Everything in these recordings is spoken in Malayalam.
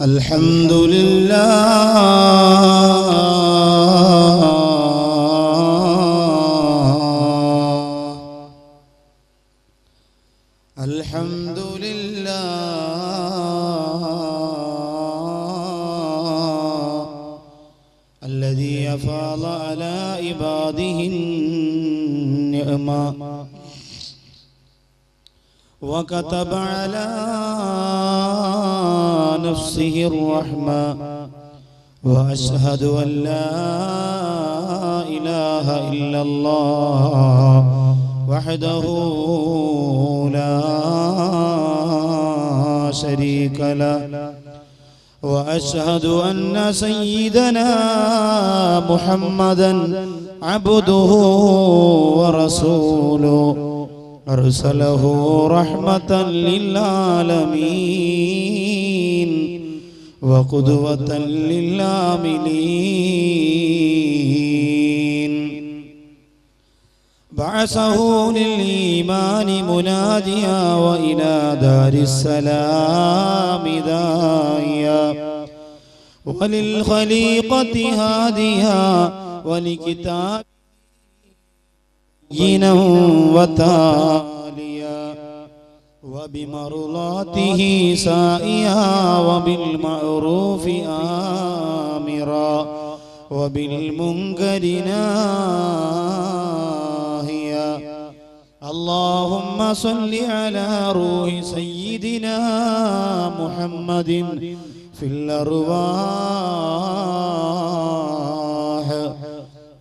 الحمد لله الحمد لله الذي أفاض على عباده النعمة وكتب على نفسه الرحمة وأشهد أن لا إله إلا الله وحده لا شريك له وأشهد أن سيدنا محمدا عبده ورسوله أرسله رحمة للعالمين وقدوة للعاملين بعثه للإيمان مناديا وإلى دار السلام داعيا وللخليقة هاديا ولكتاب ينا وتاليا وبمرضاته سائيا وبالمعروف آمرا وبالمنكر ناهيا اللهم صل على روح سيدنا محمد في الأرواح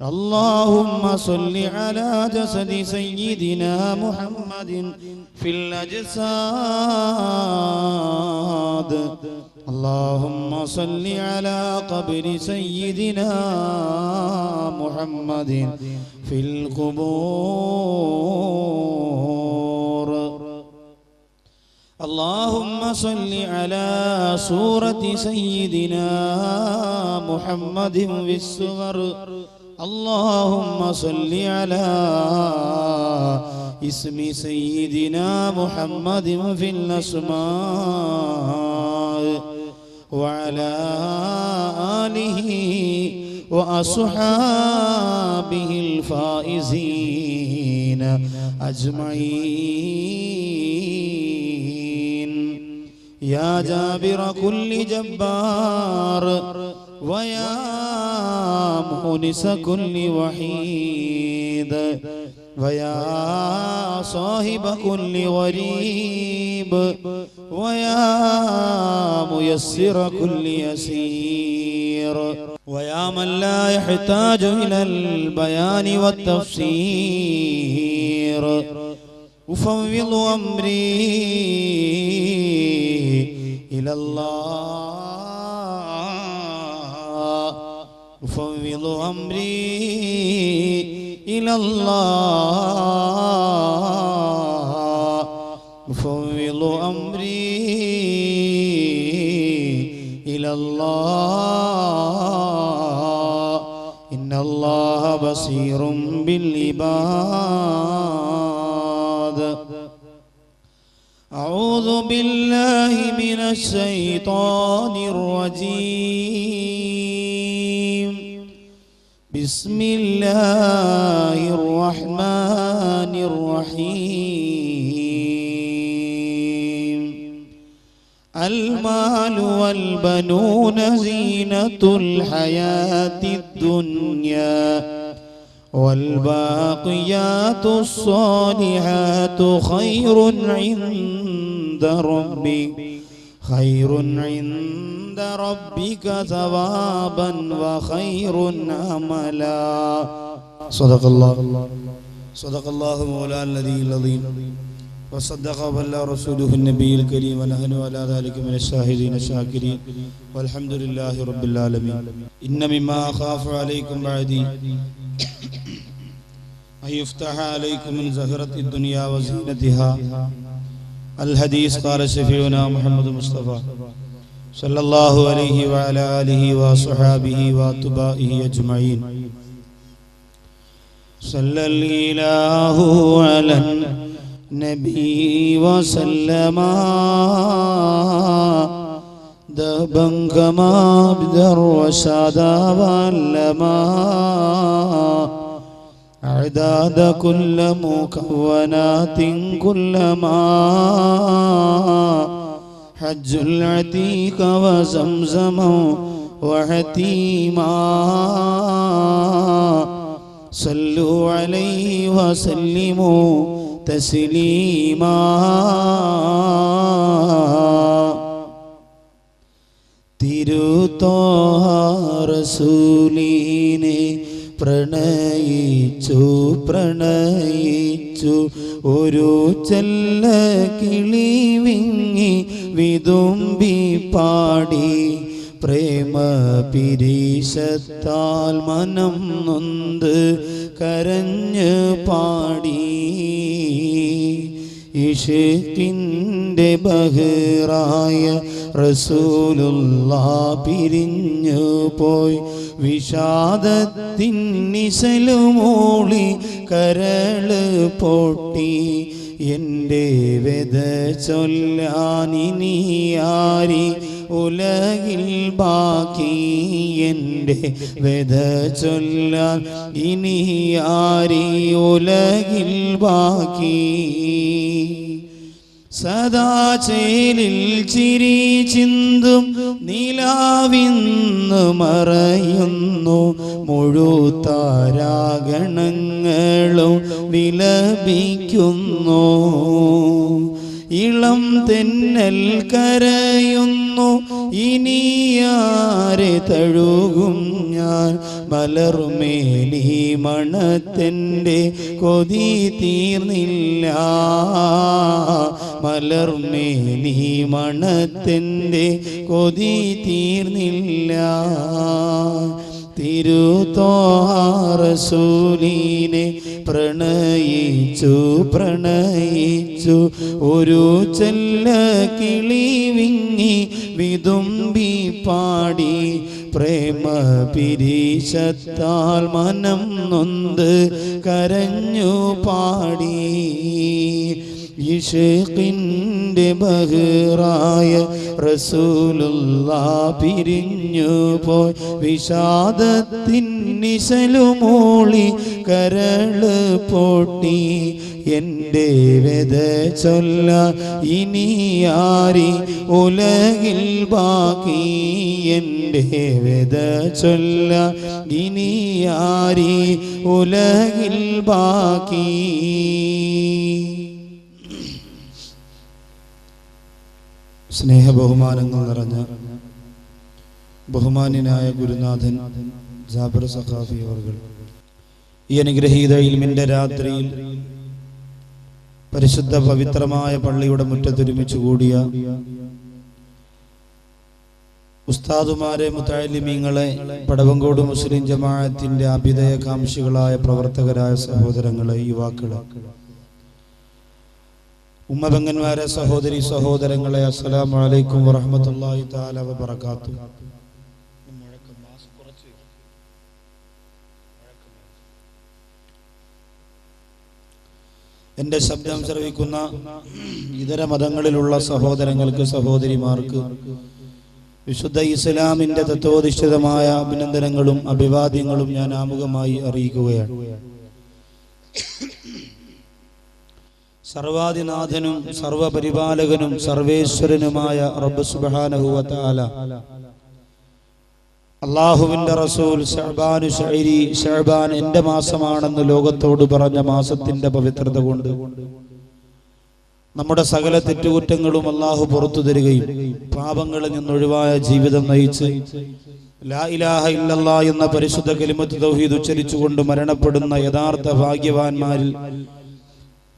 اللهم صل على جسد سيدنا محمد في الأجساد اللهم صل على قبر سيدنا محمد في القبور اللهم صل على صورة سيدنا محمد في الصغر اللهم صل على اسم سيدنا محمد في الأسماء وعلى آله وأصحابه الفائزين أجمعين يا جابر كل جبار ويا مؤنس كل وحيد ويا صاحب كل غريب ويا ميسر كل يسير ويا من لا يحتاج إلى البيان والتفسير أفوض أمري إلى الله أفوض أمري إلى الله أفوض أمري إلى الله إن الله بصير بالعباد أعوذ بالله من الشيطان الرجيم بسم الله الرحمن الرحيم المال والبنون زينة الحياة الدنيا والباقيات الصالحات خير عند ربك ثوابا وخير أملا صدق الله مولانا الذي العظيم وصدق وبلغ رسوله النبي الكريم ونحن على ذلك من الشاهدين الشاكرين والحمد لله رب العالمين إن مما أخاف عليكم بعدي أن يفتح عليكم من زهرة الدنيا وزينتها الحديث قال شفيعنا محمد مصطفى صلى الله عليه وعلى آله وصحابه واتباعه أجمعين صلى الإله على النبي وسلم دهبا كما بدر وشادا واللما أعداد كل مكونات كلما حج العتيق وزمزما وحتيما صلوا عليه وسلموا تسليما തിരുത്തോഹ റസൂലിനെ പ്രണയിച്ചു ഒരു ചെല്ല കിളി വിങ്ങി വിതുമ്പി പാടി പ്രേമ പിരീശത്താൽ മനം നൊന്ത് കരഞ്ഞ് പാടി ഇഷ്കിൻ്റെ ബഹറായ റസൂലുള്ളാഹ് പിരിഞ്ഞു പോയി വിഷാദത്തിൻ നിസലുമൂളി കരള് പൊട്ടി എൻ്റെ വ്യത ചൊല്ലാനിനിയാരി ഉലകിൽ ബാക്കി എൻ്റെ വ്യത ചൊല്ലാൻ ഇനിയാരി ഉലകിൽ ബാക്കി സദാ ചേലിൽ ചിരി ചിന്തും നിലാവിന്ന് മറയുന്നു മുഴുത്താരാഗണങ്ങളും വിലപിക്കുന്നു ഇളം തെന്നൽ കരയുന്നു ഇനിയാരെ തഴുകും ഞാൻ മലർമേലി മണത്തിൻ്റെ കൊതി തീർന്നില്ല മലർമേലി മണത്തിൻ്റെ കൊതി തീർന്നില്ല തിരുത്തോഹ റസൂലിനെ പ്രണയിച്ചു ഒരു ചെല്ല കിളി വിങ്ങി വിതുമ്പി പാടി പ്രേമ പിരീശത്താൽ മനം നൊന്ത് കരഞ്ഞു പാടി ഇഷ്കിൻ്റെ ബഹറായ റസൂലുള്ളാഹ് പിരിഞ്ഞു പോയി വിഷാദത്തിൻ നിസലുമൂളി കരള് പൊട്ടി എൻ്റെ വ്യത ചൊല്ല ഇനിയാരി ഉലകിൽ ബാക്കി എൻ്റെ വ്യത ചൊല്ല ഇനിയാരി ഉലകിൽ ബാക്കി സ്നേഹ ബഹുമാനങ്ങൾ നിറഞ്ഞ ബഹുമാന്യനായ ഗുരുനാഥൻ ജാബിർ സഖാഫി അവർകൾ ഈ അനുഗ്രഹീത ഇൽമിന്റെ രാത്രിയിൽ പരിശുദ്ധ പവിത്രമായ പള്ളിയുടെ മുറ്റത്തൊരുമിച്ച് കൂടിയ ഉസ്താദുമാരെ, മുതഅല്ലിമീങ്ങളെ, പടവങ്കോട് മുസ്ലിം ജമാഅത്തിന്റെ അഭ്യുദയകാംക്ഷികളായ പ്രവർത്തകരായ സഹോദരങ്ങളെ, യുവാക്കളെ, ഉമ്മബെങ്ങന്മാരെ, സഹോദരി സഹോദരങ്ങളെ, അസ്സലാമു അലൈക്കും വറഹ്മത്തുള്ളാഹി തആല വബറകാതുഹു. എൻ്റെ ശബ്ദം ശ്രവിക്കുന്ന ഇതര മതങ്ങളിലുള്ള സഹോദരങ്ങൾക്ക്, സഹോദരിമാർക്ക് വിശുദ്ധ ഇസ്ലാമിന്റെ തത്വോധിഷ്ഠിതമായ അഭിനന്ദനങ്ങളും അഭിവാദ്യങ്ങളും ഞാൻ ആമുഖമായി അറിയിക്കുകയാണ്. സർവാദിനാഥനും സർവപരിപാലകനും സർവേശ്വരനുമായ റബ്ബ് സുബ്ഹാനഹു വ തആല അല്ലാഹുവിന്റെ റസൂൽ ശഅബാൻ എൻ്റെ മാസമാണെന്ന് ലോകത്തോട് പറഞ്ഞ മാസത്തിന്റെ പവിത്രത കൊണ്ട് നമ്മുടെ സകല തെറ്റുകുറ്റങ്ങളും അല്ലാഹു പുറത്തു തരികയും പാപങ്ങളിൽ നിന്നൊഴിവായ ജീവിതം നയിച്ച് ലാ ഇലാഹ ഇല്ലല്ലാഹ് എന്ന പരിശുദ്ധ കലിമത്ത് തൗഹീദ് ഉച്ചരിച്ചുകൊണ്ട് മരണപ്പെടുന്ന യഥാർത്ഥ ഭാഗ്യവാന്മാരിൽ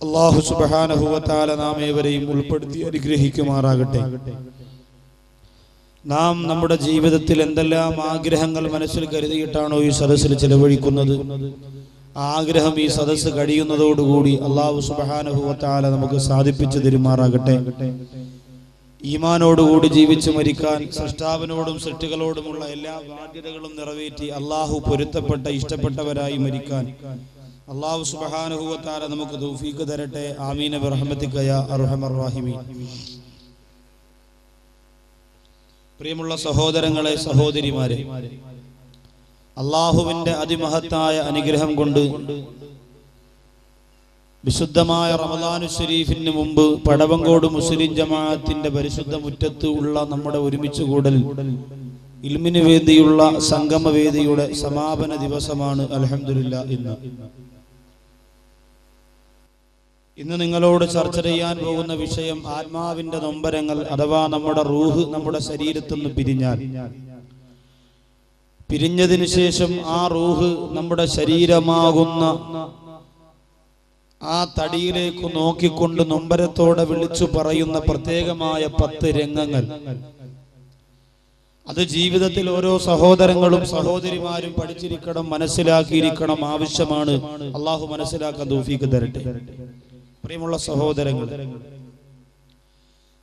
അല്ലാഹു സുബ്ഹാനഹു വ തആല നാം ഏവരെയും ഉൾപ്പെടുത്തി അനുഗ്രഹിക്കുമാറാകട്ടെ. നാം നമ്മുടെ ജീവിതത്തിൽ എന്തെല്ലാം ആഗ്രഹങ്ങൾ മനസ്സിൽ കരുതിയിട്ടാണോ ഈ സദസ്സിൽ ചെലവഴിക്കുന്നത്, ആഗ്രഹം ഈ സദസ്സ് കഴിയുന്നതോടുകൂടി അല്ലാഹു സുബ്ഹാനഹു വ തആല നമുക്ക് സാധിപ്പിച്ചു തരുമാറാകട്ടെ. ഈമാനോടുകൂടി ജീവിച്ചു മരിക്കാൻ, സൃഷ്ടാവിനോടും സൃഷ്ടികളോടുമുള്ള എല്ലാ ബാധ്യതകളും നിറവേറ്റി അല്ലാഹു പൊരുത്തപ്പെട്ട ഇഷ്ടപ്പെട്ടവരായി മരിക്കാൻ അല്ലാഹു സുബ്ഹാനഹു വ തആല നമുക്ക് തൗഫീഖ് തരട്ടെ. ആമീൻ ബിറഹ്മതിക യാ അർഹമർ റഹീമീൻ. പ്രിയമുള്ള സഹോദരങ്ങളെ, സഹോദരിമാരെ, അള്ളാഹുവിന്റെ അതിമഹത്തായ അനുഗ്രഹം കൊണ്ട് വിശുദ്ധമായ റമദാനു ശരീഫിന് മുമ്പ് പടവങ്കോട് മുസ്ലിം ജമാഅത്തിന്റെ പരിശുദ്ധ മുറ്റത്ത് ഉള്ള നമ്മുടെ ഒരുമിച്ച് കൂടൽ ഇൽമിന് വേദിയുള്ള സംഗമവേദിയുടെ സമാപന ദിവസമാണ്. അൽഹംദുലില്ലാഹ്. ഇന്ന് നിങ്ങളോട് ചർച്ച ചെയ്യാൻ പോകുന്ന വിഷയം ആത്മാവിന്റെ നൊമ്പരങ്ങൾ, അഥവാ നമ്മുടെ റൂഹ് നമ്മുടെ ശരീരത്തിൽ നിന്ന് പിരിഞ്ഞതിനു ശേഷം ആ റൂഹ് നമ്മുടെ ശരീരമാകുന്ന ആ തടിയിലേക്ക് നോക്കിക്കൊണ്ട് നൊമ്പരത്തോടെ വിളിച്ചു പറയുന്ന പ്രത്യേകമായ 10 രംഗങ്ങൾ. അത് ജീവിതത്തിൽ ഓരോ സഹോദരങ്ങളും സഹോദരിമാരും പഠിച്ചിരിക്കണം, മനസ്സിലാക്കിയിരിക്കണം, ആവശ്യമാണ്. അള്ളാഹു മനസ്സിലാക്കാൻ തൗഫീഖ് തരട്ടെ. പ്രിയമുള്ള സഹോദരങ്ങൾ,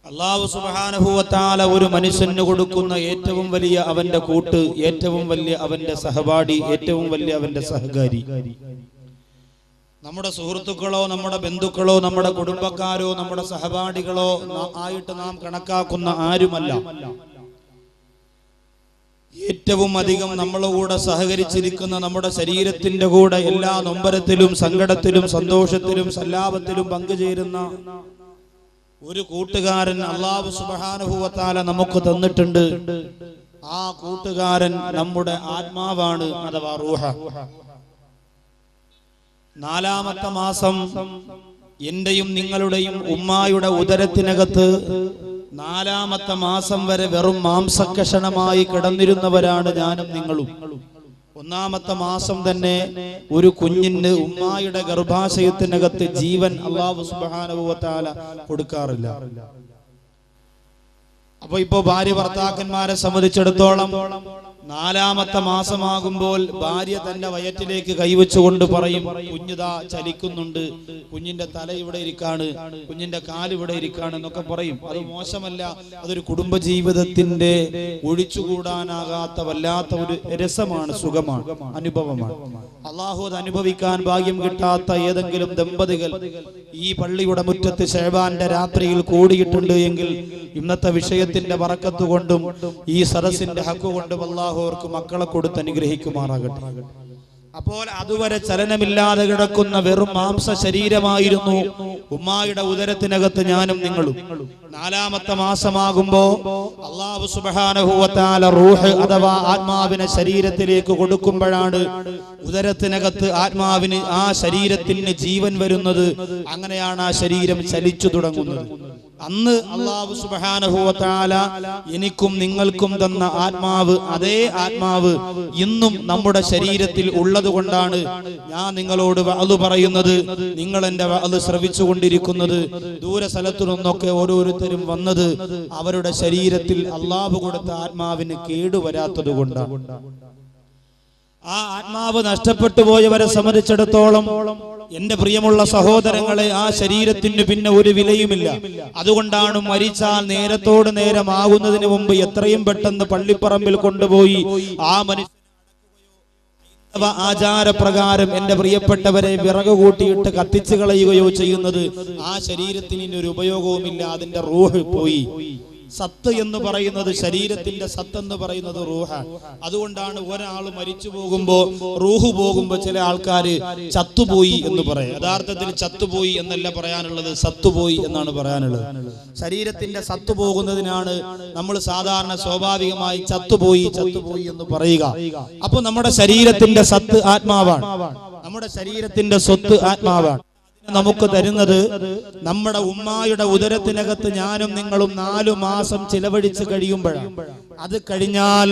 അല്ലാഹു സുബ്ഹാനഹു വ തആല ഒരു മനുഷ്യന് കൊടുക്കുന്ന ഏറ്റവും വലിയ അവന്റെ കൂട്ട്, ഏറ്റവും വലിയ അവന്റെ സഹപാഠി, ഏറ്റവും വലിയ അവന്റെ സഹകാരി നമ്മുടെ സുഹൃത്തുക്കളോ നമ്മുടെ ബന്ധുക്കളോ നമ്മുടെ കുടുംബക്കാരോ നമ്മുടെ സഹപാഠികളോ ആയിട്ട് നാം കണക്കാക്കുന്ന ആരുമല്ല. ഏറ്റവും അധികം നമ്മളോട് സഹകരിച്ചിരിക്കുന്ന നമ്മുടെ ശരീരത്തിന്റെ കൂടെ എല്ലാ നൊമ്പരത്തിലും സങ്കടത്തിലും സന്തോഷത്തിലും സല്ലാപത്തിലും പങ്കുചേരുന്ന ഒരു കൂട്ടുകാരൻ അല്ലാഹു സുബ്ഹാനഹു വ തആല നമുക്ക് തന്നിട്ടുണ്ട്. ആ കൂട്ടുകാരൻ നമ്മുടെ ആത്മാവാണ്, അഥവാ റൂഹ. 4ാമത്തെ മാസം എന്റെയും നിങ്ങളുടെയും ഉമ്മായുടെ ഉദരത്തിനകത്ത് 4ാമത്തെ മാസം വരെ വെറും മാംസകഷണമായി കിടന്നിരുന്നവരാണ് ഞാനും നിങ്ങളും. 1ാമത്തെ മാസം തന്നെ ഒരു കുഞ്ഞിന് ഉമ്മായുടെ ഗർഭാശയത്തിനകത്ത് ജീവൻ അല്ലാഹു സുബ്ഹാനഹു വ തആല കൊടുക്കാറില്ല. അപ്പൊ ഇപ്പോ ഭാര്യ ഭർത്താക്കന്മാരെ സംബന്ധിച്ചിടത്തോളം 4ാമത്തെ മാസമാകുമ്പോൾ ഭാര്യ തന്റെ വയറ്റിലേക്ക് കൈവച്ചുകൊണ്ട് പറയും, കുഞ്ഞിതാ ചലിക്കുന്നുണ്ട്, കുഞ്ഞിന്റെ തല ഇവിടെ ഇരിക്കാണ്, കുഞ്ഞിന്റെ കാല് ഇവിടെ ഇരിക്കാണ് എന്നൊക്കെ പറയും. അത് മോശമല്ല, അതൊരു കുടുംബജീവിതത്തിന്റെ ഒഴിച്ചുകൂടാനാകാത്ത വല്ലാത്ത ഒരു രസമാണ്, സുഖമാണ്, അനുഭവമാണ്. അള്ളാഹു അത് അനുഭവിക്കാൻ ഭാഗ്യം കിട്ടാത്ത ഏതെങ്കിലും ദമ്പതികൾ ഈ പള്ളിയുടെ മുറ്റത്ത് ശഅബാന്റെ രാത്രിയിൽ കൂടിയിട്ടുണ്ട് എങ്കിൽ ഇന്നത്തെ വിഷയത്തിന്റെ ബറക്കത്ത് കൊണ്ടും ഈ സദസ്സിന്റെ ഹക്ക് കൊണ്ടും അല്ലാഹു അവർക്ക് മക്കളെ കൊടുത്ത് അനുഗ്രഹിക്കുമാറാകട്ടെ. അപ്പോൾ അതുവരെ ചലനമില്ലാതെ കിടക്കുന്ന വെറും മാംസ ശരീരമായിരുന്നു ഉമ്മായുടെ ഉദരത്തിനകത്ത് ഞാനും നിങ്ങളും. 4ാമത്തെ മാസമാകുമ്പോ അല്ലാഹു സുബ്ഹാനഹു വ തആല റൂഹ് അഥവാ ആത്മാവിനെ ശരീരത്തിലേക്ക് കൊടുക്കുമ്പോഴാണ് ഉദരത്തിനകത്ത് ആത്മാവിന്, ആ ശരീരത്തിന് ജീവൻ വരുന്നത്. അങ്ങനെയാണ് ആ ശരീരം ചലിച്ചു തുടങ്ങുന്നത്. അന്ന് അല്ലാഹു സുബ്ഹാനഹു വ തആല എനിക്കും നിങ്ങൾക്കും തന്ന ആത്മാവ്, അതേ ആത്മാവ് ഇന്നും നമ്മുടെ ശരീരത്തിൽ ഉള്ളതുകൊണ്ടാണ് ഞാൻ നിങ്ങളോട് വഅദ് പറയുന്നത്, നിങ്ങൾ എന്റെ വഅദ് ശ്രവിച്ചുകൊണ്ടിരിക്കുന്നത്. ദൂര സ്ഥലത്തു നിന്നൊക്കെ ഓരോരുത്തരും വന്നത് അവരുടെ ശരീരത്തിൽ അല്ലാഹു കൊടുത്ത ആത്മാവിന് കേടുവരാത്തത് കൊണ്ടാണ്. ആ ആത്മാവ് നഷ്ടപ്പെട്ടു പോയവരെ സംബന്ധിച്ചിടത്തോളം എന്റെ പ്രിയമുള്ള സഹോദരങ്ങളെ, ആ ശരീരത്തിന് പിന്നെ ഒരു വിലയുമില്ല. അതുകൊണ്ടാണ് മരിച്ചാൽ നേരത്തോട് നേരമാകുന്നതിന് മുമ്പ് എത്രയും പെട്ടെന്ന് പള്ളിപ്പറമ്പിൽ കൊണ്ടുപോയി ആ മനുഷ്യ ആചാരപ്രകാരം എന്റെ പ്രിയപ്പെട്ടവരെ വിറക് കൂട്ടിയിട്ട് കത്തിച്ചു കളയുകയോ ചെയ്യുന്നത്. ആ ശരീരത്തിന് ഒരു ഉപയോഗവുമില്ല, അതിന്റെ റൂഹ് പോയി. സത്ത് എന്ന് പറയുന്നത്, ശരീരത്തിന്റെ സത്ത് എന്ന് പറയുന്നത് റൂഹാണ്. അതുകൊണ്ടാണ് ഒരാൾ മരിച്ചു പോകുമ്പോ, റൂഹ് പോകുമ്പോ ചില ആൾക്കാര് ചത്തുപോയി എന്ന് പറയും. യഥാർത്ഥത്തിൽ ചത്തുപോയി എന്നല്ല പറയാനുള്ളത്, സത്തുപോയി എന്നാണ് പറയാനുള്ളത്. ശരീരത്തിന്റെ സത്ത് പോകുന്നതിനാണ് നമ്മൾ സാധാരണ സ്വാഭാവികമായി ചത്തുപോയി എന്ന് പറയുക. അപ്പൊ നമ്മുടെ ശരീരത്തിന്റെ സത്ത് ആത്മാവാണ്, നമ്മുടെ ശരീരത്തിന്റെ സ്വത്ത് ആത്മാവാണ്. നമുക്ക് തരുന്നത് നമ്മുടെ ഉമ്മായുടെ ഉദരത്തിനകത്ത് ഞാനും നിങ്ങളും 4 മാസം ചിലവഴിച്ച് കഴിയുമ്പോഴാണ്. അത് കഴിഞ്ഞാൽ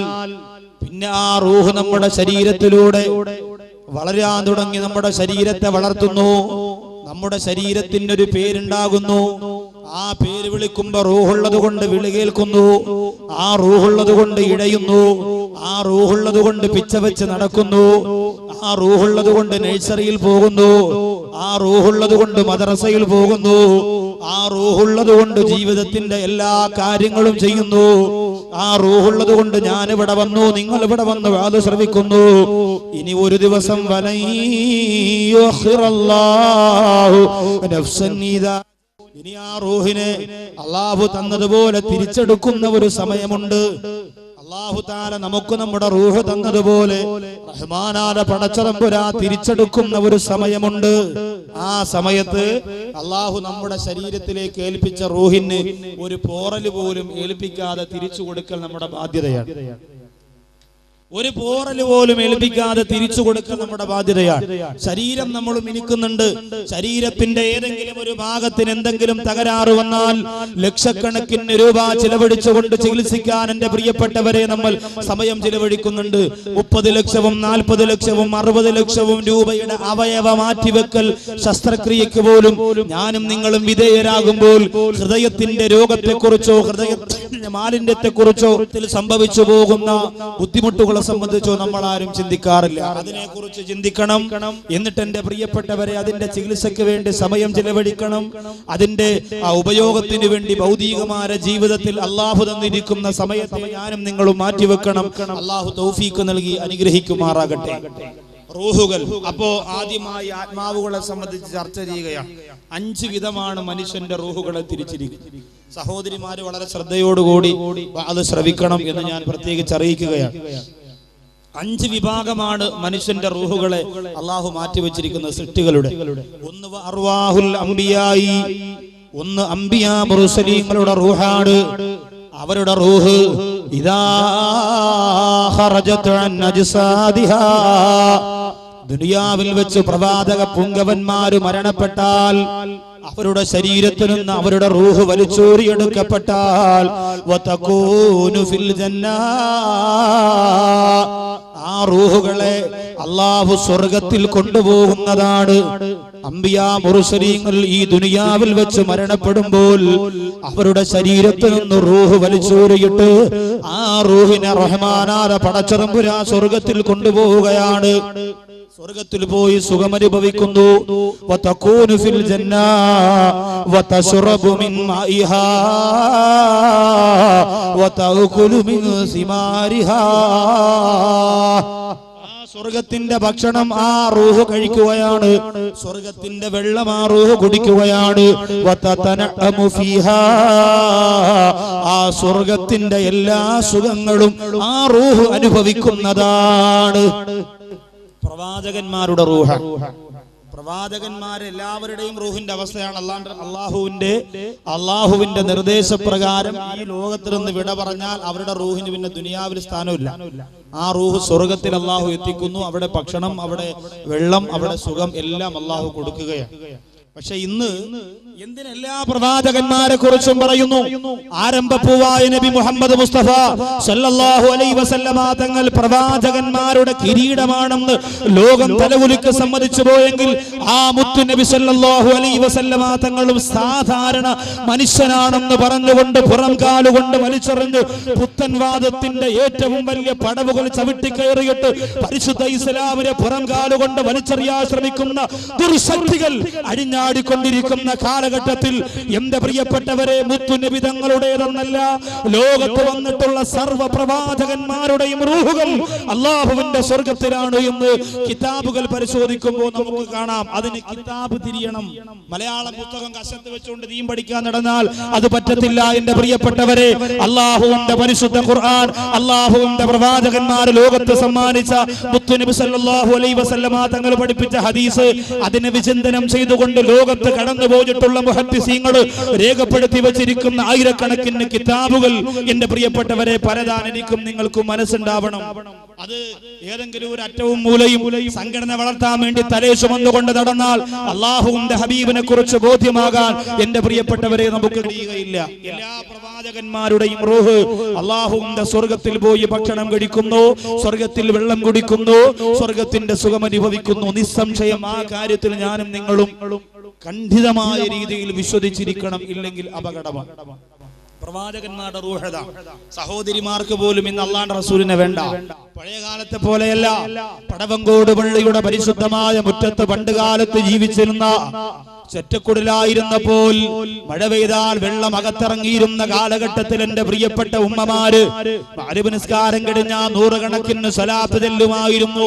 പിന്നെ ആ റൂഹ് നമ്മുടെ ശരീരത്തിലൂടെ വളരാൻ തുടങ്ങി നമ്മുടെ ശരീരത്തെ വളർത്തുന്നു. നമ്മുടെ ശരീരത്തിനൊരു പേരുണ്ടാകുന്നു. ആ പേര് വിളിക്കുമ്പോ റൂഹുള്ളത് കൊണ്ട് വിളി കേൾക്കുന്നു. ആ റൂഹുള്ളത് കൊണ്ട് ഇഴയുന്നു. ആ റൂഹുള്ളത് കൊണ്ട് പിച്ച വെച്ച് നടക്കുന്നു. ആ റൂഹുള്ളത് കൊണ്ട് നഴ്സറിയിൽ പോകുന്നു. ആ റൂഹുള്ളത് കൊണ്ട് മദ്രസയിൽ പോകുന്നു. ആ റൂഹുള്ളത് കൊണ്ട് ജീവിതത്തിന്റെ എല്ലാ കാര്യങ്ങളും ചെയ്യുന്നു. ആ റൂഹുള്ളത് കൊണ്ട് ഞാൻ ഇവിടെ വന്നു, നിങ്ങൾ ഇവിടെ വന്ന് വാത് ശ്രവിക്കുന്നു. ഇനി ഒരു ദിവസം ഇനി ആ റൂഹിനെ അള്ളാഹു തന്നതുപോലെ തിരിച്ചെടുക്കുന്ന ഒരു സമയമുണ്ട്. അല്ലാഹു തആല നമുക്ക് നമ്മുടെ റൂഹ് തന്നതുപോലെ റഹ്മാനായ പടച്ചതമ്പുരാൻ തിരിച്ചെടുക്കുന്ന ഒരു സമയമുണ്ട്. ആ സമയത്ത് അല്ലാഹു നമ്മുടെ ശരീരത്തിലേക്ക് ഏൽപ്പിച്ച റൂഹിന് ഒരു പോറല് പോലും ഏൽപ്പിക്കാതെ തിരിച്ചു കൊടുക്കൽ നമ്മുടെ ബാധ്യതയാണ്. ഒരു പോറല് പോലും ഏൽപ്പിക്കാതെ തിരിച്ചു കൊടുക്കൽ നമ്മുടെ ബാധ്യതയാണ്. ശരീരം നമ്മൾ മിനുക്കുന്നുണ്ട്. ശരീരത്തിന്റെ ഏതെങ്കിലും ഒരു ഭാഗത്തിന് എന്തെങ്കിലും തകരാറ് വന്നാൽ ലക്ഷക്കണക്കിന് രൂപ ചിലവഴിച്ചുകൊണ്ട് ചികിത്സിക്കാൻ എന്റെ പ്രിയപ്പെട്ടവരെ നമ്മൾ സമയം ചിലവഴിക്കുന്നുണ്ട്. 30 ലക്ഷവും 40 ലക്ഷവും 60 ലക്ഷവും രൂപയുടെ അവയവ മാറ്റിവെക്കൽ ശസ്ത്രക്രിയക്ക് പോലും ഞാനും നിങ്ങളും വിധേയരാകുമ്പോൾ ഹൃദയത്തിന്റെ രോഗത്തെക്കുറിച്ചോ ഹൃദയത്തിന്റെ മാലിന്യത്തെക്കുറിച്ചോ സംഭവിച്ചു പോകുന്ന ബുദ്ധിമുട്ടുകൾ സംബന്ധിച്ചോ നമ്മൾ ആരും ചിന്തിക്കാറില്ല. അതിനെക്കുറിച്ച് ചിന്തിക്കണം. എന്നിട്ട് എന്റെ പ്രിയപ്പെട്ടവരെ അതിന്റെ ചികിത്സയ്ക്ക് വേണ്ടി സമയം ചിലവഴിക്കണം. അതിന്റെ ഉപയോഗത്തിന് വേണ്ടി ഭൗതികമായ ജീവിതത്തിൽ അള്ളാഹു തന്നിരിക്കുന്ന സമയത്തെ ഞാനും നിങ്ങളും മാറ്റിവെക്കണം. അള്ളാഹു തൗഫീഖ് നൽകി അനുഗ്രഹിക്കുമാറാകട്ടെ. റൂഹുകൾ. അപ്പോ ആദ്യമായി ആത്മാവുകളെ സംബന്ധിച്ച് ചർച്ച ചെയ്യുകയാണ്. 5 വിധമാണ് മനുഷ്യന്റെ റൂഹുകളെ തിരിച്ചിരിക്കുന്നത്. സഹോദരിമാര് വളരെ ശ്രദ്ധയോടുകൂടി അത് ശ്രവിക്കണം എന്ന് ഞാൻ പ്രത്യേകിച്ച് അറിയിക്കുകയാണ്. 5 വിഭാഗമാണ് മനുഷ്യന്റെ റൂഹുകളെ അള്ളാഹു മാറ്റിവെച്ചിരിക്കുന്ന സൃഷ്ടികളുടെ. ഒന്ന് അർവാഹുൽ അംബിയായി, ഒന്ന് അംബിയാ മുർസലീങ്ങളുടെ റൂഹാണ്. അവരുടെ റൂഹ് ഇദാ ഖറജത് അൻ അജ്സാദിഹാ, ദുനിയാവിൽ വെച്ച് പ്രവാചക പുങ്കവന്മാര് മരണപ്പെട്ടാൽ അവരുടെ ശരീരത്തിൽ നിന്ന് അവരുടെ റൂഹ് വലിച്ചൂരിയെടുക്കപ്പെട്ടാൽ വതകൂനു ഫിൽ ജന്നാ, ആ റൂഹുകളെ അല്ലാഹു സ്വർഗ്ഗത്തിൽ കൊണ്ടുപോകുന്നതാണ്. അംബിയാ മുർസലീങ്ങൾ ഈ ദുനിയാവിൽ വെച്ച് മരണപ്പെടുമ്പോൾ അവരുടെ ശരീരത്തിൽ നിന്ന് റൂഹ് വലിച്ചൂരിയിട്ട് ആ റൂഹിനെ റഹ്മാനായ പടച്ചതമ്പുരാൻ സ്വർഗ്ഗത്തിൽ കൊണ്ടുപോവുകയാണ്. സ്വർഗ്ഗത്തിൽ പോയി സുഖമനുഭവിക്കുന്നു. വതകൂനു ഫിൽ ജന്നാ വതശ്റബു മിൻ മാഇഹാ വതഅകുലു മിൻ സിമാരിഹാ, സ്വർഗത്തിന്റെ ഭക്ഷണം ആ റൂഹ് കഴിക്കുകയാണ്. സ്വർഗത്തിന്റെ വെള്ളം ആ റൂഹ് കുടിക്കുകയാണ്. വതതനഅമു ഫീഹാ, ആ സ്വർഗത്തിന്റെ എല്ലാ സുഖങ്ങളും ആ റൂഹ് അനുഭവിക്കുന്നതാണ്. പ്രവാചകന്മാരുടെ റൂഹ്, പ്രവാചകന്മാരെല്ലാവരുടെയും റൂഹിന്റെ അവസ്ഥയാണ്. അള്ളാഹുവിന്റെ നിർദ്ദേശപ്രകാരം ഈ ലോകത്തിൽ നിന്ന് വിട പറഞ്ഞാൽ അവരുടെ റൂഹിന് പിന്നെ ദുനിയാവിൽ സ്ഥാനമില്ല. ആ റൂഹ് സ്വർഗത്തിൽ അള്ളാഹു എത്തിക്കുന്നു. അവിടെ ഭക്ഷണം, അവിടെ വെള്ളം, അവിടെ സുഖം എല്ലാം അള്ളാഹു കൊടുക്കുകയാണ്. പക്ഷെ ഇന്ന് എന്തിനെല്ലാ പ്രവാചകന്മാരെ കുറിച്ചും പറയുന്നു? ആരംഭപ്പൂവായ നബി മുഹമ്മദ് മുസ്തഫ സല്ലല്ലാഹു അലൈഹി വസല്ലമ തങ്ങൾ പ്രവാചകന്മാരുടെ കിരീടമാണെന്ന് ലോകം തലകുലുക്കി സമ്മതിച്ചു പോയെങ്കിൽ ആ മുത്തു നബി സല്ലല്ലാഹു അലൈഹി വസല്ലമ തങ്ങളും സാധാരണ മനുഷ്യനാണെന്ന് പറഞ്ഞുകൊണ്ട് പുറം കാലുകൊണ്ട് വലിച്ചെറിഞ്ഞു പുത്തൻവാദത്തിന്റെ ഏറ്റവും വലിയ പടവുകൾ ചവിട്ടിക്കയറിയിട്ട് പരിശുദ്ധ ഇസ്ലാമിനെ പുറം കാലുകൊണ്ട് വലിച്ചെറിയാൻ ശ്രമിക്കുന്ന ദുർശക്തികൾ അഴിഞ്ഞാടിക്കൊണ്ടിരിക്കുന്ന കാലഘട്ടത്തിൽ എന്റെ പ്രിയപ്പെട്ടവരെ, മുത്തുനബി തങ്ങളുടേതെന്നല്ല ലോകത്ത് വന്നിട്ടുള്ള സർവ്വ പ്രവാചകന്മാരുടെയും റൂഹുകൾ അള്ളാഹുവിന്റെ സ്വർഗത്തിലാണ് എന്ന് കിതാബുകൾ പരിശോധിക്കുമ്പോൾ നമുക്ക് കാണാം. അതിന് കിതാബ് തിരിയണം. മലയാളം പുസ്തകം കശത്ത് വെച്ചുകൊണ്ട് ദീൻ പഠിക്കാൻ നടന്നാൽ അത് പറ്റത്തില്ല. എന്റെ പ്രിയപ്പെട്ടവരെ, അള്ളാഹുവിന്റെ പരിശുദ്ധ ഖുർആൻ, അള്ളാഹുവിന്റെ പ്രവാചകന്മാർ ലോകത്ത് സമ്മാനിച്ച മുത്തുനബി സല്ലല്ലാഹു അലൈഹി വസല്ലമ തങ്ങൾ പഠിപ്പിച്ച ഹദീസ്, അതിനെ വിചിന്തനം ചെയ്തുകൊണ്ട് ലോകത്ത് കടന്നു പോയിട്ടുള്ള മുഹദ്ദിസീങ്ങൾ രേഖപ്പെടുത്തി വെച്ചിരിക്കുന്ന ആയിരക്കണക്കിന് കിതാബുകൾ എന്റെ പ്രിയപ്പെട്ടവരെ പരതാൻ എനിക്കും നിങ്ങൾക്കും മനസ്സുണ്ടാവണം. അത് ഏതെങ്കിലും ഒരു അറ്റവും മൂലയും സംഘടന വളർത്താൻ വേണ്ടി തലേ ചുമന്നുകൊണ്ട് നടന്നാൽ അള്ളാഹുവിന്റെ ഹബീബിനെ കുറിച്ച് ബോധ്യമാകാൻ എന്റെ പ്രിയപ്പെട്ടവരെ നമുക്ക് കഴിയുകയില്ല. എല്ലാ പ്രവാചകന്മാരുടെയും റൂഹ് അള്ളാഹുവിന്റെ സ്വർഗത്തിൽ പോയി ഭക്ഷണം കഴിക്കുന്നു, സ്വർഗത്തിൽ വെള്ളം കുടിക്കുന്നു, സ്വർഗത്തിന്റെ സുഖം അനുഭവിക്കുന്നു. നിസ്സംശയം ആ കാര്യത്തിൽ ഞാനും നിങ്ങളും ഖണ്ഡിതമായ രീതിയിൽ വിശ്വസിച്ചിരിക്കണം. ഇല്ലെങ്കിൽ അപകടമാണ്. പ്രവാചകന്മാരുടെ റൂഹത സഹോദരിമാർക്ക് പോലും ഇന്ന് അള്ളാഹുവിന്റെ റസൂലിനെ വേണ്ട. പഴയ കാലത്തെ പോലെയല്ല. പടവങ്കോട് പള്ളിയുടെ പരിശുദ്ധമായ മുറ്റത്ത് പണ്ട് കാലത്ത് ജീവിച്ചിരുന്ന ചെറ്റക്കുടിലായിരുന്നപ്പോൾ മഴ പെയ്താൽ വെള്ളം അകത്തിറങ്ങിയിരുന്ന കാലഘട്ടത്തിൽ എന്റെ പ്രിയപ്പെട്ട ഉമ്മമാര് മഗ്‌രിബ് നിസ്കാരം കഴിഞ്ഞ നൂറുകണക്കിന് സ്വലാത്ത് ചൊല്ലുമായിരുന്നു,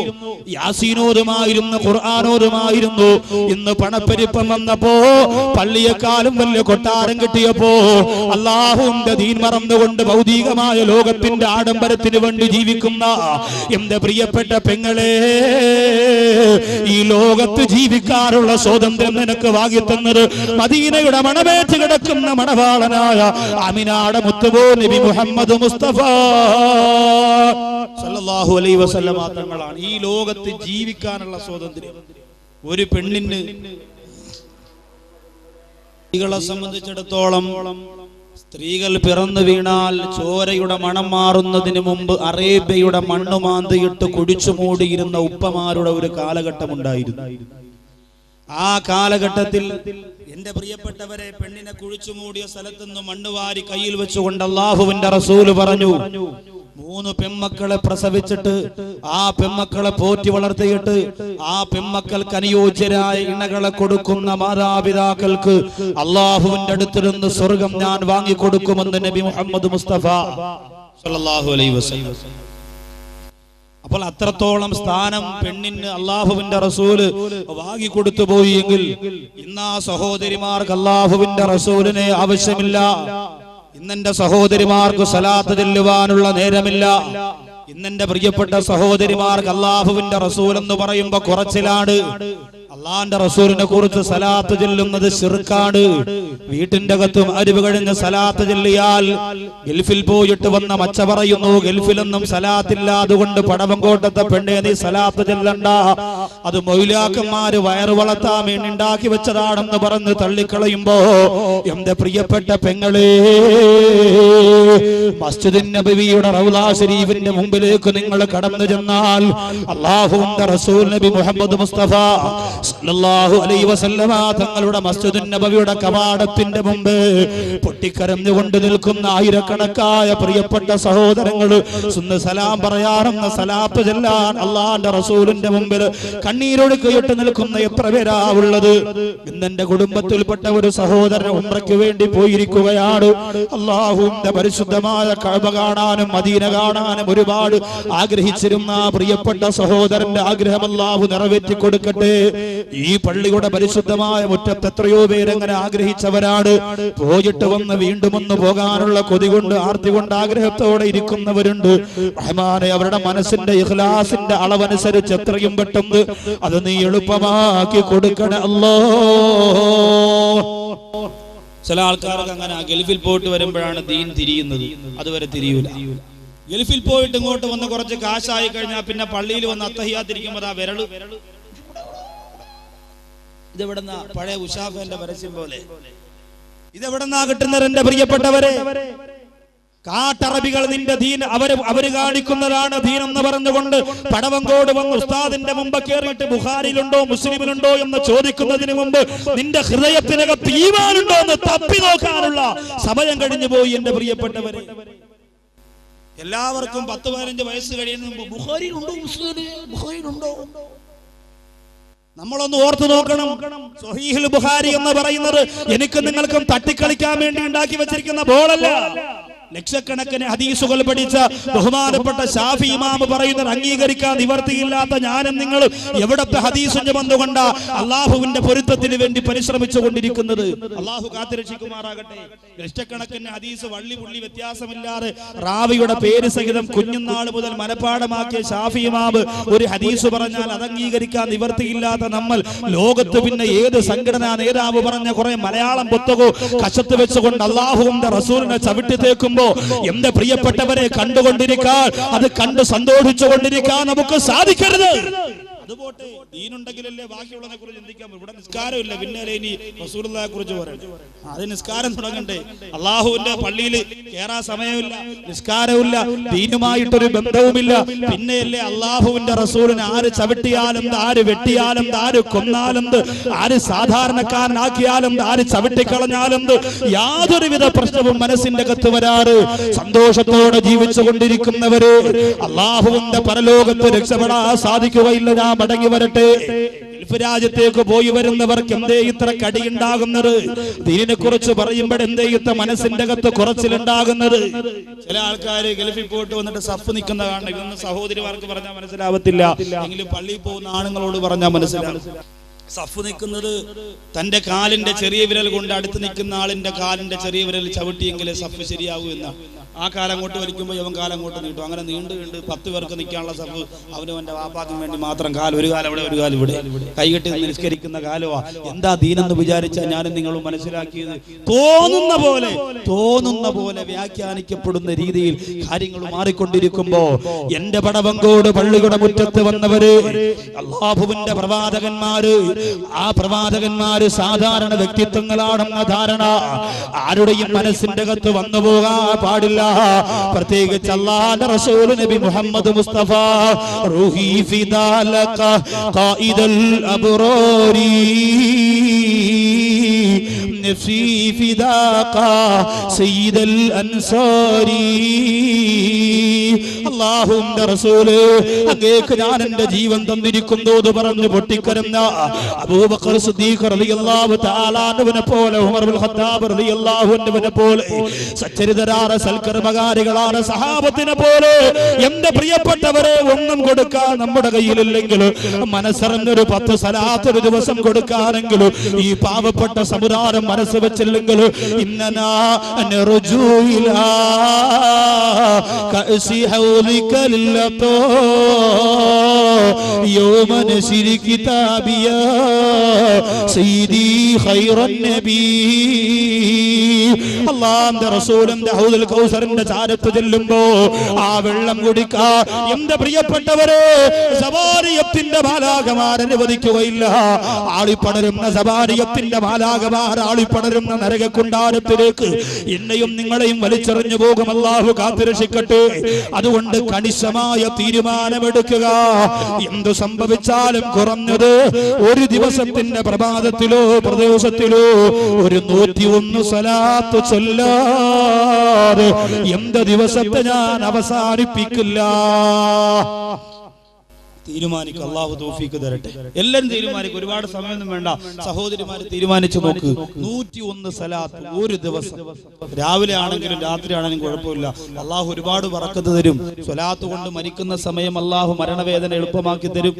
യാസീനോതുമായിരുന്നു, ഖുർആനോതുമായിരുന്നു. ഇന്ന് പണപ്പെരുപ്പം വന്നപ്പോ പള്ളിയെക്കാളും വലിയ കൊട്ടാരം കിട്ടിയപ്പോ അല്ലാഹുവിന്റെ ദീൻ മറന്നുകൊണ്ട് ഭൗതികമായ ലോകത്തിന്റെ ആഡംബരത്തിന് വേണ്ടി ജീവിക്കുന്ന എന്റെ പ്രിയപ്പെട്ട പെങ്ങളെ, ഈ ലോകത്ത് ജീവിക്കാനുള്ള സ്വാതന്ത്ര്യം നിനക്ക് വാങ്ങിത്തന്നത് മദീനയുടെ മണമേറ്റ് കിടക്കുന്ന മണവാളനായ ആമിനാടെ മുത്തുബോ നബി മുഹമ്മദ് മുസ്തഫ സല്ലല്ലാഹു അലൈഹി വസല്ലമ തങ്ങളാണ്. ഈ ലോകത്ത് ജീവിക്കാനുള്ള സ്വാതന്ത്ര്യം ഒരു പെണ്ണിന് സ്ത്രീകളെ സംബന്ധിച്ചിടത്തോളം സ്ത്രീകൾ പിറന്നു വീണാൽ ചോരയുടെ മണം മാറുന്നതിന് മുമ്പ് അറേബ്യയുടെ മണ്ണുമാന്തിയിട്ട് കുടിച്ചു മൂടിയിരുന്ന ഉപ്പമാരുടെ ഒരു കാലഘട്ടം ഉണ്ടായിരുന്നു. ആ കാലഘട്ടത്തിൽ എന്റെ പ്രിയപ്പെട്ടവരെ, പെണ്ണിനെ കുഴിച്ചു മൂടിയ സ്ഥലത്തുനിന്ന് മണ്ണുവാരി കയ്യിൽ വെച്ചുകൊണ്ട് അല്ലാഹുവിന്റെ റസൂല് പറഞ്ഞു, 3 പെമ്മക്കളെ പ്രസവിച്ചിട്ട് ആ പെമ്മക്കളെ പോറ്റി വളർത്തിയിട്ട് ആ പെമ്മക്കൾക്ക് അനുയോജ്യരായ ഇണകളെ കൊടുക്കുന്ന മാതാപിതാക്കൾക്ക് അല്ലാഹുവിന്റെ അടുത്തിരുന്ന് സ്വർഗം ഞാൻ വാങ്ങിക്കൊടുക്കുമെന്ന് നബി മുഹമ്മദ് മുസ്തഫ സല്ലല്ലാഹു അലൈഹി വസല്ലം. അപ്പോൾ അത്രത്തോളം സ്ഥാനം പെണ്ണിന് അല്ലാഹുവിന്റെ റസൂല് വാങ്ങിക്കൊടുത്തു പോയി എങ്കിൽ ഇന്ന് ആ സഹോദരിമാർക്ക് അല്ലാഹുവിന്റെ റസൂലിനെ ആവശ്യമില്ല. ഇന്നെന്റെ സഹോദരിമാർക്ക് സ്വലാത്ത് ചൊല്ലുവാനുള്ള നേരമില്ല. ഇന്നെന്റെ പ്രിയപ്പെട്ട സഹോദരിമാർക്ക് അല്ലാഹുവിന്റെ റസൂൽ എന്ന് പറയുമ്പോ കുറച്ചിലാണ്. അള്ളാന്റെ റസൂലിനെ കുറിച്ച് സലാത്ത് ചൊല്ലുന്നത് ശിർക്കാണ്. വീട്ടിന്റെ അകത്തും അരിവ് കഴിഞ്ഞ് സലാത്ത് ചൊല്ലിയാൽ ഗൾഫിൽ പോയിട്ട് വന്ന മച്ച പറയുന്നു, ഗൾഫിലൊന്നും സലാത്തില്ല, അതുകൊണ്ട് പടവങ്കോട്ടത്തെ പെണ്ണെ നീ സലാത്ത് ചൊല്ലണ്ട, അത് മൗലാക്കന്മാര് വയറ് വളർത്താൻ വേണ്ടി ഉണ്ടാക്കി വെച്ചതാണെന്ന് പറഞ്ഞ് തള്ളിക്കളയുമ്പോ എന്റെ പ്രിയപ്പെട്ട പെങ്ങളെ, മസ്ജിദുൻ നബവിയുടെ റൗള ശരീഫിന്റെ മുമ്പിലേക്ക് നിങ്ങൾ കടന്നു ചെന്നാൽ അല്ലാഹുവിന്റെ റസൂൽ നബി മുഹമ്മദ് മുസ്തഫ സല്ലല്ലാഹു അലൈഹി വസല്ലമ തങ്ങളുടെ മസ്ജിദുൻ നബവിയുടെ കവാടത്തിന്റെ മുമ്പ് പൊട്ടിക്കരഞ്ഞുകൊണ്ട് നിൽക്കുന്ന ആയിരക്കണക്കായ പ്രിയപ്പെട്ട സഹോദരങ്ങൾ സുന്ന സലാം പറയാറുന്ന സലാത്ത് ചൊല്ലാൻ അല്ലാഹുവിന്റെ റസൂലിന്റെ മുമ്പിൽ കണ്ണീരൊഴുക്കിയിട്ട് നിൽക്കുന്ന എത്ര പേരാ ഉള്ളത്? ഇന്നെന്റെ കുടുംബത്തിൽപ്പെട്ട ഒരു സഹോദരൻ ഉംറയ്ക്ക് വേണ്ടി പോയിരിക്കുകയാണ്. അല്ലാഹുവിന്റെ പരിശുദ്ധമായ കഅബ കാണാനും മദീന കാണാനും ഒരുപാട് ആഗ്രഹിച്ചിരുന്ന പ്രിയപ്പെട്ട സഹോദരന്റെ ആഗ്രഹം അല്ലാഹു നിറവേറ്റി കൊടുക്കട്ടെ. ഈ പള്ളിയുടെ പരിശുദ്ധമായ മുറ്റത്ത് എത്രയോ പേരെങ്ങനെ ആഗ്രഹിച്ചവരാണ്. പോയിട്ട് വന്ന് വീണ്ടും ഒന്ന് പോകാനുള്ള കൊതി കൊണ്ട് ആർത്തി കൊണ്ട് ആഗ്രഹത്തോടെ ഇരിക്കുന്നവരുണ്ട്. റഹ്മാനെ, അവരുടെ മനസ്സിന്റെ ഇഖ്ലാസിന്റെ അളവനുസരിച്ച് എത്രയും പെട്ടെന്ന് അത് നീ എളുപ്പമാക്കി കൊടുക്കണേ അല്ലാ. ചില ആൾക്കാർക്ക് അങ്ങനെ ഗൾഫിൽ പോയിട്ട് വരുമ്പോഴാണ് ദീൻ തിരിയുന്നത്, അതുവരെ തിരിയൂല. ഗൾഫിൽ പോയിട്ട് ഇങ്ങോട്ട് വന്ന് കുറച്ച് കാശായി കഴിഞ്ഞാൽ പിന്നെ പള്ളിയിൽ വന്ന് അത്തഹിയാത്തിരിക്കുമ്പോൾ ആ വിരള് ഇതെവിടെന്നാ? പഴയ ഉഷാഫന്റെ പരസ്യം പോലെ ഇതെവിടെന്നാ കിട്ടുന്നത്? എന്റെ പ്രിയപ്പെട്ടവരെ, കാട്ടറബികൾ നിന്റെ ദീൻ അവര് കാണിക്കുന്നതാണ് ദീൻ എന്ന് പറഞ്ഞുകൊണ്ട് പടവങ്കോട് വന്ന് ഉസ്താദിന്റെ മുമ്പ് കയറിയിട്ട് ബുഖാരിയിലുണ്ടോ മുസ്ലിമിലുണ്ടോ എന്ന് ചോദിക്കുന്നതിന് മുമ്പ് നിന്റെ ഹൃദയത്തിനകത്ത് ഈമാനുണ്ടോ എന്ന് തപ്പി നോക്കാനുള്ള സമയം കഴിഞ്ഞു പോയി. എന്റെ പ്രിയപ്പെട്ടവരെ, എല്ലാവർക്കും 10-15 വയസ്സ് കഴിയുന്ന മുമ്പ് ബുഖാരിയിലുണ്ടോ ബുഖാരിയിലുണ്ടോ നമ്മളൊന്ന് ഓർത്തു നോക്കണം. സ്വഹീഹുൽ ബുഖാരി എന്ന് പറയുന്നത് എനിക്ക് നിങ്ങൾക്കും തട്ടിക്കളിക്കാൻ വേണ്ടി ഉണ്ടാക്കി വെച്ചിരിക്കുന്ന ബോളല്ല. ലക്ഷക്കണക്കിന് ഹദീസുകൾ പഠിച്ച ബഹുമാനപ്പെട്ട ഷാഫി ഇമാം പറയുന്നത് അംഗീകരിക്കാൻ നിവർത്തിയില്ലാത്ത ഞാനും നിങ്ങളും എവിടത്തെ ഹദീസിന്റെ ബന്ധുകൊണ്ട അള്ളാഹുവിന്റെ പൊരുത്തത്തിന് വേണ്ടി പരിശ്രമിച്ചു കൊണ്ടിരിക്കുന്നത്. അള്ളാഹു കാത്തുരക്ഷിക്കുമാറാകട്ടെ. ലക്ഷക്കണക്കിന് ഹദീസ് വള്ളി പുള്ളി വ്യത്യാസമില്ലാതെ റാവിയുടെ പേര് സഹിതം കുഞ്ഞുനാൾ മുതൽ മനഃപ്പാടമാക്കിയ ഷാഫി ഇമാം ഒരു ഹദീസ് പറഞ്ഞാൽ അത് അംഗീകരിക്കാൻ നിവർത്തിയില്ലാത്ത നമ്മൾ ലോകത്ത് പിന്നെ ഏത് സംഘടനാ നേതാവ് പറഞ്ഞ കുറെ മലയാളം പുസ്തകവും കശത്ത് വെച്ചുകൊണ്ട് അള്ളാഹുവിന്റെ റസൂലിനെ ചവിട്ടി തേക്കുമ്പോൾ എന്റെ പ്രിയപ്പെട്ടവരെ കണ്ടുകൊണ്ടിരിക്കാൻ, അത് കണ്ട് സന്തോഷിച്ചുകൊണ്ടിരിക്കാൻ നമുക്ക് സാധിക്കരുത്. അതുപോട്ടെ, ദീനുണ്ടെങ്കിലല്ലേ ബാക്കിയുള്ളതിനെ കുറിച്ച് ചിന്തിക്കാൻ. ഇവിടെ നിസ്കാരമില്ല, പിന്നെ ഇനി റസൂലുള്ളാഹിയെ കുറിച്ച് പറയണം. അത് നിസ്കാരം തുടങ്ങണ്ടേ? അള്ളാഹുവിന്റെ പള്ളിയിൽ കേറാൻ സമയമില്ല, നിസ്കാരമില്ല, ദീനുമായിട്ടൊരു ബന്ധവുമില്ല. പിന്നെയല്ലേ അള്ളാഹുവിന്റെ റസൂലിനെ ആര് ചവിട്ടിയാലും ആര് വെട്ടിയാലും ആര് കൊന്നാലും ആര് സാധാരണക്കാരനാക്കിയാലും ആര് ചവിട്ടിക്കളഞ്ഞാലും യാതൊരുവിധ പ്രശ്നവും മനസ്സിന്റെ അകത്ത് വരാറ് സന്തോഷത്തോടെ ജീവിച്ചു കൊണ്ടിരിക്കുന്നവര് അള്ളാഹുവിന്റെ പരലോകത്ത് രക്ഷപ്പെടാൻ സാധിക്കുകയില്ല. ഞാൻ മടങ്ങി വരട്ടെ. ഗൾഫ് രാജ്യത്തേക്ക് പോയി വരുന്നവർക്ക് എന്തേ ഇത്ര കടിയുണ്ടാകുന്നത്? ദീനിനെ കുറിച്ച് പറയുമ്പോൾ എന്തേ ഇത്ര മനസ്സിന്റെ അകത്ത് കുറച്ചിലുണ്ടാകുന്നത്? ചില ആൾക്കാർ ഗൾഫിൽ പോയിട്ട് വന്നിട്ട് സഫ് നിൽക്കുന്ന കാണണം. ഇതൊന്നും സഹോദരിമാർക്ക് പറഞ്ഞാൽ മനസ്സിലാവത്തില്ല, എങ്കിലും പള്ളിയിൽ പോകുന്ന ആണുങ്ങളോട് പറഞ്ഞാൽ മനസ്സിലാവും. സഫ് നിൽക്കുന്നത് തന്റെ കാലിന്റെ ചെറിയ വിരൽ കൊണ്ട് അടുത്ത് നിൽക്കുന്ന ആളിന്റെ കാലിന്റെ ചെറിയ വിരൽ ചവിട്ടിയെങ്കിലേ സഫ് ശരിയാകൂ എന്നാണ്. ആ കാലം അങ്ങോട്ട് വലിക്കുമ്പോൾ അവൻ കാലം അങ്ങോട്ട് നീട്ടും. അങ്ങനെ നീണ്ടു 10 പേർക്ക് നിൽക്കാനുള്ള സഫ് അവനവന്റെ വാപ്പാക്കും വേണ്ടി മാത്രം ഒരു കാലം അവിടെ ഒരു കാലം ഇവിടെ കൈകെട്ടി നിസ്കരിക്കുന്ന കാലമാ. എന്താ ദീനെന്ന് വിചാരിച്ചാൽ ഞാനും നിങ്ങളും മനസ്സിലാക്കിയത് തോന്നുന്ന പോലെ വ്യാഖ്യാനിക്കപ്പെടുന്ന രീതിയിൽ കാര്യങ്ങൾ മാറിക്കൊണ്ടിരിക്കുമ്പോ എന്റെ പടവങ്കോട് പള്ളിയുടെ മുറ്റത്ത് വന്നവര് അല്ലാഹുവിന്റെ പ്രവാചകന്മാര്, ആ പ്രവാചകന്മാര് സാധാരണ വ്യക്തിത്വങ്ങളാണെന്ന ധാരണ ആരുടെയും മനസ്സിന്റെ അകത്ത് വന്നു പോകാൻ പാടില്ല. പ്രത്യേകിച്ച് അല്ലാഹുവിന്റെ റസൂൽ നബി മുഹമ്മദ് മുസ്തഫ റൂഹി ഫിദാലക ഖായിദൽ അബ്റാരി നഫ്സി ഫിദാക സയ്യിദൽ അൻസാരി. അല്ലാഹുവിന്റെ റസൂല് അങ്ങേക്ക് ഞാൻ എന്റെ ജീവൻ തന്നിരിക്കുന്നു എന്ന് പറഞ്ഞു പൊട്ടിക്കരഞ്ഞ അബൂബക്കർ സിദ്ദീഖ് റളിയല്ലാഹു തആല അൻഹുവിനെ പോലെ, ഉമർ ഇബ്നുൽ ഖത്താബ് റളിയല്ലാഹു അൻഹുവിനെ പോലെ സച്ചരിതരായ സൽക്കർമ്മകാരികളാണ് സഹാബത്തിനെ പോലെ എന്റെ പ്രിയപ്പെട്ടവരെ ഒന്നും കൊടുക്കാൻ നമ്മുടെ കയ്യിലില്ലെങ്കിൽ മനസ്സറിഞ്ഞൊരു 10 സലാത്ത് ഒരു ദിവസം കൊടുക്കാനെങ്കിലും ഈ പാവപ്പെട്ട സമുദായം മനസ്സ് വെച്ചില്ലെങ്കിൽ ഇന്നനാ നർജൂ ഇലാ കഅസി ഹൗലിക ലില്ലതോ യൗമ നസിരി കിതാബിയ സയ്യിദി ഖൈറൻ നബി. അല്ലാഹുവിന്റെ റസൂലിന്റെ ഹൗദുൽ കൗസറിന്റെ ചാരത്ത് ചെല്ലുമ്പോ ആ വെള്ളം കുടിക്കാൻ എന്റെ പ്രിയപ്പെട്ടവരെ സബാരിയത്തിന്റെ മാലാഖമാർ അനുവദിക്കുകയില്ല. ആളിപ്പടരുന്ന സബാരിയത്തിന്റെ മാലാഖമാർ ആളിപ്പടരുന്ന നരകക്കുണ്ടാരത്തിലേക്ക് എന്നെയും നിങ്ങളെയും വലിച്ചെറിഞ്ഞു പോകും. അല്ലാഹു കാത്തുരക്ഷിക്കട്ടെ. അതുകൊണ്ട് കണിശമായ തീരുമാനമെടുക്കുക. എന്തു സംഭവിച്ചാലും കുറഞ്ഞത് ഒരു ദിവസത്തിന്റെ പ്രഭാതത്തിലോ പ്രദേശത്തിലോ ഒരു 101 സലാത്ത് ചൊല്ലാതെ എന്റെ ദിവസത്തെ ഞാൻ അവസാനിപ്പിക്കില്ല. തീരുമാനിക്കും. അല്ലാഹു തൗഫീഖ് തരട്ടെ. എല്ലാരും തീരുമാനിക്കും, ഒരുപാട് സമയമൊന്നും വേണ്ട. സഹോദരിമാര് തീരുമാനിച്ചു നോക്ക്. 101 സലാത്ത് ഒരു ദിവസം, രാവിലെ ആണെങ്കിലും രാത്രി ആണെങ്കിലും കുഴപ്പമില്ല. അല്ലാഹു ഒരുപാട് ബറക്കത്ത് തരും. സ്വലാത്ത് കൊണ്ട് മരിക്കുന്ന സമയം അല്ലാഹു മരണവേദന എളുപ്പമാക്കി തരും.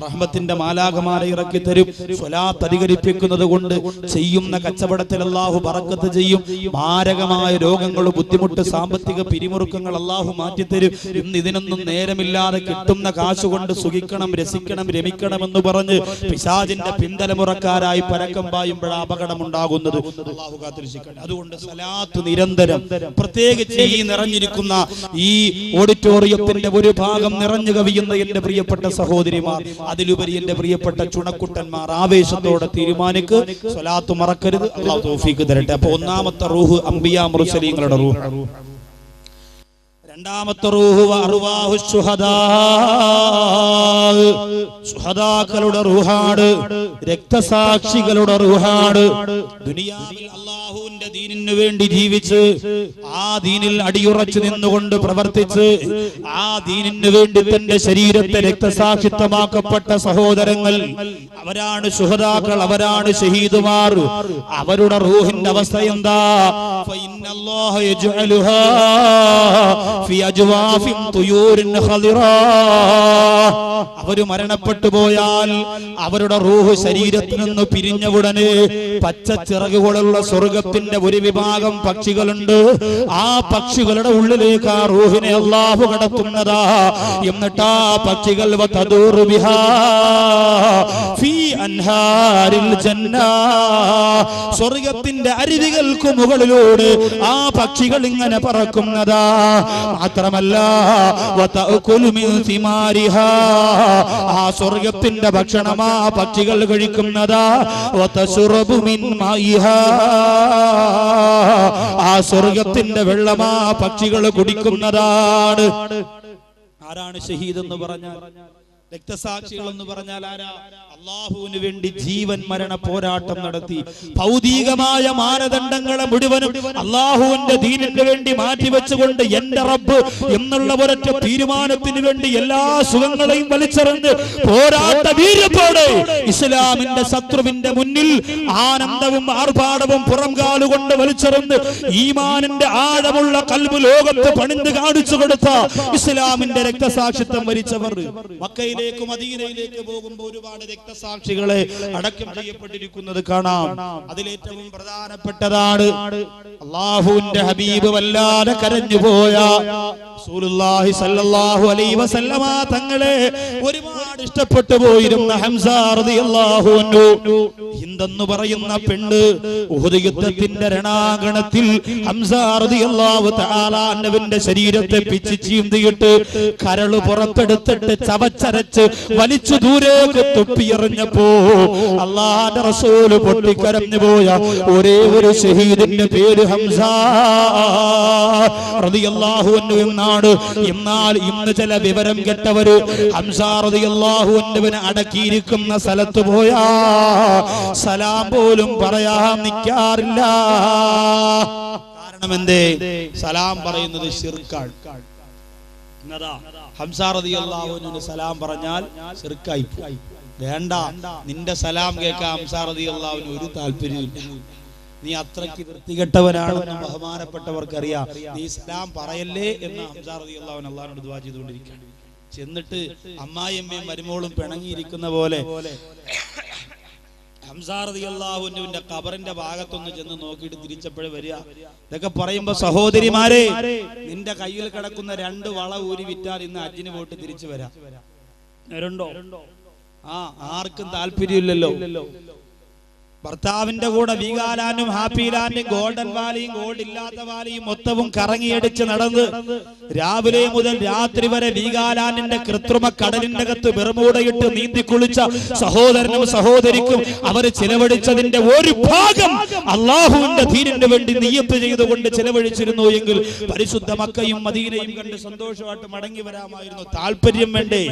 റഹ്മത്തിന്റെ മാലാഖമാരെ ഇറക്കി തരും. സ്വലാത്ത് അധികരിപ്പിക്കുന്നത് കൊണ്ട് ചെയ്യുന്ന കച്ചവടത്തിൽ അല്ലാഹു ബറക്കത്ത് ചെയ്യും. മാരകമായ രോഗങ്ങൾ, ബുദ്ധിമുട്ട്, സാമ്പത്തിക പിരിമുറുക്കങ്ങൾ അല്ലാഹു മാറ്റിത്തരും. ഇന്ന് ഇതിനൊന്നും നേരമില്ലാതെ കിട്ടുന്ന കാശ് കൊണ്ട് സുഖിക്കണം, രസിക്കണം, രമിക്കണമെന്ന് പറഞ്ഞ് പിശാചിന്റെ പിന്തലമുറക്കാരായി പരക്കം പായുമ്പോഴാണ് അപകടം ഉണ്ടാകുന്നത്. അല്ലാഹു കാത്തുരക്ഷിക്കട്ടെ. അതുകൊണ്ട് സലാത്ത് നിരന്തരം, പ്രത്യേകിച്ച് ഈ നിറഞ്ഞിരിക്കുന്ന ഈ ഓഡിറ്റോറിയത്തിന്റെ ഒരു ഭാഗം നിറഞ്ഞു കവിയുന്ന എന്റെ പ്രിയപ്പെട്ട സഹോദരിമാർ, അതിലുപരി എന്റെ പ്രിയപ്പെട്ട ചുണക്കുട്ടന്മാർ, ആവേശത്തോടെ തീരുമാനിക്ക്. സ്വലാത്ത് മറക്കരുത്. അല്ലാഹു തൗഫീഖ് തരട്ടെ. അപ്പൊ ഒന്നാമത്തെ റൂഹ് അംബിയാ മുർസലീങ്ങളുടെ റൂഹ്. രണ്ടാമത്തെ റൂഹ് അർവാഹു ശുഹദാ, ശുഹദാക്കളുടെ റൂഹാണ്, രക്തസാക്ഷികളുടെ റൂഹാണ്. ദുനിയാവിൽ അല്ലാഹുവിന്റെ ദീനിനു വേണ്ടി ജീവിച്ച് ആ ദീനിൽ അടിയുറച്ചു നിന്നുകൊണ്ട് പ്രവർത്തിച്ച് ആ ദീനിനു വേണ്ടി തന്റെ ശരീരത്തെ രക്തസാക്ഷിത്വമാക്കപ്പെട്ട സഹോദരങ്ങൾ, അവരാണ് ശുഹദാക്കൾ, അവരാണ് ഷഹീദുമാർ. അവരുടെ റൂഹിന്റെ അവസ്ഥ എന്താ? ഫഇന്നല്ലാഹ യജ്അലുഹാ ഫി അജ്വാഫിൻ തുയൂരിൻ ഖളിറാ. അവര് മരണപ്പെട്ടു പോയാൽ അവരുടെ റൂഹ് ശരീരത്തിൽ നിന്ന് പിരിഞ്ഞ ഉടനെ പച്ച ചിറകുകളുള്ള സ്വർഗത്തിന്റെ ഒരു വിഭാഗം പക്ഷികളുണ്ട്. ആ പക്ഷികളുടെ ഉള്ളിലേക്ക് ആ റൂഹിനെ അല്ലാഹു കടത്തുന്നതാ. എന്നിട്ട് ആ പക്ഷികൾ വതദൂറു ബിഹാ ഫീ അൻഹാരിൽ ജന്ന, സ്വർഗത്തിന്റെ അരുവികൾക്ക് മുകളിലൂടെ ആ പക്ഷികൾ ഇങ്ങനെ പറക്കുന്നതാ. മാത്രമല്ല വതഅകുലു മിൻ സിമാരിഹാ, ആ സ്വർഗത്തിന്റെ ഭക്ഷണം ആ പക്ഷികൾ കഴിക്കുന്നതാ. വതശറബു മിൻ മായിഹാ, ആ സ്വർഗത്തിന്റെ വെള്ളം ആ പക്ഷികൾ കുടിക്കുന്നതാണ്. ആരാണ് ഷഹീദ് എന്ന് പറഞ്ഞാൽ? രക്തസാക്ഷികൾ എന്ന് പറഞ്ഞാൽ ആരാ? അല്ലാഹുവിന് വേണ്ടി ജീവൻ മരണ പോരാട്ടം നടത്തി ഭൗതികമായ മാനദണ്ഡങ്ങളെ മുഴുവനും അല്ലാഹുവിന്റെ ദീനിന് വേണ്ടി മാറ്റിവെച്ചുകൊണ്ട് എന്റെ റബ്ബ് എന്നുള്ള ഒരൊറ്റ തീരുമാനത്തിന് വേണ്ടി എല്ലാ സുഖങ്ങളെയും വലിച്ചെറിഞ്ഞ് പോരാട്ട വീര്യത്തോടെ ഇസ്ലാമിന്റെ ശത്രുവിന്റെ മുന്നിൽ ആനന്ദവും ആർഭാടവും പുറംകാലുകൊണ്ട് വലിച്ചെറിഞ്ഞ് ഈമാനിന്റെ ആഴമുള്ള കൽബ് ലോകത്ത് പണിത് കാണിച്ചു കൊടുത്ത ഇസ്ലാമിന്റെ രക്തസാക്ഷിത്വം വരിച്ചവർ മക്കയിലേക്ക് മദീനയിലേക്ക് പോകുമ്പോൾ ഒരുപാട് രക്തസാക്ഷികളെ അടക്കം ചെയ്യപ്പെട്ടിരിക്കുന്നത് കാണാം. അതിലേറ്റവും പ്രധാനപ്പെട്ടതാണ് അല്ലാഹുവിന്റെ ഹബീബ് വല്ലാതെ കരഞ്ഞുപോയ റസൂലുള്ളാഹി സ്വല്ലല്ലാഹു അലൈഹി വസല്ലമ തങ്ങളെ ഒരുപാട് ഇഷ്ടപ്പെട്ടു പോയിരുന്ന ഹംസ റളിയല്ലാഹു അൻഹു. ഹിന്ദെന്ന് പറയുന്ന പെണ്ണ് ഉഹദ് യുദ്ധത്തിന്റെ രണാങ്കണത്തിൽ ഹംസ റളിയല്ലാഹു തആല അൻഹുവിന്റെ ശരീരത്തെ പിച്ചി ചീന്തിയിട്ട് കരള് പുറത്തെടുത്തിട്ട് ചവച്ചരച്ച് വലിച്ചു ദൂരേക്ക് തുപ്പിയെറിഞ്ഞപ്പോ അല്ലാഹുവിന്റെ റസൂല് പൊട്ടിക്കരഞ്ഞു പോയ ഒരേ ഒരു ഷഹീദിന്റെ പേര് ഹംസ റളിയല്ലാഹു അൻഹു എന്നാണ്. എന്നാൽ ഇന്ന് ചില വിവരം കെട്ടവര് ഹംസ റളിയല്ലാഹു അൻഹുവിനെ അടക്കിയിരിക്കുന്ന സ്ഥലത്ത് പോയാ സലാം പോലും പറയാൻ നിൽക്കാറില്ല. കാരണം എന്തേ? സലാം പറയുന്നത് ശിർക്കാണ്. ഹംസ റളിയല്ലാഹു അൻഹുവിന് സലാം പറഞ്ഞാൽ ശിർക്കായി. വേണ്ട, നിന്റെ സലാം കേൾക്കാൻ ഹംസ റളിയല്ലാഹു അൻഹു ഒരു താല്പര്യമില്ല. നീ അത്രയ്ക്ക് വൃത്തികെട്ടവനാണെന്ന് ബഹുമാനപ്പെട്ടവർക്കറിയാം. നീ സലാം പറയല്ലേ എന്ന് ഹംസ റളിയല്ലാഹു അൻഹു അല്ലാഹുവിനോട് ദുആ ചെയ്തുകൊണ്ടിരിക്കുകയാണ്. ചെന്നിട്ട് അമ്മായിയമ്മയും മരുമോളും പിണങ്ങിയിരിക്കുന്ന പോലെ ഹംസ റളിയല്ലാഹു അൻഹുവിന്റെ ഖബറിന്റെ ഭാഗത്തൊന്ന് ചെന്ന് നോക്കിയിട്ട് തിരിച്ചപ്പോഴേ വരിക. ഇതൊക്കെ പറയുമ്പോ സഹോദരിമാരെ, നിന്റെ കയ്യിൽ കിടക്കുന്ന 2 വള ഊരി വിറ്റാൽ ഇന്ന് ഹജ്ജിന് പോയിട്ട് തിരിച്ചു വരാം. ആർക്കും താല്പര്യമില്ലല്ലോ. ഭർത്താവിന്റെ കൂടെ വീഗാലാൻഡും ഹാപ്പി ലാൻഡും ഗോൾഡൻ വാലിയും ഗോൾഡ് ഇല്ലാത്ത വാലിയും മൊത്തവും കറങ്ങിയടിച്ച് നടന്ന് രാവിലെ മുതൽ രാത്രി വരെ വീഗാലാൻഡിന്റെ കൃത്രിമ കടലിന്റെ അകത്ത് ബെർമൂഡയിട്ട് നീന്തി കുളിച്ച സഹോദരനും സഹോദരിക്കും അവർ ചിലവഴിച്ചതിന്റെ ഒരു ഭാഗം അള്ളാഹുവിന്റെ ദീനിന് വേണ്ടി നിയ്യത്ത് ചെയ്തുകൊണ്ട് ചിലവഴിച്ചിരുന്നു എങ്കിൽ പരിശുദ്ധ മക്കയും മദീനയും കണ്ട് സന്തോഷമായിട്ട് മടങ്ങി വരാമായിരുന്നു. താല്പര്യം വേണ്ടേ?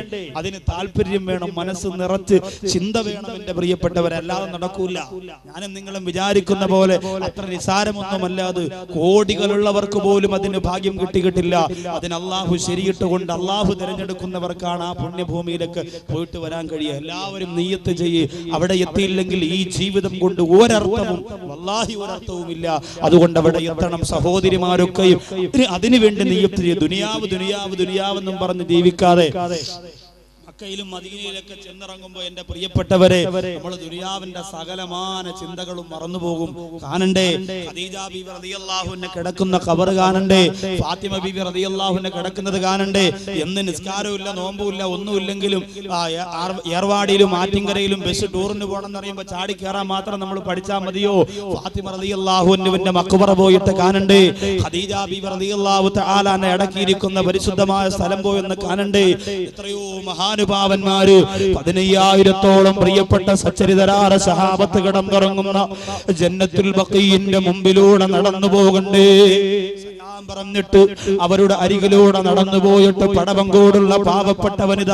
അതിന് താല്പര്യം വേണം, മനസ്സ് നിറച്ച് ചിന്ത വേണം എന്റെ പ്രിയപ്പെട്ടവരല്ലാതെ നടക്കൂല. ഞാനും നിങ്ങളും വിചാരിക്കുന്ന പോലെ അത്ര നിസാരമൊന്നുമല്ല അത്. കോടികളുള്ളവർക്ക് പോലും അതിന് ഭാഗ്യം കിട്ടിയിട്ടില്ല. അതിന് അള്ളാഹു ശരിയിട്ടുകൊണ്ട് അള്ളാഹു തിരഞ്ഞെടുക്കുന്നവർക്കാണ് ആ പുണ്യഭൂമിയിലേക്ക് പോയിട്ട് വരാൻ കഴിയുക. എല്ലാവരും നിയ്യത്ത് ചെയ്യ്. അവിടെ എത്തിയില്ലെങ്കിൽ ഈ ജീവിതം കൊണ്ട് ഒരർത്ഥവും വല്ലാഹി ഒരർത്ഥവുമില്ല. അതുകൊണ്ട് അവിടെ എത്തണം. സഹോദരിമാരൊക്കെയും അതിനുവേണ്ടി നിയ്യത്ത് ചെയ്യ്. ദുനിയാവ് ദുനിയാവ് ദുനിയാവെന്നും പറഞ്ഞ് ജീവിക്കാതെ മക്കയിലും മദീനയിലൊക്കെ ചെന്നിറങ്ങുമ്പോ എന്റെ പ്രിയപ്പെട്ടവരെ, നമ്മൾ ദുനിയാവിന്റെ സകലമാന ചിന്തകളും മറന്നുപോകും. കാണണ്ടേ, ഖദീജ ബീവി റളിയല്ലാഹു അൻഹ കിടക്കുന്ന ഖബർ കാണണ്ടേ, ഫാത്തിമ ബീവി റളിയല്ലാഹു അൻഹ കിടക്കുന്നത് കാണണ്ടേ. എന്ന് നിസ്കാരമില്ല, നോമ്പുമില്ല, ഒന്നുമില്ലെങ്കിലും ഏർവാടിയിലും ആറ്റിങ്കരയിലും ബസ് ടൂറിന് പോകണമെന്ന് പറയുമ്പോ ചാടി കയറാൻ മാത്രം നമ്മൾ പഠിച്ചാൽ മതിയോ? ഫാത്തിമ റളിയല്ലാഹു അൻഹുവിന്റെ മഖ്ബറ പോയിട്ട് കാണണ്ടേ, ഖദീജ ബീവി റളിയല്ലാഹു തആല അൻഹ അടക്കിയിരിക്കുന്ന പരിശുദ്ധമായ സ്ഥലം പോയെന്ന് കാണണ്ടേ. എത്രയോ മഹാനുഭാവന്മാര് 15,000-ഓളം പ്രിയപ്പെട്ട സച്ചരിതരായ സഹാബത്ത് കിടന്നിറങ്ങുന്ന ജന്നത്തുൽ ബഖീന്റെ മുമ്പിലൂടെ നടന്നു പോകണ്ടേ. സലാം പറഞ്ഞിട്ട് അവരുടെ അരികിലൂടെ നടന്നു പോയിട്ട് പടവങ്കോടുള്ള പാവപ്പെട്ട വനിത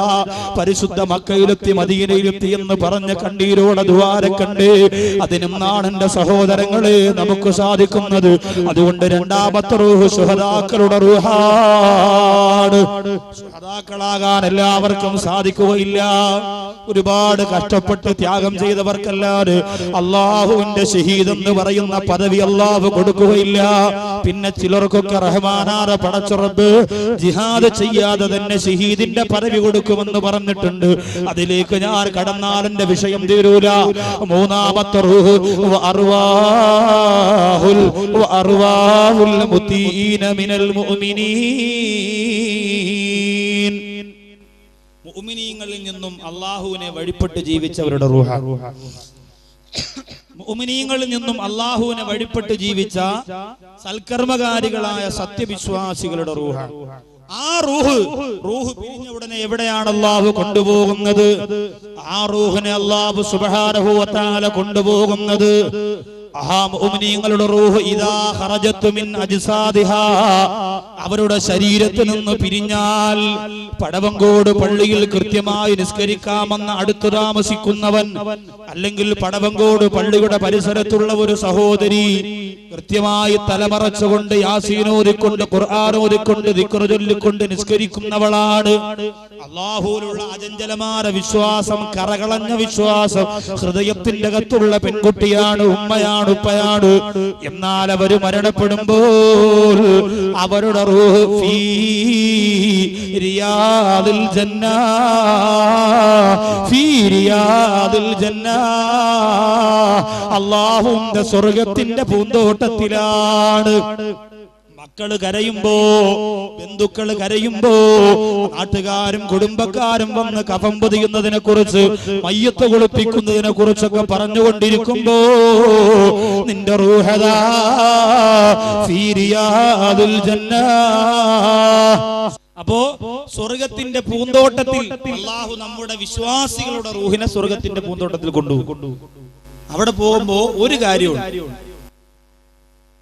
പരിശുദ്ധ മക്കയിലെത്തി മദീനയിലെത്തി എന്ന് പറഞ്ഞ കണ്ണീരോടെ ദുആരക്കണ്ടേ. അതിനും നാണെന്റെ സഹോദരങ്ങളെ നമുക്ക് സാധിക്കുന്നത്. അതുകൊണ്ട് രണ്ടാമത്തെ റൂഹ് ശുഹദാക്കളുടെ റൂഹാണ്. ശുഹദാക്കളാകാൻ എല്ലാവർക്കും സാധിക്കുകയില്ല. ഒരുപാട് കഷ്ടപ്പെട്ട് ത്യാഗം ചെയ്തവർക്കല്ലാതെ അള്ളാഹുവിന്റെ ഷഹീദ് എന്ന് പറയുന്ന പദവി അള്ളാഹു കൊടുക്കുകയില്ല. പിന്നെ ചിലർക്കൊക്കെ റഹ്മാനായ പടച്ച റബ്ബ് ജിഹാദ് ചെയ്യാതെ തന്നെ ഷഹീദിന്റെ പദവി കൊടുക്കുമെന്ന് പറഞ്ഞിട്ടുണ്ട്. അതിലേക്ക് ഞാൻ കടന്നാൽ എന്റെ വിഷയം തീരൂല. മൂന്നാമത്തെ റൂഹ് അർവാഹുൽ മുതീന മിനൽ മുഅ്മിനീൻ. മുഅ്മിനീങ്ങളിൽ നിന്നും അല്ലാഹുവിനെ വഴിപ്പെട്ട് ജീവിച്ചവരുടെ റൂഹ. മുഅ്മിനീങ്ങളിൽ നിന്നും അല്ലാഹുവിനെ വഴിപ്പെട്ട് ജീവിച്ച സൽക്കർമ്മകാരികളായ സത്യവിശ്വാസികളുടെ റൂഹ. ആ റൂഹ് പിരിഞ്ഞ ഉടനെ എവിടെയാണ് അല്ലാഹു കൊണ്ടുപോകുന്നത്? ആ റൂഹിനെ അല്ലാഹു സുബ്ഹാനഹു വ തആല കൊണ്ടുപോകുന്നത് മുഅ്മിനീങ്ങളുടെ റൂഹ് ഇദാ ഖറജത്തു മിൻ അജ്സാദിഹാ, അവരുടെ ശരീരത്തിൽ നിന്ന് പിരിഞ്ഞാൽ പടവങ്കോട് പള്ളിയിൽ കൃത്യമായി നിസ്കരിക്കാമെന്ന് അടുത്തു താമസിക്കുന്നവൻ, അല്ലെങ്കിൽ പടവങ്കോട് പള്ളിയുടെ പരിസരത്തുള്ള ഒരു സഹോദരി കൃത്യമായി തലമറച്ചുകൊണ്ട് യാസീൻ ഓതിക്കൊണ്ട് ഖുർആൻ ഓതിക്കൊണ്ട് ദിക്ർ ചൊല്ലിക്കൊണ്ട് നിസ്കരിക്കുന്നവളാണ്. അല്ലാഹുവിലുള്ള അചഞ്ചലമായ വിശ്വാസം, കറകളഞ്ഞ വിശ്വാസം ഹൃദയത്തിന്റെ അകത്തുള്ള പെൺകുട്ടിയാണ്, ഉമ്മയാണ്, ഉപ്പയാണ്. എന്നാൽ അവര് മരണപ്പെടുമ്പോൾ അവരുടെ റൂഹ് ഫീ റിയാദിൽ ജന്ന, ഫീ റിയാദിൽ ജന്ന, അല്ലാഹുവിന്റെ സ്വർഗ്ഗത്തിന്റെ പൂന്തോട്ടത്തിലാണ്. മക്കള് കരയുമ്പോ, ബന്ധുക്കള് കരയുമ്പോ, നാട്ടുകാരും കുടുംബക്കാരും വന്ന് കഫം പൊതിയുന്നതിനെ കുറിച്ച്, മയ്യത്ത് കുളിപ്പിക്കുന്നതിനെ കുറിച്ചൊക്കെ പറഞ്ഞുകൊണ്ടിരിക്കുമ്പോ നിന്റെ റൂഹദാ ഫീ റിയാദിൽ ജന്ന. അപ്പോ സ്വർഗത്തിന്റെ പൂന്തോട്ടത്തിൽ അല്ലാഹു നമ്മുടെ വിശ്വാസികളുടെ റൂഹിനെ സ്വർഗത്തിന്റെ പൂന്തോട്ടത്തിൽ കൊണ്ടുപോകും. അവിടെ പോകുമ്പോ ഒരു കാര്യമുണ്ട്,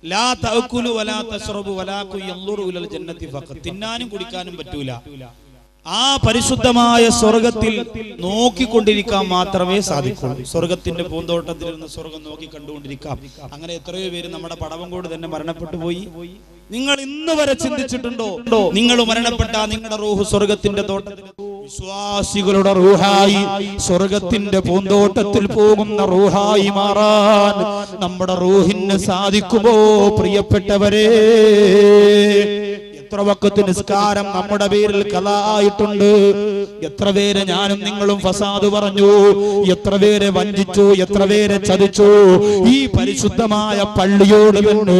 ലാ തഅകുലു വലാ തശ്റബു വലാകു യൻദുറു ഇലൽ ജന്നതി ഫഖത്ത്. തിന്നാനും കുടിക്കാനും പറ്റൂല. ആ പരിശുദ്ധമായ സ്വർഗത്തിൽ നോക്കിക്കൊണ്ടിരിക്കാൻ മാത്രമേ സാധിക്കൂ. സ്വർഗത്തിന്റെ പൂന്തോട്ടത്തിൽ നിന്ന് സ്വർഗം നോക്കി കണ്ടുകൊണ്ടിരിക്കാം. അങ്ങനെ എത്രയോ പേര് നമ്മുടെ പടവങ്കോട് തന്നെ മരണപ്പെട്ടു പോയി. നിങ്ങൾ ഇന്ന് വരെ ചിന്തിച്ചിട്ടുണ്ടോ, നിങ്ങൾ മരണപ്പെട്ട നിങ്ങളുടെ റൂഹ് സ്വർഗത്തിന്റെ തോട്ടത്തിൽ, വിശ്വാസികളുടെ റൂഹായി സ്വർഗത്തിന്റെ പൂന്തോട്ടത്തിൽ പോകുന്ന റൂഹായി മാറാൻ നമ്മുടെ റൂഹിന് സാധിക്കുമോ പ്രിയപ്പെട്ടവരെ? എത്ര വഖത്ത് നിസ്കാരം നമ്മുടെ പേരിൽ ഖലാ ആയിട്ടുണ്ട്. എത്ര പേര് ഞാനും നിങ്ങളും ഫസാദ് പറഞ്ഞു, എത്ര പേരെ വഞ്ചിച്ചു, എത്ര പേരെ ചതിച്ചു. ഈ പരിശുദ്ധമായ പള്ളിയോട് തന്നെ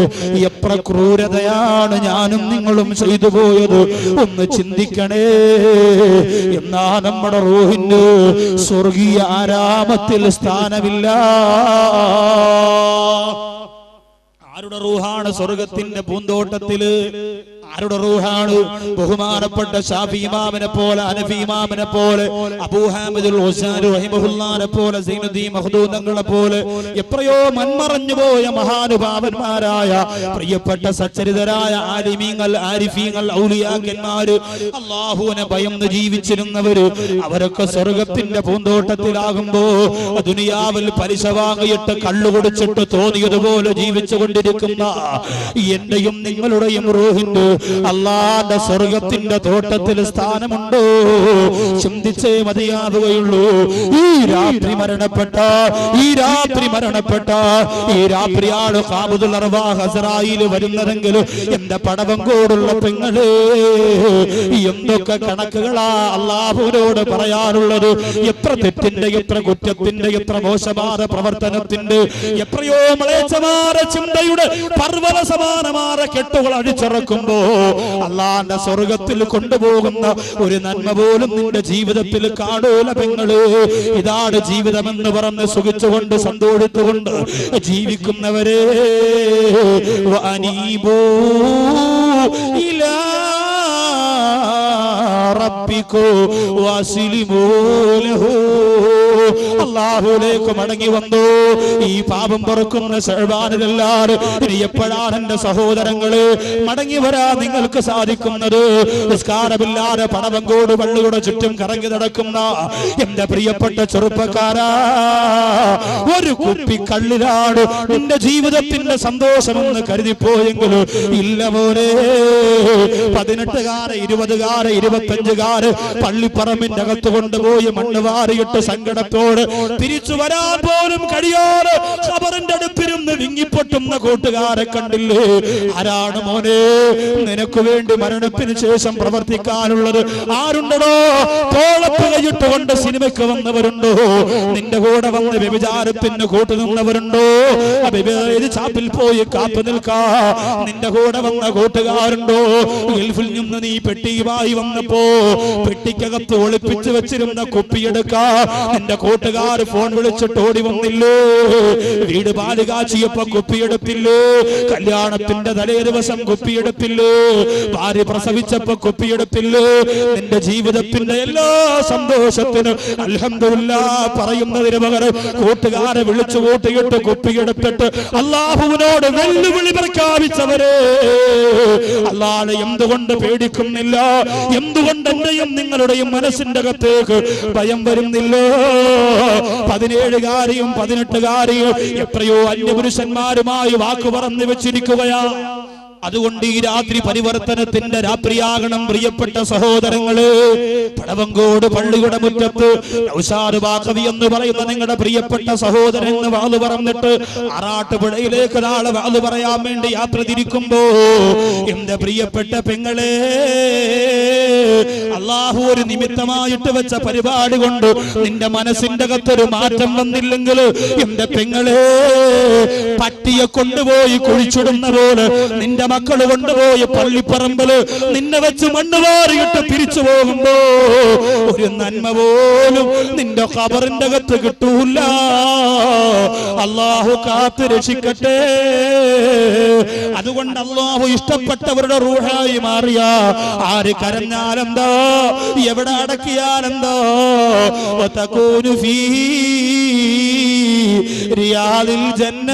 എത്ര ക്രൂരതയാണ് ഞാനും നിങ്ങളും ചെയ്തു പോയത്. ഒന്ന് ചിന്തിക്കണേ. എന്നാ നമ്മുടെ റൂഹിന് സ്വർഗീയ ആരാമത്തിൽ സ്ഥാനമില്ല. ആരുടെ റൂഹാണ് സ്വർഗത്തിന്റെ പൂന്തോട്ടത്തില്? ആരുടെ റൂഹാണ്? ബഹുമാനപ്പെട്ട ശാഫി ഇമാമിനെ പോലെ, ഹനഫി ഇമാമിനെ പോലെ, അബൂ ഹാമിദുൽ ഗസാലി റഹിമഹുല്ലാഹിനെ പോലെ, സൈനുദ്ദീൻ മഖ്ദൂം തങ്ങളെ പോലെ എത്രയോ മൺമറഞ്ഞു പോയ മഹാനുഭാവന്മാരായ പ്രിയപ്പെട്ട സച്ചരിതരായ ആലിമീങ്ങൾ, ആരിഫീങ്ങൾ, ഔലിയാക്കന്മാര്, അല്ലാഹുവിനെ ഭയന്ന് ജീവിച്ചിരുന്നവര്, അവരൊക്കെ സ്വർഗത്തിന്റെ പൂന്തോട്ടത്തിലാകുമ്പോ ദുനിയാവിൽ പലിശ വാങ്ങിയിട്ട് കള്ളു കുടിച്ചിട്ട് തോന്നിയതുപോലെ ജീവിച്ചുകൊണ്ടിരിക്കുന്ന എന്റെയും നിങ്ങളുടെയും റൂഹിന്റെ അല്ലാഹുവിന്റെ സ്വർഗത്തിന്റെ തോട്ടത്തിൽ സ്ഥാനമുണ്ടോ? ചിന്തിച്ചേ മതിയാവുകയുള്ളൂ. ഈ രാത്രി മരണപ്പെട്ട ഈ രാത്രിയാണ് ഖാബിദുൽ അർവാഹ് അസ്റായീൽ വരുന്നതെങ്കിൽ എന്റെ പടവങ്കോടുള്ള പെങ്ങളെ, എന്തൊക്കെ കണക്കുകളാ അല്ലാഹുവിനോട് പറയാനുള്ളത്. എത്ര തെറ്റിന്റെ, എത്ര കുറ്റത്തിന്റെ, എത്ര മോശമായ പ്രവർത്തനത്തിന്റെ, എത്രയോ മ്ലേച്ഛമായ ചിന്തയുടെ പർവ്വത സമാനമായ കെട്ടുകൾ അടിച്ചിറക്കുമ്പോ അല്ലാഹുവിന്റെ സ്വർഗത്തിൽ കൊണ്ടുപോകുന്ന ഒരു നന്മ പോലും നിന്റെ ജീവിതത്തിൽ കാണൂല പെങ്ങളെ. ഇതാണ് ജീവിതമെന്ന് പറഞ്ഞ് സുഖിച്ചുകൊണ്ട് സന്തോഷിച്ചുകൊണ്ട് ജീവിക്കുന്നവരെ, വഅനീബൂ ഇലാ റബ്ബികൂ വസ്ലിമൂ ലഹു. അല്ലാഹുവിലേക്ക് മടങ്ങി വന്നു. ഈ പാപം പൊറുക്കുന്ന ശഅബാനിലെല്ലാവരും ഇനി എപ്പോഴാണ് എന്റെ സഹോദരങ്ങളെ മടങ്ങി വരാൻ നിങ്ങൾക്ക് സാധിക്കുന്നത്? നിസ്കാരമില്ലാതെ പടവങ്കോട് പള്ളിയുടെ ചുറ്റും കറങ്ങി നടക്കുന്ന എന്റെ പ്രിയപ്പെട്ട ചെറുപ്പക്കാരാ, ഒരു കുപ്പി കള്ളിലാണ് നിന്റെ ജീവിതത്തിന്റെ സന്തോഷമെന്ന് കരുതിപ്പോയെങ്കിലും ഇല്ല മോനെ. 18-കാരെ 20-കാരെ 25-കാര് പള്ളിപ്പറമ്പിന്റെ അകത്ത് കൊണ്ടുപോയി മണ്ണ് വാരിയിട്ട് സങ്കടത്തോട് തിരിച്ചു വരാൻ പോലും കഴിയാതെ ഖബറിന്റെ അടുത്തിരുന്ന് വിങ്ങിപ്പൊട്ടുന്ന കൂട്ടുകാരെ കണ്ടില്ലേ? ആരാണ് മോനെ നിനക്ക് വേണ്ടി മരണത്തിന് ശേഷം പ്രവർത്തിക്കാനുള്ളത്? ആരുണ്ടോ? തോളത്ത് കൈയിട്ടുകൊണ്ട് സിനിമയ്ക്ക് വന്നവരുണ്ടോ? നിന്റെ കൂടെ വന്ന് വ്യഭിചാരത്തിന് കൂട്ടുനിന്നവരുണ്ടോ? ചാപ്പിൽ പോയി കാത്തു നിൽക്കാ നിന്റെ കൂടെ വന്ന കൂട്ടുകാരുണ്ടോ? ഗൾഫിൽ നിന്ന് നീ പെട്ടിയുമായി വന്നപ്പോ പെട്ടിക്കകത്ത് ഒളിപ്പിച്ചു വെച്ചിരുന്ന കുപ്പിയെടുക്കാ നിന്റെ കൂട്ടുകാർ ഫോൺ വിളിച്ചിട്ട് ഓടി വന്നില്ലേ? വീട് പാല് കാച്ചിയപ്പോ കുപ്പിയെടുത്തില്ലേ? കല്യാണത്തിന്റെ തലേ ദിവസം കുപ്പിയെടുത്തില്ലേ? ഭാര്യ പ്രസവിച്ചപ്പോ കുപ്പിയെടുത്തില്ലേ? നിന്റെ ജീവിതത്തിന്റെ എല്ലാ സന്തോഷത്തിനും അൽഹംദുലില്ലാഹ് പറയുന്നതിന് പകരം കൂട്ടുകാരെ വിളിച്ചു കൂട്ടിയിട്ട് കുപ്പിയെടുത്തിട്ട് അല്ലാഹുവിനോട് വെല്ലുവിളി പ്രഖ്യാപിച്ചവരെ, അല്ലാഹുവേ എന്തുകൊണ്ട് പേടിക്കുന്നില്ല? എന്തുകൊണ്ട് എന്തുകൊണ്ട് എന്റെയും നിങ്ങളുടെയും മനസ്സിന്റെ അകത്തേക്ക് ഭയം വരുന്നില്ലോ? 17-കാരിയും 18-കാരിയും എത്രയോ അന്യപുരുഷന്മാരുമായി വാക്ക് പറഞ്ഞു വെച്ചിരിക്കുകയാ. അതുകൊണ്ട് ഈ രാത്രി പരിവർത്തനത്തിന്റെ രാത്രിയാകണം പ്രിയപ്പെട്ട സഹോദരങ്ങള്. പടവങ്കോട് പള്ളിയുടെ മുറ്റത്ത് നൗഷാദ് ബാഖവി എന്ന് പറയുന്ന നിങ്ങളുടെ പ്രിയപ്പെട്ട സഹോദരൻ വാള് പറഞ്ഞിട്ട് ആറാട്ടുപുഴയിലേക്ക് നാളെ വാള് പറയാൻ വേണ്ടി യാത്ര തിരിക്കുമ്പോ എന്റെ പ്രിയപ്പെട്ട പെങ്ങളെ, അള്ളാഹു ഒരു നിമിത്തമായിട്ട് വെച്ച പരിപാടി കൊണ്ട് നിന്റെ മനസ്സിന്റെ അകത്തൊരു മാറ്റം വന്നില്ലെങ്കിൽ എന്റെ പെങ്ങളെ, പട്ടിയെ കൊണ്ടുപോയി കുഴിച്ചിടുന്ന പോലെ നിന്റെ മക്കള് കൊണ്ടുപോയി പള്ളിപ്പറമ്പില് നിന്നെ വെച്ച് മണ്ണ് വാരിയിട്ട് തിരിച്ചു പോകുമ്പോ ഒരു നന്മ പോലും നിന്റെ ഖബറിന്റെ അകത്ത് കിട്ടൂല. അള്ളാഹു കാത്ത് രക്ഷിക്കട്ടെ. അതുകൊണ്ട് അള്ളാഹു ഇഷ്ടപ്പെട്ടവരുടെ റൂഹായി മാറിയ ആര് കരഞ്ഞാലെന്തോ, എവിടെ അടക്കിയാലെന്തോ, വതകൂനു ഫീ റിയാദിൽ ജന്ന,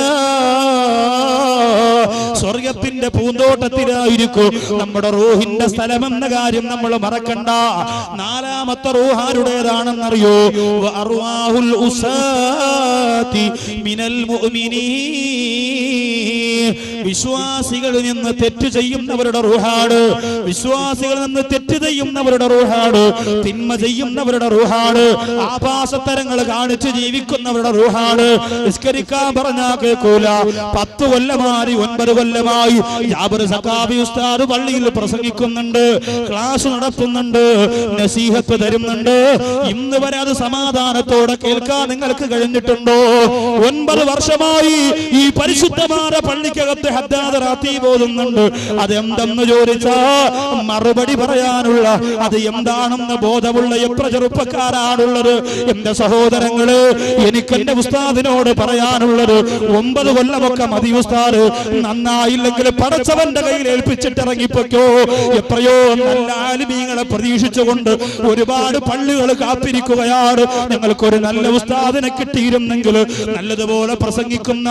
സ്വർഗത്തിന്റെ പൂന്തോട്ടത്തിലായിരിക്കും നമ്മുടെ റൂഹിന്റെ സ്ഥലമെന്ന കാര്യം നമ്മൾ മറക്കണ്ട. നാലാമത്തെ റൂഹ് ആരുടേതാണെന്നറിയോ? അർവാഹുൽ ഉസാതി മിനൽ മുഅ്മിനീൻ, വിശ്വാസികളിൽ നിന്ന് തെറ്റ് ചെയ്യുന്നവരുടെ റൂഹാണ്. വിശ്വാസികളിൽ നിന്ന് തെറ്റ് ചെയ്യുന്നവരുടെ റൂഹാണ്. തിന്മ ചെയ്യുന്നവരുടെ റൂഹാണ്. ആഭാസത്തരങ്ങൾ കാണിച്ച് ജീവിക്കുന്നവരുടെ റൂഹാണ്. നിസ്കരിക്കാൻ പറഞ്ഞാ കേൾക്കൂല. 10 കൊല്ലമായി 9 കൊല്ലമായി ജാബിർ സഖാഫി ഉസ്താദ് പള്ളിയിൽ പ്രസംഗിക്കുന്നുണ്ട്, ക്ലാസ് നടത്തുന്നുണ്ട്, നസീഹത്ത് തരുന്നുണ്ട്. ഇന്ന് വരെ അത് സമാധാനത്തോടെ കേൾക്കാൻ നിങ്ങൾക്ക് കഴിഞ്ഞിട്ടുണ്ടോ? 9 വർഷമായി ഈ പരിശുദ്ധമായ പള്ളിക്കകത്ത് ഹദ്ദാദ് റാത്തീബ് ഓതുന്നുണ്ട്. അതെന്തെന്ന് ചോദിച്ചാ മറുപടി പറയാനുള്ള, അത് എന്താണെന്ന് ബോധമുള്ള എത്ര ചെറുപ്പക്കാരാണുള്ളത്? എന്റെ സഹോദരങ്ങള്, എനിക്ക് എന്റെ ഉസ്താദിനോട് പറയാനുള്ളത്, 9 കൊല്ലമൊക്കെ മതി ഉസ്താദ്, നന്നായില്ലെങ്കിൽ പടച്ചവന്റെ കയ്യിൽ ഏൽപ്പിച്ചിട്ട് ഇറങ്ങിപ്പോക്കോ. എത്രയോ നല്ല ആലിമീങ്ങളെ പ്രതീക്ഷിച്ചുകൊണ്ട് ഒരുപാട് പള്ളികൾ കാത്തിരിക്കുകയാണ്. ഞങ്ങൾക്കൊരു നല്ല ഉസ്താദിനെ കിട്ടിയിരുന്നെങ്കിൽ, നല്ലതുപോലെ പ്രസംഗിക്കുന്ന,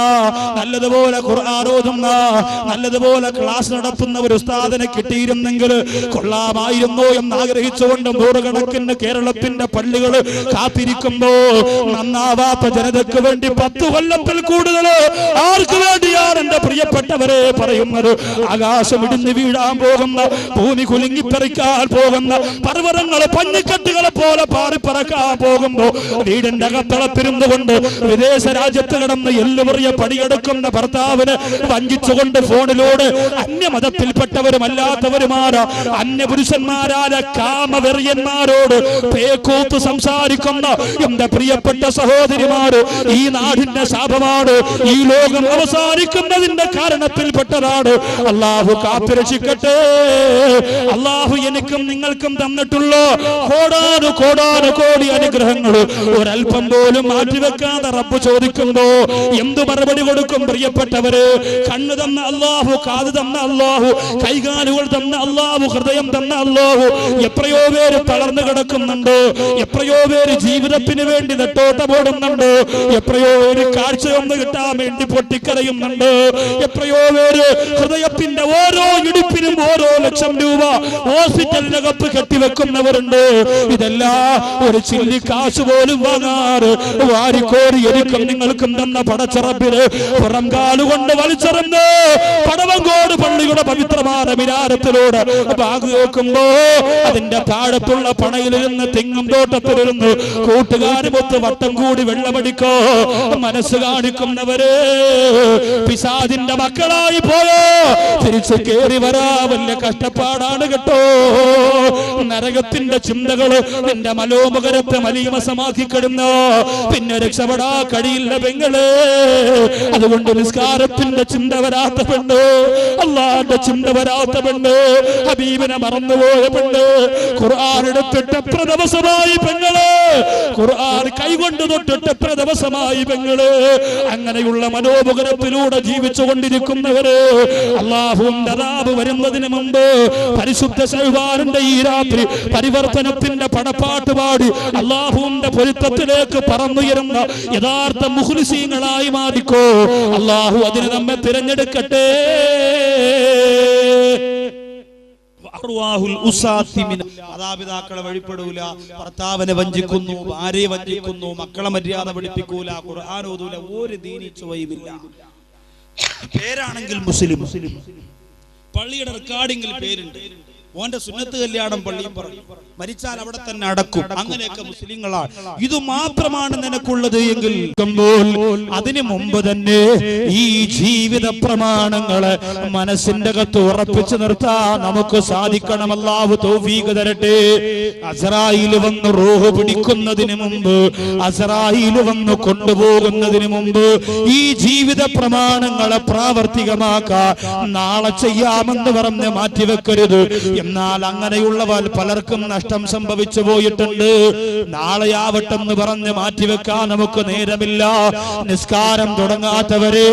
നല്ലതുപോലെ ഖുർആൻ ഓതുന്ന, നല്ലതുപോലെ ക്ലാസ് നടത്തുന്ന ഒരു ഉസ്താദിനെ കിട്ടിയിരുന്നെങ്കിൽ കൊള്ളാമായിരുന്നു എന്ന് ആഗ്രഹിച്ചുകൊണ്ട് നൂറുകണക്കിന് കേരളത്തിന്റെ പള്ളികൾ കാത്തിരിക്കുമ്പോ നന്നാവാത്ത ജനതയ്ക്ക് വേണ്ടി 10 കൊല്ലത്തിൽ കൂടുതൽ ആർക്ക് വേണ്ടിയാണ് എന്റെ പ്രിയപ്പെട്ടവരെ പറയുന്നത്? ആകാശം ഇടിഞ്ഞു വീഴാൻ പോകുന്ന, ഭൂമി കുലുങ്ങിപ്പറിക്കാൻ പോകുന്ന, പർവ്വതങ്ങളെ പഞ്ഞിക്കെട്ടുകളെ പോലെ പാറിപ്പറക്കാൻ പോകുമ്പോ വീടിന്റെ അകത്തളത്തിരുന്നു കൊണ്ട് വിദേശ രാജ്യത്ത് കിടന്ന് എല്ലുപറിയ പടിയെടുക്കുന്ന ഭർത്താവിന് വഞ്ചിച്ചുകൊണ്ട് ഫോണിലൂടെ അന്യമതത്തിൽപ്പെട്ടവരുമല്ലാത്തവരുമായ അന്യപുരുഷന്മാരായ കാമവെറിയന്മാരോട് പേക്കൂത്ത് സംസാരിക്കുന്ന എന്റെ പ്രിയപ്പെട്ട സഹോദരിമാര്, ഈ നാടിന്റെ ശാപമാണ്. ഈ ലോകം അവസാനിക്കുന്നതിന്റെ കാരണത്തിൽപ്പെട്ടതാണ്. അള്ളാഹു കാത്തുരക്ഷിക്കട്ടെ. അള്ളാഹു എനിക്കും നിങ്ങൾക്കും തന്നിട്ടുള്ള കോടാനുകോടി അനുഗ്രഹങ്ങൾ ഒരൽപ്പം പോലും മാറ്റിവെക്കാതെ റബ്ബ് ചോദിക്കുമ്പോ എന്തു മറുപടി കൊടുക്കും? പ്രിയപ്പെട്ടവര്, കണ്ണ് തന്ന അള്ളാഹു, കാത് തന്ന അള്ളാഹു, കൈകാലുകൾ തന്ന അള്ളാഹു, ഹൃദയം തന്ന അള്ളാഹു. എത്രയോ പേര് തളർന്നു കിടക്കുന്നുണ്ട്. എത്രയോ പേര് ജീവിതത്തിന് വേണ്ടി നെട്ടോട്ടമോടുന്നുണ്ട്. എത്രയോ പേര് കാഴ്ചയൊന്ന് കിട്ടാൻ വേണ്ടി പൊട്ടിക്കരയുന്നുണ്ട്. എത്രയോ പേര് ഹൃദയത്തിന്റെ ഓരോ ഇടിപ്പിനും ഓരോ ലക്ഷം രൂപ ഹോസ്പിറ്റലിനകത്ത് കെട്ടിവെക്കുന്നവരുണ്ട്. ഇതെല്ലാം ഒരു ചില്ലി കാശ് പോലും വാങ്ങാറ് വാരിക്കോരി എനിക്കും നിങ്ങൾക്കും തന്ന പടച്ചറബിന് പുറം കാലുകൊണ്ട് വലിച്ചെറിഞ്ഞ് പടവങ്കോട് പള്ളിയുടെ പവിത്രമായ മിനാരത്തിലൂടെ ബാഗ് വെക്കുമ്പോ അതിന്റെ താഴത്തുള്ള പണയിലിരുന്ന് തെങ്ങും തോട്ടത്തിലിരുന്ന് കൂട്ടുകാരുമൊത്ത് വട്ടം കൂടി വെള്ളമടിക്കോ മനസ്സ് കാണിക്കുന്നവര് പിശാചിന്റെ മക്കളായി പോയോ തിരിച്ചു കേറി വരാ വലിയ കഷ്ടപ്പാടാണ് കേട്ടോ. നരകത്തിന്റെ ചിന്തകള് നിന്റെ മനോമുഖരത്തെ മലീമസമാക്കിക്കിടുന്നു. പിന്നെ രക്ഷപ്പെടാ കഴിയില്ല പെങ്ങള്. അതുകൊണ്ട് നിസ്കാരത്തിന്റെ ചിന്ത വരാത്ത പെണ്ണ്, അള്ളാന്റെ ചിന്ത വരാത്ത പെണ്ണ്, ഹബീബിനെ മറന്നുപോയ പെണ്ണ്, ഖുർആൻ എടുത്തിട്ട് എത്ര ദിവസമായി പെങ്ങള്, ഖുർആൻ കൈകൊണ്ട് തൊട്ടിട്ട് എത്ര ദിവസമായി പെങ്ങള്. അങ്ങനെയുള്ള മനോമുഖരത്തിലൂടെ ജീവിച്ചു കൊണ്ടിരിക്കുന്നവര് അള്ളാഹുവിന്റെ അദാബ് വരുന്നതിന് മുമ്പ് പരിശുദ്ധ ശഅ്ബാനിന്റെ ഈ രാത്രി പരിവർത്തനത്തിന്റെ പടപ്പാട്ട് പാടി അള്ളാഹുവിന്റെ പൊരുത്തത്തിലേക്ക് പറന്നുയരുന്ന യഥാർത്ഥ മുഖ്ലിസീങ്ങളായി മാറിക്കോ. അള്ളാഹു അതിന് നമ്മെ തിരഞ്ഞെടുക്കട്ടെ. മാതാപിതാക്കളെ വഴിപ്പെടൂല, ഭർത്താവിനെ വഞ്ചിക്കുന്നു, ഭാര്യയെ വഞ്ചിക്കുന്നു, മക്കളെ മര്യാദ പഠിപ്പിക്കൂല, ഖുർആൻ ഓതൂല, ഒരു ദീനി ചുവയുമില്ല. പേരാണെങ്കിൽ മുസ്ലിം, പള്ളിയുടെ റെക്കോർഡിംഗിൽ പേരുണ്ട്, ഓന്റെ സുന്നത്ത് കല്യാണം പള്ളിയും പറയും, മരിച്ചാൽ അവിടെ തന്നെ അടക്കും. അങ്ങനെയൊക്കെ മുസ്ലിങ്ങളാണ്. ഇത് മാത്രമാണ് നിനക്കുള്ളത് എങ്കിൽ അതിനു മുമ്പ് തന്നെ ഈ ജീവിത പ്രമാണങ്ങളെ മനസ്സിന്റെ അകത്ത് ഉറപ്പിച്ചു നിർത്താൻ നമുക്ക് സാധിക്കണം. അല്ലാഹു തൗഫീഖ് തരട്ടെ. അസ്റായീൽ വന്ന് റൂഹ് പിടിക്കുന്നതിന് മുമ്പ്, അസ്റായീൽ വന്ന് കൊണ്ടുപോകുന്നതിന് മുമ്പ് ഈ ജീവിത പ്രമാണങ്ങളെ പ്രാവർത്തികമാക്കാൻ നാളെ ചെയ്യാമെന്ന് പറഞ്ഞ് മാറ്റിവെക്കരുത്. എന്നാൽ അങ്ങനെയുള്ള പലർക്കും നഷ്ടം സംഭവിച്ചു പോയിട്ടുണ്ട്. നാളെയാവട്ടെന്ന് പറഞ്ഞ് മാറ്റിവെക്കാൻ നമുക്ക് നേരമില്ല. നിസ്കാരം തുടങ്ങാത്തവരെ,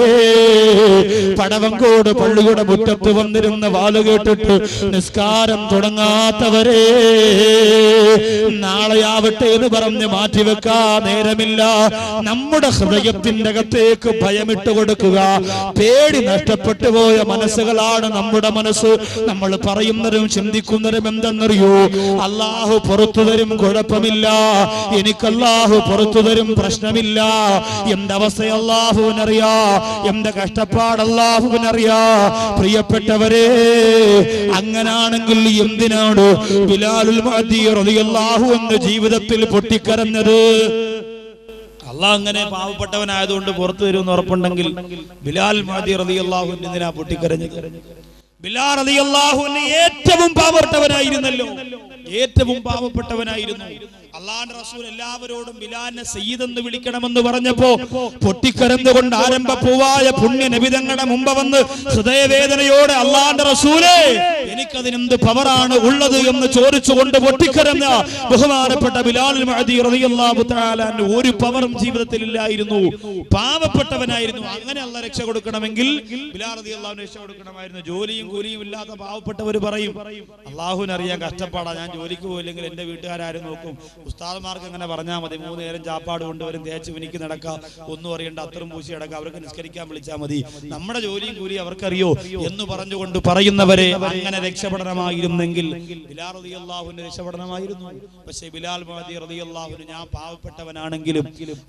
പടവങ്കോട് പള്ളിയുടെ മുറ്റത്ത് വന്നിരുന്ന വാല് കേട്ടിട്ട് നിസ്കാരം തുടങ്ങാത്തവരെ, നാളെയാവട്ടെ എന്ന് പറഞ്ഞ് മാറ്റിവെക്കാൻ നേരമില്ല. നമ്മുടെ ഹൃദയത്തിന്റെ അകത്തേക്ക് ഭയമിട്ട് കൊടുക്കുക. പേടി നഷ്ടപ്പെട്ടു പോയ മനസ്സുകളാണ് നമ്മുടെ മനസ്സ്. നമ്മൾ പറയുന്നതും ചിന്തിക്കുന്നതും എന്തെന്നറിയോ? അല്ലാഹു പുറത്തു തരും, കുഴപ്പമില്ല, എനിക്ക് അല്ലാഹു പുറത്തു തരും, പ്രശ്നമില്ല. എന്റെ അവസ്ഥ അല്ലാഹുവിനറിയാ, എന്റെ കഷ്ടപ്പാട് അല്ലാഹുവിനറിയാ. പ്രിയപ്പെട്ടവരെ, അങ്ങനാണെങ്കിൽ എന്തിനാണ് ബിലാലുൽ മുഅദ്ദി റളിയല്ലാഹു അൻഹു ജീവിതത്തിൽ പൊട്ടിക്കരഞ്ഞത്? അല്ലാഹ് അങ്ങനെ പാവപ്പെട്ടവനായതുകൊണ്ട് പുറത്തു തരുമെന്ന് ഉറപ്പുണ്ടെങ്കിൽ ബിലാൽ മുഅദ്ദി റളിയല്ലാഹു അൻഹു എന്തിനാ പൊട്ടിക്കരഞ്ഞത്? ബിലാൽ റളിയല്ലാഹു അൻഹു ഏറ്റവും പാവപ്പെട്ടവനായിരുന്നല്ലോ, ഏറ്റവും പാവപ്പെട്ടവനായിരുന്നു. അല്ലാഹുവിന്റെ റസൂൽ എല്ലാവരോടും ബിലാലിനെ സയ്യിദ് എന്ന് വിളിക്കണമെന്ന് പറഞ്ഞപ്പോ പൊട്ടിക്കരന്നുകൊണ്ട് ആരംഭപ്പൂവായ പുണ്യ നബി തങ്ങളുടെ മുമ്പ് വന്ന് ഹൃദയവേദനയോടെ അല്ലാഹുവിന്റെ റസൂലേ, എനിക്കതിനെന്ത് പവറാണ് ഉള്ളത് എന്ന് ചോദിച്ചുകൊണ്ട് പൊട്ടിക്കരഞ്ഞ ബഹുമാനപ്പെട്ട ബിലാൽ മുഅദ്ദി റളിയല്ലാഹു തആല അൻഹു ഒരു പവറും ജീവിതത്തിൽ ഇല്ലായിരുന്നു, പാവപ്പെട്ടവനായിരുന്നു. അങ്ങനെ അല്ലാഹ് രക്ഷ കൊടുക്കണമെങ്കിൽ ബിലാൽ റളിയല്ലാഹു അൻഹു രക്ഷ കൊടുക്കണമായിരുന്നു. ജോലിയും കൂലിയും ഇല്ലാത്ത പാവപ്പെട്ടവർ പറയും, അല്ലാഹുവിനറിയാൻ കഷ്ടപ്പാടാ, ഞാൻ ജോലിക്ക് പോയില്ലെങ്കിൽ എന്റെ വീട്ടുകാരും നോക്കും. ഉസ്താദുമാർക്ക് അങ്ങനെ പറഞ്ഞാൽ മതി, 3 നേരം ചാപ്പാട് കൊണ്ടുവരും, തേച്ച് മിനിക്ക് നടക്കാം, ഒന്നും അറിയണ്ട, അത്തരം പൂശി അടക്കാം, അവർക്ക് നിസ്കരിക്കാൻ വിളിച്ചാൽ മതി, നമ്മുടെ ജോലിയും കൂലിയും അവർക്കറിയോ എന്ന് പറഞ്ഞുകൊണ്ട് പറയുന്നവരെ അങ്ങനെ രക്ഷപ്പെടണമായിരുന്നെങ്കിൽ ബിലാൽ റളിയല്ലാഹു അൻഹു രക്ഷപ്പെടണമായിരുന്നു. പക്ഷേ ബിലാൽ മുഅദ്ദി റളിയല്ലാഹു അൻഹു, ഞാൻ പാവപ്പെട്ടവനാണെങ്കിലും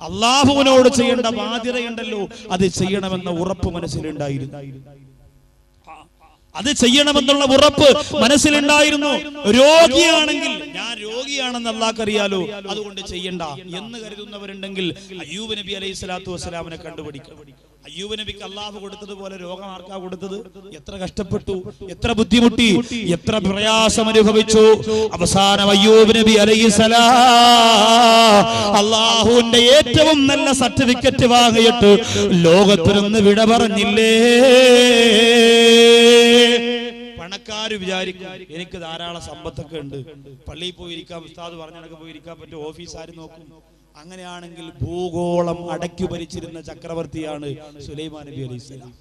അല്ലാഹുവിനോട് ചെയ്യേണ്ട ബാധ്യതയുണ്ടല്ലോ, അത് ചെയ്യണമെന്ന ഉറപ്പ് മനസ്സിലുണ്ടായിരുന്നു. അത് ചെയ്യണമെന്നുള്ള ഉറപ്പ് മനസ്സിലുണ്ടായിരുന്നു. രോഗിയാണെങ്കിൽ ഞാൻ രോഗിയാണെന്ന് അല്ലാഹ്ക്ക് അറിയാലോ, അതുകൊണ്ട് ചെയ്യണ്ട എന്ന് കരുതുന്നവരുണ്ടെങ്കിൽ അയ്യൂബ് നബി അലൈഹി സ്വലാത്തു വസ്സലാമിനെ കണ്ടുപിടിക്കണം. അയ്യൂബ് നബിക്ക് അല്ലാഹു കൊടുത്തതുപോലെ രോഗം ആർക്കാ കൊടുത്തത്? എത്ര കഷ്ടപ്പെട്ടു, എത്ര ബുദ്ധിമുട്ടി, എത്ര പ്രയാസം അനുഭവിച്ചു. അവസാനം അയ്യൂബ് നബി അലൈഹിസ്സലാം അല്ലാഹുവിന്റെ ഏറ്റവും നല്ല സർട്ടിഫിക്കറ്റ് വാങ്ങിയിട്ട് ലോകത്തിൽ നിന്ന് വിട പറഞ്ഞില്ലേ? പണക്കാര് വിചാരിക്കും എനിക്ക് ധാരാളം സമ്പത്തൊക്കെ ഉണ്ട്, പള്ളിയിൽ പോയിരിക്കാം, ഉസ്താദ് പറഞ്ഞിടക്ക് പോയിരിക്കാൻ പറ്റും, ഓഫീസ് ആര് നോക്കും? അങ്ങനെയാണെങ്കിൽ ഭൂഗോളം അടക്കി ഭരിച്ചിരുന്ന ചക്രവർത്തിയാണ് സുലൈമാൻ നബി അലൈഹിസ്സലാം.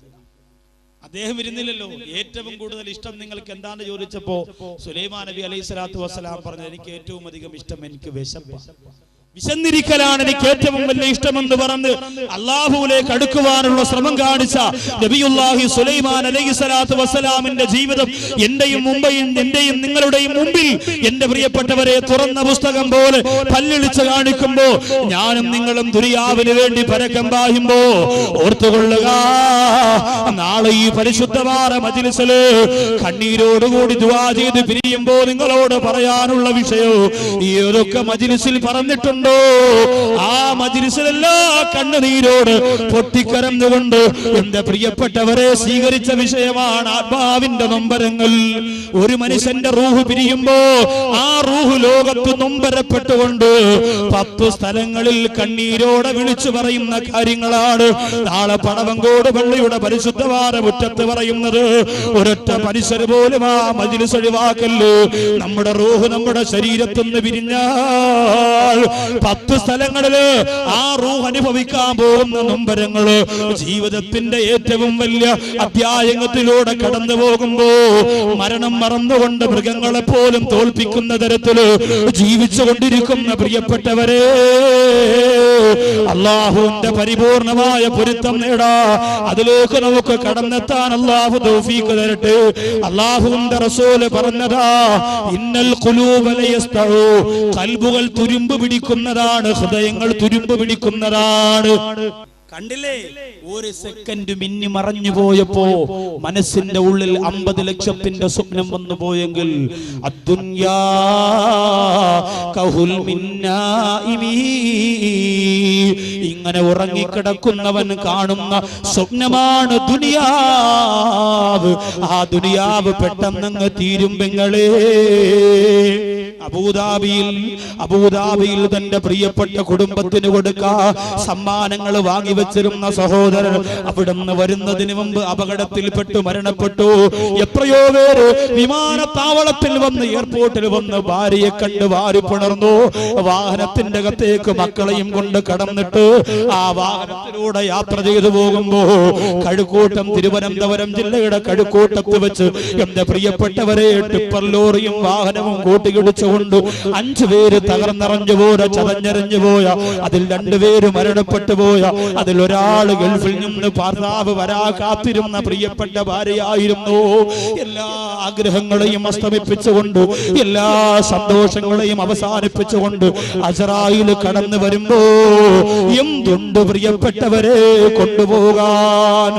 അദ്ദേഹം ഇരുന്നില്ലല്ലോ. ഏറ്റവും കൂടുതൽ ഇഷ്ടം നിങ്ങൾക്ക് എന്താണെന്ന് ചോദിച്ചപ്പോ സുലൈമാൻ നബി അലൈഹിസ്സലാത്തു വസ്സലാം പറഞ്ഞു, എനിക്ക് ഏറ്റവും അധികം ഇഷ്ടം എനിക്ക് വിശന്നിരിക്കലാണ് എനിക്ക് ഏറ്റവും വലിയ ഇഷ്ടമെന്ന് പറഞ്ഞ് അല്ലാഹുവിലേക്ക് അടുക്കുവാനുള്ള ശ്രമം കാണിച്ച നബിയുല്ലാഹി സുലൈമാൻ അലൈഹിസ്സലാത്തു വസ്സലാമിന്റെ ജീവിതം എന്റെയും നിങ്ങളുടെയും മുമ്പിൽ എന്റെ പ്രിയപ്പെട്ടവരെ തുറന്ന പുസ്തകം പോലെ പല്ലിളിച്ച് കാണിക്കുമ്പോ ഞാനും നിങ്ങളും ദുനിയാവിന് വേണ്ടി പരക്കം പായുമ്പോ ഓർത്തുകൊള്ളുക, നാളെ ഈ പരിശുദ്ധമായ മജ്‌ലിസില് കണ്ണീരോടുകൂടി ദുആ ചെയ്ത് പിരിയുമ്പോ നിങ്ങളോട് പറയാനുള്ള വിഷയം ഏതൊക്കെ മജ്‌ലിസിൽ പറഞ്ഞിട്ടുണ്ട് ആ മജ്‌ലിസിലെല്ലാ കണ്ണുനീരോട് പൊട്ടിക്കരഞ്ഞുകൊണ്ട് എന്റെ പ്രിയപ്പെട്ടവരെ സ്വീകരിച്ച വിഷയമാണ് ആത്മാവിന്റെ നൊമ്പരങ്ങൾ. ഒരു മനുഷ്യന്റെ റൂഹ് പിരിയുമ്പോ ആ റൂഹ് ലോകത്ത് നൊമ്പരപ്പെട്ടുകൊണ്ട് 10 സ്ഥലങ്ങളിൽ കണ്ണീരോടെ വിളിച്ചു പറയുന്ന കാര്യങ്ങളാണ് നാളെ പടവങ്കോട് പള്ളിയുടെ പരിശുദ്ധമായ മുറ്റത്ത് പറയുന്നത്. ഒരൊറ്റ മനുഷ്യര് പോലും ആ മജ്‌ലിസ് ഒഴിവാക്കല്ലോ. നമ്മുടെ റൂഹ് നമ്മുടെ ശരീരത്തിൽ നിന്ന് പിരിഞ്ഞാൽ 10 സ്ഥലങ്ങളില് ആ റൂഹ് അനുഭവിക്കാൻ പോകുന്ന നൊമ്പരങ്ങള് ജീവിതത്തിന്റെ ഏറ്റവും വലിയ അധ്യായത്തിലൂടെ കടന്നു പോകുമ്പോ മരണം മറന്നുകൊണ്ട് മൃഗങ്ങളെ പോലും തോൽപ്പിക്കുന്ന തരത്തില് ജീവിച്ചുകൊണ്ടിരിക്കുന്ന പ്രിയപ്പെട്ടവരെ, അള്ളാഹുവിന്റെ പരിപൂർണമായ പൊരുത്തം നേടാ, അതിലേക്ക് നമുക്ക് കടന്നെത്താൻ അള്ളാഹു തൗഫീഖ് തരട്ടെ. അള്ളാഹുവിന്റെ റസൂല് പറഞ്ഞതാ, ഇന്നൽ ഖുലൂബ ലയസ്തഉ, ഖൽബുകൾ തുരുമ്പ് പിടിക്കുന്നതാണ്, ഹൃദയങ്ങൾ തുരുമ്പ് പിടിക്കുന്നതാണ്. കണ്ടില്ലേ, ഒരു സെക്കൻഡ് മിന്നി മറഞ്ഞു പോയപ്പോ മനസ്സിന്റെ ഉള്ളിൽ 50 ലക്ഷത്തിന്റെ സ്വപ്നം വന്നു പോയെങ്കിൽ അദ്ദുന്യാ കഹുൽ മിന്നാഇമി, ഇങ്ങനെ ഉറങ്ങിക്കിടക്കുന്നവൻ കാണുന്ന സ്വപ്നമാണ് ദുനിയാവ്. ആ ദുനിയാവ് പെട്ടെന്നങ്ങ് തീരും പെങ്ങളെ. അബൂദാബിയിൽ തന്റെ പ്രിയപ്പെട്ട കുടുംബത്തിന് കൊടുക്കാ സമ്മാനങ്ങൾ വാങ്ങിവെച്ചിരുന്ന സഹോദരൻ അവിടുന്ന് വരുന്നതിന് മുമ്പ് അപകടത്തിൽപ്പെട്ടു മരണപ്പെട്ടു. എത്രയോ പേര് വിമാനത്താവളത്തിൽ വന്ന്, എയർപോർട്ടിൽ വന്ന് ഭാര്യയെ കണ്ട് വാരി പുണർന്നു. വാഹനത്തിന്റെ അകത്തേക്ക് മക്കളെയും കൊണ്ട് കടന്നിട്ട് ആ വാഹനത്തിലൂടെ യാത്ര ചെയ്തു പോകുമ്പോ കഴുക്കൂട്ടം, തിരുവനന്തപുരം ജില്ലയുടെ കഴുക്കൂട്ടത്ത് വെച്ച് എന്റെ പ്രിയപ്പെട്ടവരെ ടിപ്പർ ലോറിയും വാഹനവും കൂട്ടിയിടിച്ചു കൊണ്ട് 5 പേര് തകർന്നറിഞ്ഞു പോയ, ചതഞ്ഞറിഞ്ഞു പോയ, അതിൽ 2 പേര് മരണപ്പെട്ടു പോയ, അതിൽ ഒരാൾ ഗൾഫിൽ നിന്ന് ഭർത്താവ് വരാ കാത്തിരുന്ന പ്രിയപ്പെട്ട ഭാര്യയായിരുന്നു. എല്ലാ ആഗ്രഹങ്ങളെയും അസ്തമിപ്പിച്ചുകൊണ്ട്, എല്ലാ സന്തോഷങ്ങളെയും അവസാനിപ്പിച്ചുകൊണ്ട് അസ്രായീൽ കടന്നു വരുമ്പോ എന്തുണ്ട് പ്രിയപ്പെട്ടവരെ കൊണ്ടുപോകാൻ?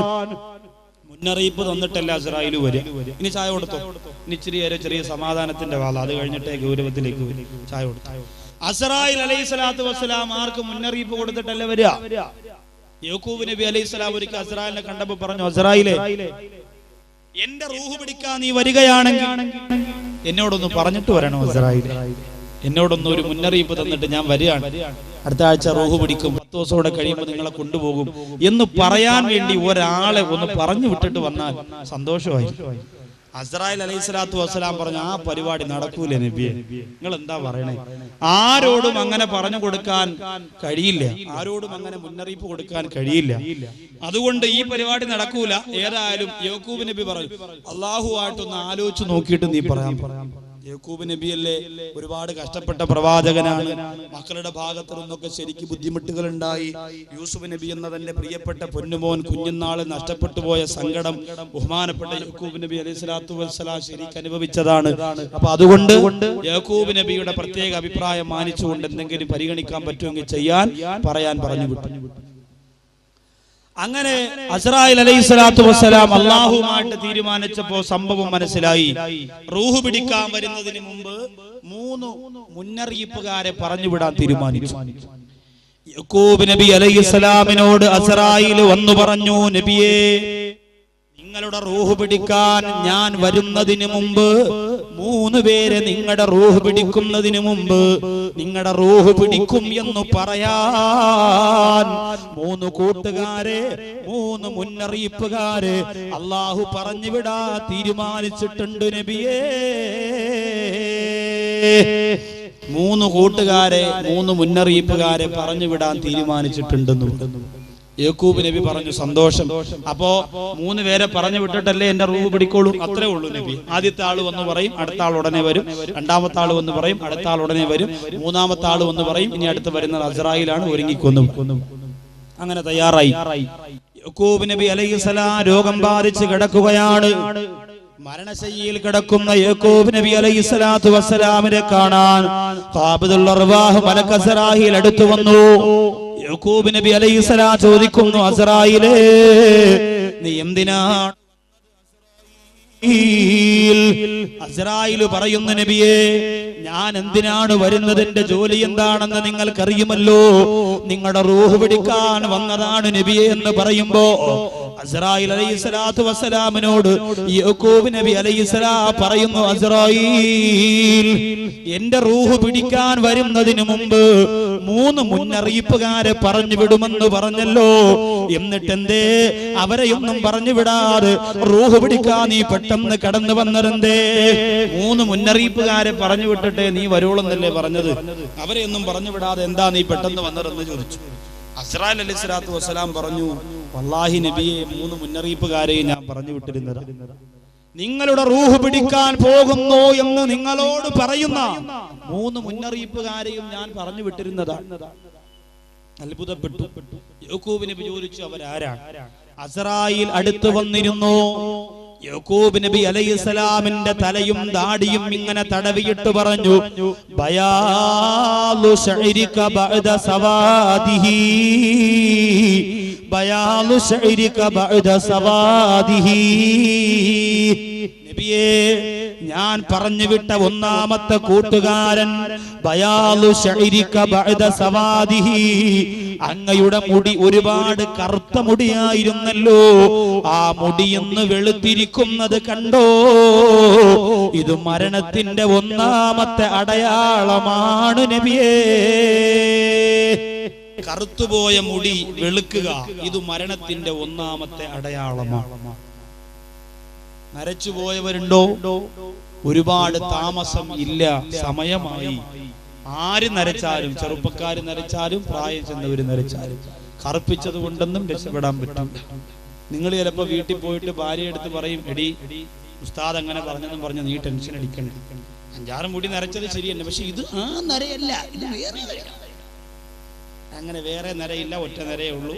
മുന്നറിയിപ്പ് തന്നിട്ടല്ല അസ്രായീൽ വരിക. ഇനി ചായ കൊടുത്തോ, ഇനി ചെറിയ സമാധാനത്തിന്റെ വാള, അത് കഴിഞ്ഞിട്ടേ ഗൗരവത്തിലേക്ക് ചായ കൊടുത്തു. അസ്രായീൽ അലൈഹിസ്സലാത്തു വസ്സലാം ആർക്ക് മുന്നറിയിപ്പ് കൊടുത്തിട്ടല്ല വരിക? യാക്കൂബ് നബി അലൈഹിസ്സലാം ഒരിക്കൽ അസ്രായീലിനെ കണ്ടപ്പോ പറഞ്ഞു, അസ്രായീലേ, എന്റെ റൂഹ് പിടിക്കാൻ നീ വരികയാണെങ്കിൽ എന്നോടൊന്ന് പറഞ്ഞിട്ട് വരണോ അസ്രായീലേ, എന്നോടൊന്ന് ഒരു മുന്നറിയിപ്പ് തന്നിട്ട് ഞാൻ വരികയാണ്, അടുത്ത ആഴ്ച റൂഹ് പിടിക്കും, 10 ദിവസം കൂടെ കഴിയുമ്പോൾ നിങ്ങളെ കൊണ്ടുപോകും എന്ന് പറയാൻ വേണ്ടി ഒരാളെ ഒന്ന് പറഞ്ഞു വിട്ടിട്ട് വന്നാൽ സന്തോഷമായി. അസ്രായീൽ അലൈഹിസ്സലാത്തു വസ്സലാം പറഞ്ഞു, ആ പരിപാടി നടക്കൂലേ നബിയെ, നിങ്ങൾ എന്താ പറയണേ? ആരോടും അങ്ങനെ പറഞ്ഞു കൊടുക്കാൻ കഴിയില്ല, ആരോടും അങ്ങനെ മുന്നറിയിപ്പ് കൊടുക്കാൻ കഴിയില്ല. അതുകൊണ്ട് ഈ പരിപാടി നടക്കൂല. ഏതായാലും യാക്കൂബ് നബി പറഞ്ഞു, അള്ളാഹുവായിട്ടൊന്ന് ആലോചിച്ച് നോക്കിയിട്ട് നീ പറയാൻ. യാക്കൂബ് നബിയല്ലേ ഒരുപാട് കഷ്ടപ്പെട്ട പ്രവാചകനാണ്. മക്കളുടെ ഭാഗത്തു നിന്നൊക്കെ ശരിക്കും ബുദ്ധിമുട്ടുകൾ ഉണ്ടായി. യൂസുഫ് നബി എന്ന തന്റെ പ്രിയപ്പെട്ട പൊന്നുമോൻ കുഞ്ഞുനാള് നഷ്ടപ്പെട്ടു പോയ സങ്കടം ബഹുമാനപ്പെട്ട യാക്കൂബ് നബി അലൈഹിസ്സലാത്തു വസ്സലാം ശരിക്കും അനുഭവിച്ചതാണ്. അപ്പൊ അതുകൊണ്ട് യാക്കൂബ് നബിയുടെ പ്രത്യേക അഭിപ്രായം മാനിച്ചുകൊണ്ട് എന്തെങ്കിലും പരിഗണിക്കാൻ പറ്റുമെങ്കിൽ ചെയ്യാൻ പറയാൻ പറഞ്ഞു വിട്ടു. അങ്ങനെ അസ്രായീൽ അലൈഹിസ്സലാത്തു വസ്സലാം അല്ലാഹുവുമായിട്ട് തീരുമാനിച്ചപ്പോ സംഭവം മനസ്സിലായി. റൂഹ് പിടിക്കാൻ വരുന്നതിന് മുമ്പ് 3 മുന്നറിയിപ്പുകാരെ പറഞ്ഞുവിടാൻ തീരുമാനിച്ചു. യാക്കൂബ് നബി അലൈഹിസ്സലാമിനോട് അസ്രായീൽ വന്നു പറഞ്ഞു, നബിയേ, നിങ്ങളുടെ റൂഹ് പിടിക്കാൻ ഞാൻ വരുന്നതിന് മുമ്പ് 3 പേരെ നിങ്ങളുടെ റൂഹ് പിടിക്കുന്നതിന് മുമ്പ് നിങ്ങളുടെ റൂഹ് പിടിക്കും എന്ന് പറയാൻ 3 കൂട്ടുകാരെ, 3 മുന്നറിയിപ്പുകാരെ അള്ളാഹു പറഞ്ഞു വിടാ തീരുമാനിച്ചിട്ടുണ്ട് നബിയേ. 3 കൂട്ടുകാരെ, 3 മുന്നറിയിപ്പുകാരെ പറഞ്ഞു വിടാൻ തീരുമാനിച്ചിട്ടുണ്ടെന്നും യാക്കൂബ് നബി പറഞ്ഞു, സന്തോഷം. അപ്പോ 3 പേരെ പറഞ്ഞു വിട്ടിട്ടല്ലേ എന്റെ റൂഹ് പിടിക്കോളൂ, അത്രേ ഉള്ളൂ നബി. ആദ്യത്തെ ആള് വന്ന് പറയും, അടുത്ത ആൾ ഉടനെ വരും. രണ്ടാമത്തെ ആള് വന്ന് പറയും, അടുത്ത ആൾ ഉടനെ വരും. മൂന്നാമത്തെ ആള് വന്ന് പറയും, ഇനി അടുത്ത് വരുന്നത് അസ്രായീലാണ്, ഒരുങ്ങിക്കൊന്നും. അങ്ങനെ തയ്യാറായി. യാക്കൂബ് നബി അലൈഹിസ്സലാം രോഗം ബാധിച്ച് കിടക്കുകയാണ്. മരണശയ്യയിൽ കിടക്കുന്ന യാക്കൂബ് നബി അലൈഹിസ്സലാത്തു വസ്സലാമിനെ കാണാൻ ഖാബിദുൽ അർവാഹ് മലക്ക് അസ്രായീൽ അടുത്തു വന്നു. യാക്കൂബ് നബി അലൈഹിസ്സലാം ചോദിക്കുന്നു, അസ്രായീലേ, നീ എന്തിനാണ്? അസ്രായീൽ പറയുന്നു, നബിയേ, ഞാൻ എന്തിനാണ് വരുന്നത്, എന്റെ ജോലി എന്താണെന്ന് നിങ്ങൾക്കറിയുമല്ലോ, നിങ്ങളുടെ റൂഹ് പിടിക്കാൻ വന്നതാണ് നബിയേ എന്ന് പറയുമ്പോ അസ്റായിൽ അലൈഹിസ്സലാത്തു വസ്സലാമിനോട് യാക്കൂബ് നബി അലൈഹിസ്സലാം പറയുന്നു, അസ്റായിൽ എന്റെ റൂഹ് പിടിക്കാൻ വരുന്നതിന് മുമ്പ് 3 മുന്നറിയിപ്പുകാരെ പറഞ്ഞു വിടുമെന്ന് പറഞ്ഞല്ലോ, എന്നിട്ടെന്തേ അവരെയൊന്നും പറഞ്ഞു വിടാതെ റൂഹ് പിടിക്കാൻ നീ പെട്ടെന്ന് കടന്നു വന്നതെന്തേ? 3 മുന്നറിയിപ്പുകാരെ പറഞ്ഞു വിട്ടിട്ടേ നീ വരുവോളെന്നല്ലേ പറഞ്ഞത്, അവരെയൊന്നും പറഞ്ഞു വിടാതെ എന്താ നീ പെട്ടെന്ന് വന്നതെന്ന് ചോദിച്ചു. അസ്റായിൽ അലൈഹിസ്സലാത്തു വസ്സലാം പറഞ്ഞു, വല്ലാഹി നബിയെ 3 മുന്നറിയിപ്പുകാരെയും ഞാൻ പറഞ്ഞു വിട്ടിരുന്നത്, നിങ്ങളുടെ റൂഹ് പിടിക്കാൻ പോകുന്നു എന്ന് നിങ്ങളോട് പറയുന്ന 3 മുന്നറിയിപ്പുകാരെയും ഞാൻ പറഞ്ഞു വിട്ടിരുന്നതാണ്. അത്ഭുതപ്പെട്ടു. യാക്കൂബ് നബി ചോദിച്ചു, അവരാരാണ്? അസ്റായിൽ അടുത്ത് വന്നിരുന്നു. യാക്കൂബ് നബി അലൈഹിസ്സലാമിന്റെ തലയും ദാടിയും ഇങ്ങനെ തടവിയിട്ട് പറഞ്ഞു, ബയാലു ശഅരിക ബഅദ സവാദിഹി, ബയാലു ശഅരിക ബഅദ സവാദിഹി. നബിയേ, ഞാൻ പറഞ്ഞു വിട്ട 1ാമത്തെ കൂട്ടുകാരൻ ബയാലു ശഅരിക ബഅദ സവാദിഹി, അങ്ങയുടെ മുടി ഒരുപാട് കറുത്ത മുടിയായിരുന്നല്ലോ, ആ മുടിയെന്ന് വെളുത്തിരിക്കുന്നത് കണ്ടോ? ഇത് മരണത്തിന്റെ 1ാമത്തെ അടയാളമാണ് നബിയേ. കറുത്തുപോയ മുടി വെളുക്കുക, ഇത് മരണത്തിന്റെ 1ാമത്തെ അടയാളമാണ്. നരച്ചുപോയവരുണ്ടോ? ഒരുപാട് താമസം ഇല്ല, സമയമായി. ആര് നരച്ചാലും, ചെറുപ്പക്കാര് നരച്ചാലും പ്രായം ചെന്നവര് നരച്ചാലും, കറുപ്പിച്ചത് കൊണ്ടൊന്നും രക്ഷപ്പെടാൻ പറ്റും. നിങ്ങൾ ചിലപ്പോ വീട്ടിൽ പോയിട്ട് ഭാര്യ എടുത്ത് പറയും, എടി ഉസ്താദ് അങ്ങനെ പറഞ്ഞെന്നും പറഞ്ഞ് നീ ടെൻഷൻ അടിക്കണ്ട, 5-6 മുടി നരച്ചത് ശരിയല്ല, പക്ഷെ ഇത് ആ നരയല്ല, ഇത് വേറെ നരയാണ്. അങ്ങനെ വേറെ നരയില്ല, ഒറ്റ നരയേ ഉള്ളൂ.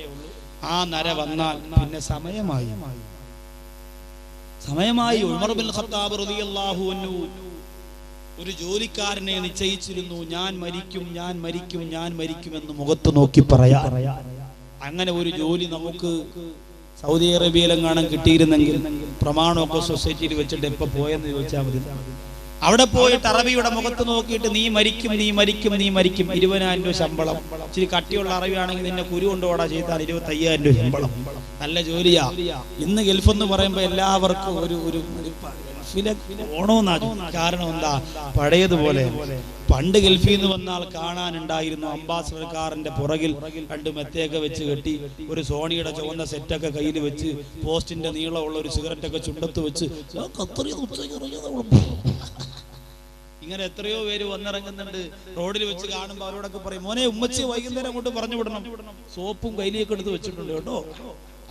ആ നര വന്നാൽ പിന്നെ സമയമായി. ഉമർ ബിൻ ഖത്താബ് റളിയല്ലാഹു അൻഹു ഒരു ജോലിക്കാരനെ നിശ്ചയിച്ചിരുന്നു, ഞാൻ മരിക്കും എന്ന് മുഖത്ത് നോക്കി പറയാ. അങ്ങനെ ഒരു ജോലി നമുക്ക് സൗദി അറേബ്യയിലെങ്ങാനും കിട്ടിയിരുന്നെങ്കിൽ പ്രമാണമൊക്കെ സൊസൈറ്റിയിൽ വെച്ചിട്ട് എപ്പോ പോയെന്ന് ചോദിച്ചാൽ മതി. അവിടെ പോയിട്ട് അറബിയുടെ മുഖത്ത് നോക്കിയിട്ട് നീ മരിക്കും 20,000 രൂപ ശമ്പളം. ഇച്ചിരി കട്ടിയുള്ള അറബിയാണെങ്കിൽ നിന്നെ കുരു കൊണ്ടുപോടാ ചെയ്താൽ 25,000 രൂപ ശമ്പളം. നല്ല ജോലിയാ. ഇന്ന് ഗൾഫ് എന്ന് പറയുമ്പോൾ എല്ലാവർക്കും ഒരു ഓണമെന്നാ. കാരണം എന്താ? പഴയതുപോലെ പണ്ട് ഗൾഫിൽ നിന്ന് വന്നാൽ കാണാനുണ്ടായിരുന്നു അംബാസഡർ കാറിന്റെ പുറകിൽ 2 മെത്തയൊക്കെ വെച്ച് കെട്ടി, ഒരു സോണിയുടെ ചുവന്ന സെറ്റൊക്കെ കയ്യിൽ വെച്ച്, പോസ്റ്റിന്റെ നീളമുള്ള ഒരു സിഗരറ്റൊക്കെ ചുണ്ടത്ത് വെച്ച്, ഇങ്ങനെ എത്രയോ പേര് വന്നിറങ്ങുന്നുണ്ട്. റോഡിൽ വെച്ച് കാണുമ്പോൾ അവരോടൊക്കെ പറയും, മോനെ ഉമ്മച്ചി വൈകുന്നേരം അങ്ങോട്ട് പറഞ്ഞു വിടണം, സോപ്പും കയ്യിലേക്ക് എടുത്ത് വെച്ചിട്ടുണ്ട് കേട്ടോ.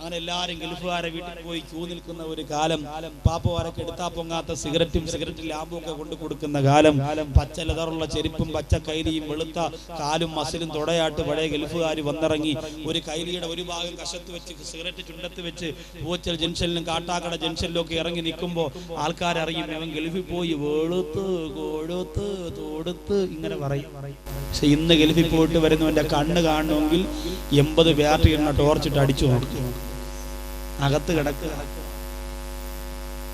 അങ്ങനെ എല്ലാവരും ഗൾഫുകാരെ വീട്ടിൽ പോയി ക്യൂ നിൽക്കുന്ന ഒരു കാലം, പാപ്പമാരൊക്കെ എടുത്താ പൊങ്ങാത്ത സിഗരറ്റ് ലാമ്പും ഒക്കെ കൊണ്ടു കൊടുക്കുന്ന കാലം, പച്ച ലെതറുള്ള ചെരുപ്പും പച്ച കൈലിയും വെളുത്ത കാലും മസിലും തുടയാട്ട് പഴയ ഗൾഫുകാർ വന്നിറങ്ങി. ഒരു കൈലിയുടെ ഒരു ഭാഗം കശത്ത് വെച്ച്, സിഗരറ്റ് ചുണ്ടത്ത് വെച്ച്, പൂച്ചൽ ജംഗ്ഷനിലും കാട്ടാക്കട ജംഗ്ഷനിലും ഒക്കെ ഇറങ്ങി നിൽക്കുമ്പോൾ ആൾക്കാരറിയും ഇവൻ ഗൾഫിൽ പോയി വെളുത്ത് കൊഴുത്ത് തൊടുത്ത് ഇങ്ങനെ പറയും. പക്ഷെ ഇന്ന് ഗൾഫിൽ പോയിട്ട് വരുന്നവന്റെ കണ്ണ് കാണണമെങ്കിൽ 80 ബാറ്ററി എണ്ണ ടോർച്ചിട്ട് അടിച്ചു നോക്കും, അകത്ത് കിടക്കുക.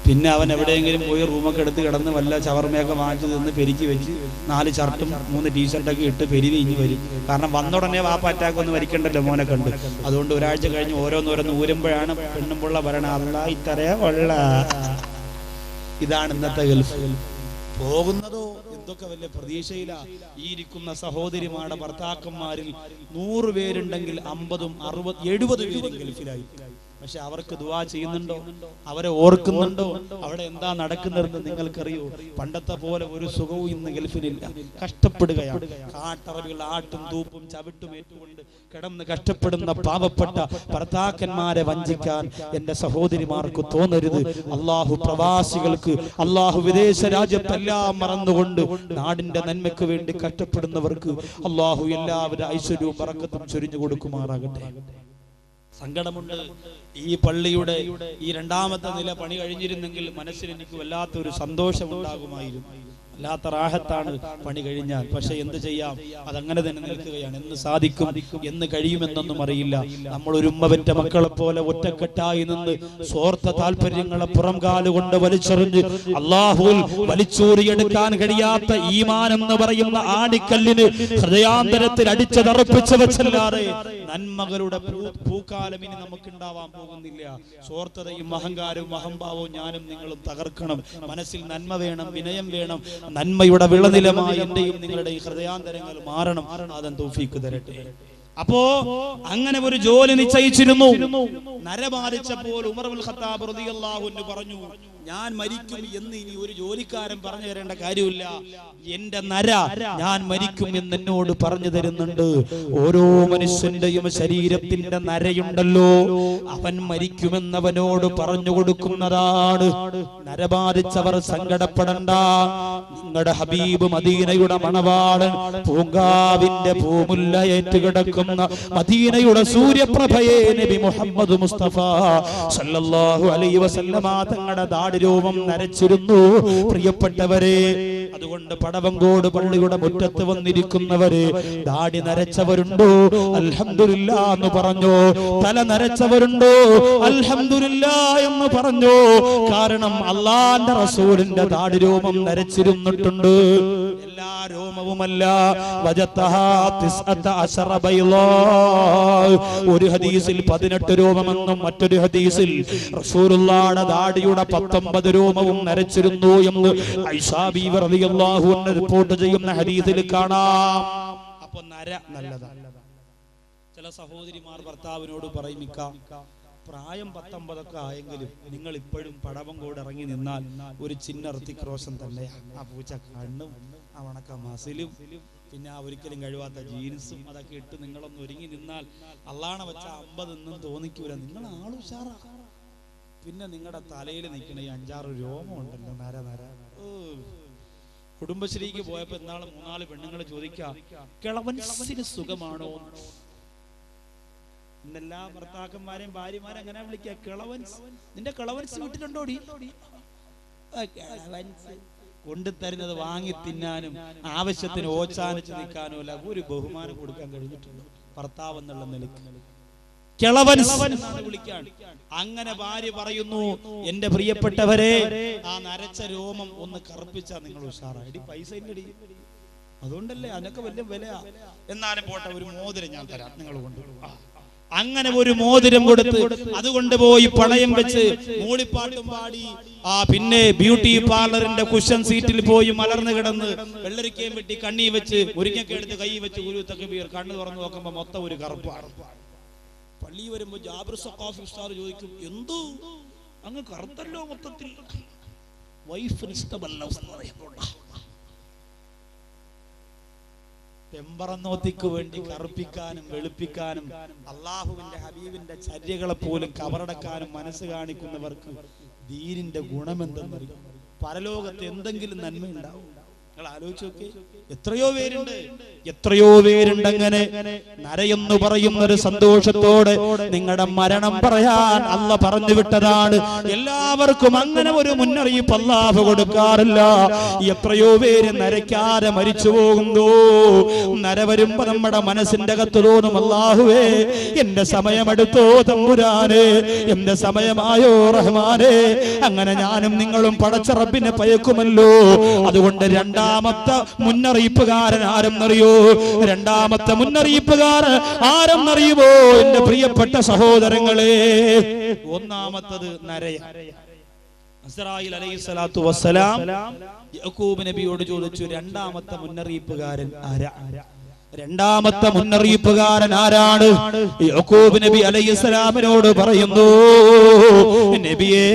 പിന്നെ അവൻ എവിടെയെങ്കിലും പോയി റൂമൊക്കെ എടുത്ത് കിടന്ന് വല്ല ചവർമയൊക്കെ വാങ്ങിച്ചു നിന്ന് പെരുക്കി വെച്ച് 4 ഷർട്ടും 3 ടീഷർട്ടൊക്കെ ഇട്ട് പെരുവി ഇഞ്ഞ് വരും. കാരണം വന്നുടനെ വാപ്പ അറ്റാക്കൊന്നും വരിക്കണ്ടല്ലോ മോനെ കണ്ട്. അതുകൊണ്ട് ഒരാഴ്ച കഴിഞ്ഞ് ഓരോന്നോരോന്ന് ഊരുമ്പോഴാണ് പെണ്ണുമ്പുള്ള പറയണ, അല്ല ഇത്രേ ഉള്ള. ഇതാണ് ഇന്നത്തെ ഗൾഫ്. പോകുന്നതോ എന്തൊക്കെ വലിയ പ്രതീക്ഷയിലാ. ഈ ഇരിക്കുന്ന സഹോദരിമാരുടെ ഭർത്താക്കന്മാരിൽ 100 പേരുണ്ടെങ്കിൽ 50, 60, 70 പേരും ഗൾഫിലായി. പക്ഷെ അവർക്ക് ദുആ ചെയ്യുന്നുണ്ടോ? അവരെ ഓർക്കുന്നുണ്ടോ? അവിടെ എന്താ നടക്കുന്നതെന്ന് നിങ്ങൾക്കറിയോ? പണ്ടത്തെ പോലെ ഒരു സുഖവും ഇന്ന് ഗൾഫിലില്ല. കഷ്ടപ്പെടുകയാണ്. കാട്ടറബികൾ ആട്ടും തൂപ്പും ചവിട്ടും ഏറ്റുകൊണ്ട് കിടന്ന് കഷ്ടപ്പെടുന്ന പാവപ്പെട്ട ഭർത്താക്കന്മാരെ വഞ്ചിക്കാൻ എന്റെ സഹോദരിമാർക്ക് തോന്നരുത്. അള്ളാഹു പ്രവാസികൾക്ക്, അള്ളാഹു വിദേശ രാജ്യത്തെല്ലാം മറന്നുകൊണ്ട് നാടിന്റെ നന്മയ്ക്ക് വേണ്ടി കഷ്ടപ്പെടുന്നവർക്ക് അള്ളാഹു എല്ലാവരും ഐശ്വര്യവും ബറക്കത്തും ചൊരിഞ്ഞു കൊടുക്കുമാറാകട്ടെ. സങ്കടമുണ്ട്. ഈ പള്ളിയുടെ ഈ 2ാമത്തെ നില പണി കഴിഞ്ഞിരുന്നെങ്കിൽ മനസ്സിൽ എനിക്ക് വല്ലാത്തൊരു സന്തോഷം ഉണ്ടാകുമായിരുന്നു. വല്ലാത്ത റാഹത്താണ് പണി കഴിഞ്ഞാൽ. പക്ഷെ എന്ത് ചെയ്യാം, അതങ്ങനെ തന്നെ നിൽക്കുകയാണ്. എന്ന് സാധിക്കും, എന്ന് കഴിയുമെന്നൊന്നും അറിയില്ല. നമ്മൾ ഒരു ഉമ്മ പെറ്റ മക്കളെ പോലെ ഒറ്റക്കെട്ടായി നിന്ന് സ്വാർത്ഥ താല്പര്യങ്ങളെ പുറം കാലുകൊണ്ട് വലിച്ചെറിഞ്ഞ് അല്ലാഹുവിൽ വലിച്ചൂരിയെടുക്കാൻ കഴിയാത്ത ഈമാൻ എന്ന് പറയുന്ന ആണിക്കല്ലിന് ഹൃദയാന്തരത്തിൽ അടിച്ചതറപ്പിച്ചു വെച്ചല്ലാതെ നന്മകളുടെ പൂക്കാലം ഇനി നമുക്ക് ഉണ്ടാവാൻ പോകുന്നില്ല. സ്വാർത്ഥതയും അഹങ്കാരവും അഹംഭാവവും ഞാനും നിങ്ങളും തകർക്കണം. മനസ്സിൽ നന്മ വേണം, വിനയം വേണം. നന്മയുടെ വിളനിലമായി എന്റെയും നിങ്ങളുടെ ഈ ഹൃദയാന്തരങ്ങൾ മാറണം. അതൻ തൗഫീഖ് തരട്ടെ. അപ്പോ അങ്ങനെ ഒരു ജോലി നിശ്ചയിച്ചിരുന്നു. നരബാധിച്ചപ്പോൾ ഉമർ ഇബ്നുൽ ഖത്താബ് റളിയല്ലാഹു അൻഹു പറഞ്ഞു, ഞാൻ മരിക്കും എന്ന് ഇനി ഒരു ജോലിക്കാരൻ പറഞ്ഞു തരേണ്ട കാര്യമില്ല. എന്റെ നര ഞാൻ മരിക്കും എന്ന് എന്നോട് പറഞ്ഞു തരുന്നുണ്ട്. ഓരോ മനുഷ്യന്റെയും ശരീരത്തിന്റെ നരയുണ്ടല്ലോ, അവൻ മരിക്കുമെന്നവനോട് പറഞ്ഞു കൊടുക്കുന്നതാണ്. നരബാധിച്ചവർ സങ്കടപ്പെടണ്ട. നിങ്ങളുടെ ഹബീബ് മദീനയുടെ മണവാളൻ പൂങ്കാവിന്റെ പൂമുല്ല ഏറ്റുകിടക്കും മദീനയുടെ സൂര്യപ്രഭയെ നബി മുഹമ്മദ് മുസ്തഫ സല്ലല്ലാഹു അലൈഹി വസല്ലമ തങ്ങളുടെ ദാടിരൂപം നരച്ചിരുന്നു. പ്രിയപ്പെട്ടവരെ, അതുകൊണ്ട് പടവങ്കോട് പള്ളിയുടെ മുറ്റത്ത് വന്നിരിക്കുന്നവരെ, ദാടി നരച്ചവരുണ്ടോ? അൽഹംദുലില്ലാ എന്ന് പറഞ്ഞു. തല നരച്ചവരുണ്ടോ? അൽഹംദുലില്ലാ എന്ന് പറഞ്ഞു. കാരണം അല്ലാഹുവിന്റെ റസൂലിന്റെ ദാടിരൂപം നരച്ചിരുന്നിട്ടുണ്ട്. എല്ലാ രോമവുമല്ല. ഒരു ഹദീസിൽ 18 രോമമെന്നും മറ്റൊരു ഹദീസിൽ റസൂലുള്ളാഹിയുടെ ദാടിയുടെ 19 രോമവും നരച്ചിരുന്നു എന്ന് ആയിഷാ ബീവി റളിയല്ലാഹു അൻഹ റിപ്പോർട്ട് ചെയ്യുന്ന ഹദീസിൽ കാണാം. അപ്പോൾ നര നല്ലതാണ്. ചില സഹോദരിമാർ ഭർത്താവിനോട് പറയും, പ്രായം 19 ഒക്കെ ആയെങ്കിലും നിങ്ങൾ ഇപ്പോഴും പടവങ്കോട് ഇറങ്ങി നിന്നാൽ ഒരു ചിന്ന ഋത്തിക് റോഷൻ തന്നെയാണ്. ആ പൂച്ച കണ്ണും ആ വണക്ക മസിലും പിന്നെ ആ ഒരിക്കലും കഴിവാത്ത ജീൻസും അതൊക്കെ ഇട്ട് നിങ്ങളൊന്ന് ഒരുങ്ങി നിന്നാൽ അള്ളാണ വെച്ച 50 എന്നും തോന്നിക്കൂല. നിങ്ങൾ ആളുഷാറാ. പിന്നെ നിങ്ങളുടെ തലയിൽ നിൽക്കണ ഈ 5-6 രോമം ഉണ്ടല്ലോ, നര നര. കുടുംബശ്രീക്ക് പോയപ്പോ എന്നാള് 3-4 പെണ്ണുങ്ങൾ ചോദിക്കാം, കിളവൻസിന് സുഖമാണോ? ഇന്നെല്ലാ ഭർത്താക്കന്മാരെയും ഭാര്യമാരെ അങ്ങനെ വിളിക്കുക, കിളവൻസ്. നിന്റെ കിളവൻസ് വീട്ടിലുണ്ടോടി? കൊണ്ടുതരുന്നത് വാങ്ങി തിന്നാനും ആവശ്യത്തിന് ഓച്ചാനിച്ച് നിൽക്കാനും അല്ല, ഒരു ബഹുമാനം കൊടുക്കാൻ കഴിഞ്ഞിട്ടുണ്ട് ഭർത്താവ് എന്നുള്ള നിലയ്ക്ക്. വിളിക്കാൻ അങ്ങനെ ഭാര്യ പറയുന്നു, എന്റെ പ്രിയപ്പെട്ടവരെ, ആ നരച്ച രോമം ഒന്ന് കറുപ്പിച്ചാ നിങ്ങൾ ഉഷാറായി. പൈസ ഇല്ലടി, അതുകൊണ്ടല്ലേ അതിനൊക്കെ വലിയ വിലയാ. എന്നാലും പോട്ടെ, ഒരു മോതിരം ഞാൻ തരാം, നിങ്ങൾ കൊണ്ടുപോകും. അങ്ങനെ ഒരു മോതിരം കൊടുത്ത് അതുകൊണ്ട് പോയി പണയം വെച്ച് മൂളിപ്പാട്ടും പാടി പിന്നെ ബ്യൂട്ടി പാർലറിന്റെ കുഷൻ സീറ്റിൽ പോയി മലർന്നു കിടന്ന് വെള്ളരിക്കയും വെട്ടി കണ്ണി വെച്ച് മുരിങ്ങൊക്കെ എടുത്ത് കൈ വെച്ച് ഒരു തക്ബീർ, കണ്ണു തുറന്നു നോക്കുമ്പോ മൊത്തം ഒരു കറുപ്പാണ്. പള്ളി വരുമ്പോ ജാബിർ സഖാഫി ഉസ്താദ് ചോദിക്കും, എന്തോ അങ്ങ് കറുത്തല്ലോ മൊത്തത്തിൽ, വൈഫിന് ഇഷ്ടമല്ല ഉസ്താദേ. പെമ്പറന്നോത്തിക്ക് വേണ്ടി കറുപ്പിക്കാനും വെളുപ്പിക്കാനും അള്ളാഹുവിന്റെ ഹബീബിന്റെ ചര്യകളെ പോലും കവറടക്കാനും മനസ്സ് കാണിക്കുന്നവർക്ക് ദീനിന്റെ ഗുണമെന്തെന്നറിയാം. പരലോകത്ത് എന്തെങ്കിലും നന്മയുണ്ടാവും. നിങ്ങൾ ആലോചിച്ച് നോക്കി, എത്രയോ പേരുണ്ട് അങ്ങനെ നരയെന്ന് പറയുന്ന ഒരു സന്തോഷത്തോടെ നിങ്ങളുടെ മരണം പറയാൻ അല്ല പറഞ്ഞു വിട്ടതാണ്. എല്ലാവർക്കും അങ്ങനെ ഒരു മുന്നറിയിപ്പ് അല്ലാഹു കൊടുക്കാറില്ല. എത്രയോ പേര് നരയ്ക്കാതെ മരിച്ചു പോകുന്നു. നര വരുമ്പോ നമ്മുടെ മനസ്സിന്റെ അകത്ത് തോന്നും, അല്ലാഹുവേ എന്റെ സമയമെടുത്തോ തമ്പുരാനെ, എന്റെ സമയമായോ റഹ്മാനെ. അങ്ങനെ ഞാനും നിങ്ങളും പടച്ച റബ്ബിനെ ഭയക്കുമല്ലോ. അതുകൊണ്ട് രണ്ടാമത്തെ മുന്നറിയിപ്പുകാരൻ ആരെന്നറിയോ? രണ്ടാമത്തെ മുന്നറിയിപ്പുകാരൻ ആരെന്നറിയുമോ എന്റെ പ്രിയപ്പെട്ട സഹോദരങ്ങളെ? ഒന്നാമത്തത് നരയാണ്. ഇസ്രായീൽ അലൈഹിസ്സലാത്തു വസ്സലാം യാക്കൂബ് നബിയോട് ചോദിച്ചു, രണ്ടാമത്തെ മുന്നറിയിപ്പുകാരൻ ആരാ? രണ്ടാമത്തെ മുന്നറിയിപ്പുകാരൻ ആരാണ്? യാക്കൂബ് നബി അലൈഹിസ്സലാമിനോട് പറയുന്നു, നബിയേ,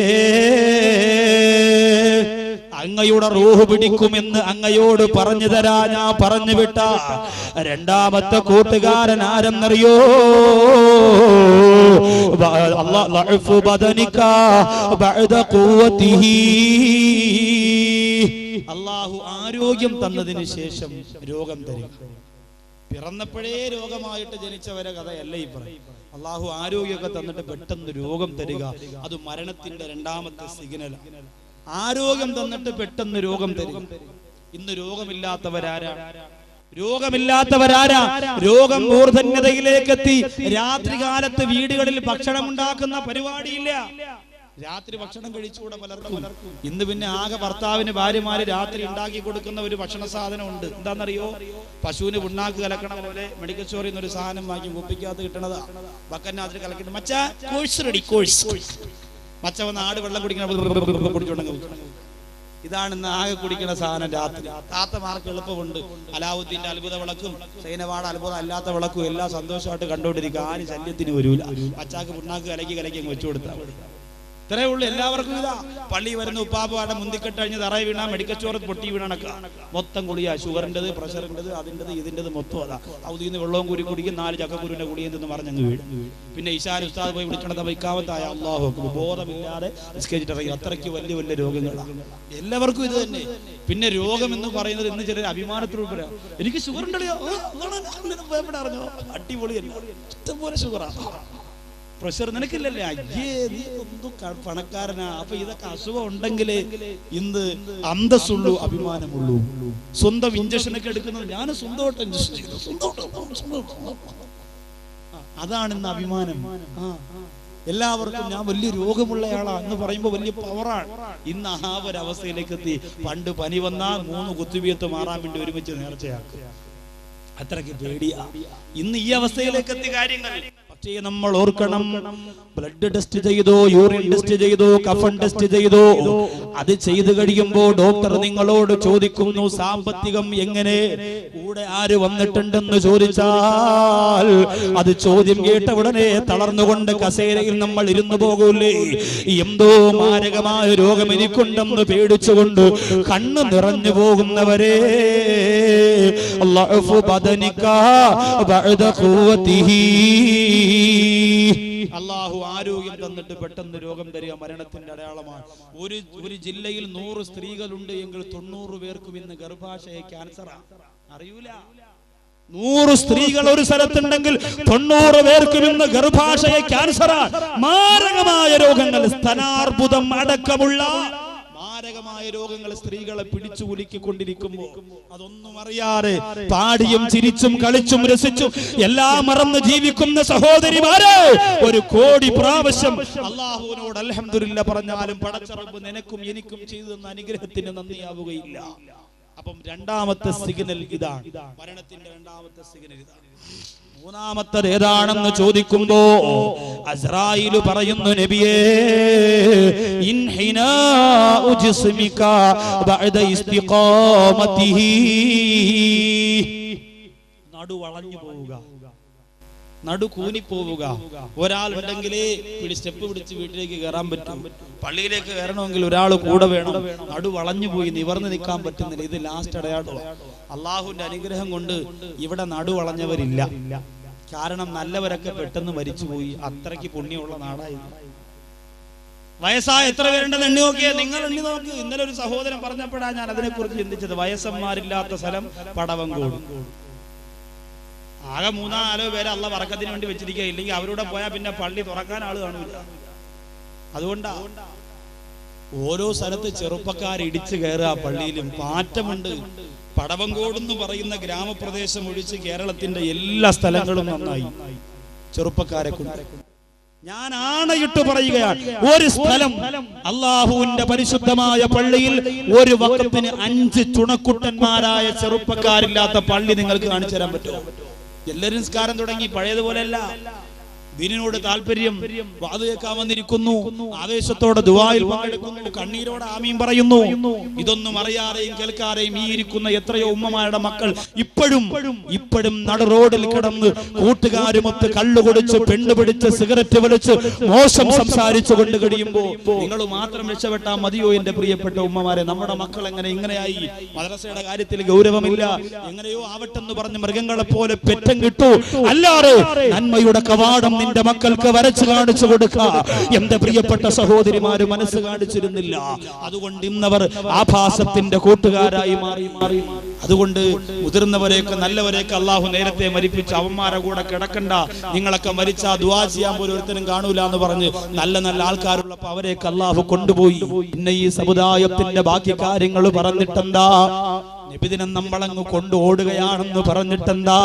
അങ്ങയുടെ റൂഹ് പിടിക്കുമെന്ന് അങ്ങയോട് പറഞ്ഞു തരാ ഞാൻ പറഞ്ഞു വിട്ട രണ്ടാമത്തെ കൂട്ടുകാരൻ ആരെന്നറിയോ? അല്ലാഹു ആരോഗ്യം തന്നതിന് ശേഷം രോഗം തരും. പിറന്നപ്പോഴേ രോഗമായിട്ട് ജനിച്ചവരെ കഥയല്ല ഈ പറയും. അല്ലാഹു ആരോഗ്യമൊക്കെ തന്നിട്ട് പെട്ടെന്ന് രോഗം തരിക, അത് മരണത്തിന്റെ രണ്ടാമത്തെ സിഗ്നൽ. ആരോഗ്യം തന്നിട്ട് പെട്ടെന്ന് രോഗം തരും. ഇന്ന് രോഗമില്ലാത്തവരാരാ? രോഗം മൂർധന്യതയിലേക്ക് എത്തി രാത്രി കാലത്ത് വീടുകളിൽ ഭക്ഷണം ഉണ്ടാക്കുന്ന പരിപാടിയില്ല. രാത്രി ഭക്ഷണം കഴിച്ചുകൂടെ പലർക്കും. ഇന്ന് പിന്നെ ആകെ ഭർത്താവിന് ഭാര്യമാര് രാത്രി ഉണ്ടാക്കി കൊടുക്കുന്ന ഒരു ഭക്ഷണ സാധനം ഉണ്ട്. എന്താണെന്നറിയോ? പശുവിന് പിണ്ണാക്ക് കലക്കണ പോലെ മെഡിക്കൽ സ്റ്റോറിൽ നിന്ന് ഒരു സാധനം വാങ്ങി കുപ്പിക്കകത്ത് കിട്ടണതാ. ബക്കറ്റിനകത്ത് കലക്കിട്ട് മച്ചാ കോഴ്സ് റെഡി, കോഴ്സ്. മച്ച വന്ന് ആട് വെള്ളം കുടിക്കണമെങ്കിൽ ഇതാണ് ഇന്ന് ആകെ കുടിക്കുന്ന സാധനം രാത്രി. താത്തമാർക്ക് എളുപ്പമുണ്ട്. അലാവുദ്ദീന്റെ അത്ഭുത വിളക്കും സൈനവാട അത്ഭുതം അല്ലാത്ത വിളക്കും എല്ലാം സന്തോഷമായിട്ട് കണ്ടുകൊണ്ടിരിക്കുക. ആരും ശല്യത്തിന് വരൂല. മച്ചാക്ക് പിണ്ണാക്ക് കലക്കി അങ്ങ് വെച്ചു കൊടുത്താൽ ഇത്രേ ഉള്ളൂ. എല്ലാവർക്കും ഇതാ. പള്ളി വരുന്ന ഉപ്പാപ്പാടെ മുന്തിക്കെട്ട് കഴിഞ്ഞ് തറയി വീണാ മെഡിക്കൽ സ്റ്റോർ പൊട്ടി വീണണക്ക മൊത്തം കുളിയാ. ഷുഗറിൻ്റെത്, പ്രഷറിൻ്റെത്, അതിൻ്റെത് ഇതിൻ്റെത് മൊത്തം അതാ. ഔദീന്ന് വെള്ളവും കൂടി കുടിക്കും, 4 ചക്കക്കുരുവിന്റെ കുടിയെന്ന് പറഞ്ഞങ്ങ് വീഴും. പിന്നെ ഇശാൻ ഉസ്താദ് പോയി വിളിക്കണത് വൈക്കാമത്തായ അള്ളാഹു ബോധമില്ലാതെ നിസ്കരിച്ചിട്ടിറങ്ങി. അത്രയ്ക്ക് വലിയ വലിയ രോഗങ്ങളാണ്. എല്ലാവർക്കും ഇത് തന്നെ. പിന്നെ രോഗം എന്ന് പറയുന്നത് ഇന്ന് ചിലർ അഭിമാനത്തിലൂടെ പറയാം, എനിക്ക് ഷുഗർ ഉണ്ടല്ലോ, അറിഞ്ഞോ, അടിപൊളിയല്ല, ഇഷ്ടംപോലെ ഷുഗറാണ്, പ്രഷർ നിനക്കില്ലല്ലേ, അയ്യേ നീ ഒന്നും പണക്കാരനാ. അപ്പൊ ഇതൊക്കെ അസുഖം ഉണ്ടെങ്കിലേ ഇന്ന് അന്തസ്സുള്ളൂ, അഭിമാനമുള്ളൂ. സ്വന്തം ഇഞ്ചക്ഷനൊക്കെ എടുക്കുന്നത് ഞാൻ സ്വന്തമായിട്ട് ഇഞ്ചക്ഷൻ ചെയ്തു, അതാണ് ഇന്ന് അഭിമാനം. എല്ലാവർക്കും ഞാൻ വലിയ രോഗമുള്ളയാളാ എന്ന് പറയുമ്പോൾ വലിയ പവറാണ്. ഇന്ന് ആ ഒരു അവസ്ഥയിലേക്ക് എത്തി. പണ്ട് പനി വന്നാൽ 3 കുത്തുബിയത്ത് മാറാൻ വേണ്ടി ഒരുമിച്ച് നേർച്ചയാക്കുക. അത്രയ്ക്ക് പേടിയാ. ഇന്ന് ഈ അവസ്ഥയിലേക്ക് എത്തി കാര്യങ്ങൾ. പക്ഷേ നമ്മൾ ഓർക്കണം, ബ്ലഡ് ടെസ്റ്റ് ചെയ്തോ, യൂറിൻ ടെസ്റ്റ് ചെയ്തോ, കഫൻ ടെസ്റ്റ് ചെയ്തോ, അത് ചെയ്തു കഴിയുമ്പോൾ ഡോക്ടർ നിങ്ങളോട് ചോദിക്കുന്നു സാമ്പത്തികം എങ്ങനെ, കൂടെ ആര് വന്നിട്ടുണ്ടെന്ന് ചോദിച്ചാൽ അത് ചോദ്യം കേട്ട ഉടനെ തളർന്നുകൊണ്ട് കസേരയിൽ നമ്മൾ ഇരുന്നു പോകൂലേ? എന്തോ മാരകമായ രോഗം എനിക്കുണ്ടെന്ന് പേടിച്ചുകൊണ്ട് കണ്ണ് നിറഞ്ഞു പോകുന്നവരെ അല്ലാഹു ബദനിക ബഅദ ഖുവതിഹി, അല്ലാഹു ആരോഗ്യം തന്നിട്ട് പെട്ടെന്ന് രോഗം തരിക മരണത്തിന്റെ അടയാളമാണ്. ഒരു ജില്ലയിൽ 100 സ്ത്രീകളുണ്ട് എങ്കിൽ 90 പേർക്കും ഇന്ന് ഗർഭാശയ ക്യാൻസറാ. അറിയൂല. 100 സ്ത്രീകൾ ഒരു സ്ഥലത്തുണ്ടെങ്കിൽ 90 പേർക്കും ഇന്ന് ഗർഭാശയ ക്യാൻസറാ. മാരകമായ രോഗങ്ങൾ, സ്തനാർബുദം അടക്കമുള്ള മാരകമായ രോഗങ്ങൾ സ്ത്രീകളെ പിടിച്ചു കുലുക്കിക്കൊണ്ടിരിക്കുമ്പോൾ അതൊന്നും അറിയാതെ പാടിയും ചിരിച്ചും കളിച്ചും രസിച്ചും എല്ലാം മറന്ന് ജീവിക്കുന്ന സഹോദരിമാരെ, 1 കോടി പ്രാവശ്യം അല്ലാഹുവിനോട് അൽഹംദുലില്ലാ പറഞ്ഞാലും പടച്ച റബ്ബ് നിനക്കും എനിക്കും ചെയ്തു തന്ന അനുഗ്രഹത്തിന് നന്ദിയാവുകയില്ല. അപ്പം രണ്ടാമത്തെ സിഗ്നൽ ഇതാണ്. മരണത്തിന്റെ രണ്ടാമത്തെ സിഗ്നൽ ഇതാണ്. മൂന്നാമത്തത് ഏതാണെന്ന് ചോദിക്കുമ്പോ അസ്രായീൽ പറയുന്നു, നബിയേ ഇൻഹിനാഉ ജിസ്മിക ബഅദ ഇസ്തിഖാമതിഹി, നടു വളഞ്ഞു പോവുക, നടു കൂനിപ്പോവുക. ഒരാളുണ്ടെങ്കിലേ സ്റ്റെപ്പ് പിടിച്ച് വീട്ടിലേക്ക് കയറാൻ പറ്റും. പള്ളിയിലേക്ക് കയറണമെങ്കിൽ ഒരാൾ കൂടെ വേണം. നടു വളഞ്ഞു പോയി നിവർന്ന് നിൽക്കാൻ പറ്റുന്നില്ല. ഇത് ലാസ്റ്റ് അടയാളം. അള്ളാഹുവിന്റെ അനുഗ്രഹം കൊണ്ട് ഇവിടെ നടു വളഞ്ഞവരില്ല. കാരണം നല്ലവരൊക്കെ പെട്ടെന്ന് മരിച്ചുപോയി. അത്രയ്ക്ക് പുണ്യമുള്ള നാടായി. വയസ്സായ എത്ര പേരുണ്ടെന്ന് എണ്ണി നോക്കിയേ, നിങ്ങൾ എണ്ണി നോക്ക്. ഇന്നലെ ഒരു സഹോദരൻ പറഞ്ഞപ്പോഴാണ് ഞാൻ അതിനെക്കുറിച്ച് ചിന്തിച്ചത്. വയസ്സന്മാരില്ലാത്ത സ്ഥലം പടവങ്കോട്. ആകെ 3-4 പേരെ അള്ള വറക്കത്തിന് വേണ്ടി വെച്ചിരിക്കുക. ഇല്ലെങ്കിൽ അവരുടെ പോയാൽ പിന്നെ പള്ളി തുറക്കാൻ ആള് കാണില്ല. അതുകൊണ്ടാ ഓരോ സ്ഥലത്ത് ചെറുപ്പക്കാർ ഇടിച്ചു കയറുക. പള്ളിയിലും മാറ്റമുണ്ട്. പടവങ്കോട് എന്ന് പറയുന്ന ഗ്രാമപ്രദേശം ഒഴിച്ച് കേരളത്തിന്റെ എല്ലാ സ്ഥലങ്ങളും നന്നായി ചെറുപ്പക്കാരെ കൊണ്ട്. ഞാൻ ആണയിട്ട് പറയുകയാണ്, ഒരു സ്ഥലം അള്ളാഹുവിന്റെ പരിശുദ്ധമായ പള്ളിയിൽ ഒരു വഖത്തിന് 5 ചുണക്കുട്ടന്മാരായ ചെറുപ്പക്കാരില്ലാത്ത പള്ളി നിങ്ങൾക്ക് കാണിച്ചു തരാൻ പറ്റുമോ? എല്ലാവരും നിസ്കാരം തുടങ്ങി. പഴയതുപോലെയല്ല. ദീനിനോട് താല്പര്യം, വാത് കേൾക്കാൻ വന്നിരിക്കുന്നു, ആവേശത്തോടെ ദുആയിൽ പങ്കെടുക്കുന്നു, കണ്ണീരോടെ ആമീൻ പറയുന്നു. ഇതൊന്നും അറിയാതെയും കേൾക്കാതെയും ഈ ഇരിക്കുന്ന എത്രയോ ഉമ്മമാരുടെ മക്കൾ ഇപ്പോഴും നട റോഡിൽ കിടന്ന് കൂട്ടുകാരുമൊത്ത് കള്ളുകുടിച്ച് പെണ്ണുപിടിച്ച് സിഗരറ്റ് വലിച്ച് മോശം സംസാരിച്ചു കൊണ്ട് കഴിയുമ്പോൾ നിങ്ങൾ മാത്രം രക്ഷപ്പെട്ടാൽ മതിയോ? എന്റെ പ്രിയപ്പെട്ട ഉമ്മമാരെ, നമ്മുടെ മക്കൾ എങ്ങനെ ഇങ്ങനെയായി? മദ്രസയുടെ കാര്യത്തിൽ ഗൗരവമില്ല, എങ്ങനെയോ ആവട്ടെന്ന് പറഞ്ഞ് മൃഗങ്ങളെ പോലെ പെറ്റം കിട്ടു. അല്ലാതെ നന്മയുടെ കവാടം നിന്റെ മക്കൾക്ക് വരച്ചു കാണിച്ചു കൊടുക്കുക എന്റെ പ്രിയപ്പെട്ട സഹോദരിമാര് മനസ്സ് കാണിച്ചിരുന്നില്ല. അതുകൊണ്ട് ഇന്നവർ ആഭാസത്തിന്റെ കൂട്ടുകാരായി മാറി. അതുകൊണ്ട് മുതിർന്നവരെയൊക്കെ നല്ലവരെയൊക്കെ അള്ളാഹു നേരത്തെ മരിപ്പിച്ച് അവന്മാരെ കൂടെ കിടക്കണ്ട, നിങ്ങളൊക്കെ മരിച്ചാ ദുആ ചെയ്യാൻ പോലും ഒരുത്തനും കാണൂല എന്ന് പറഞ്ഞ് നല്ല നല്ല ആൾക്കാരുള്ളപ്പോ അവരെയൊക്കെ അള്ളാഹു കൊണ്ടുപോയി. പിന്നെ ഈ സമുദായത്തിന്റെ ബാക്കി കാര്യങ്ങൾ പറഞ്ഞിട്ടെന്താ? നബിദിനം നമ്മളങ്ങ് കൊണ്ടു ഓടുകയാണെന്ന് പറഞ്ഞിട്ടെന്താ?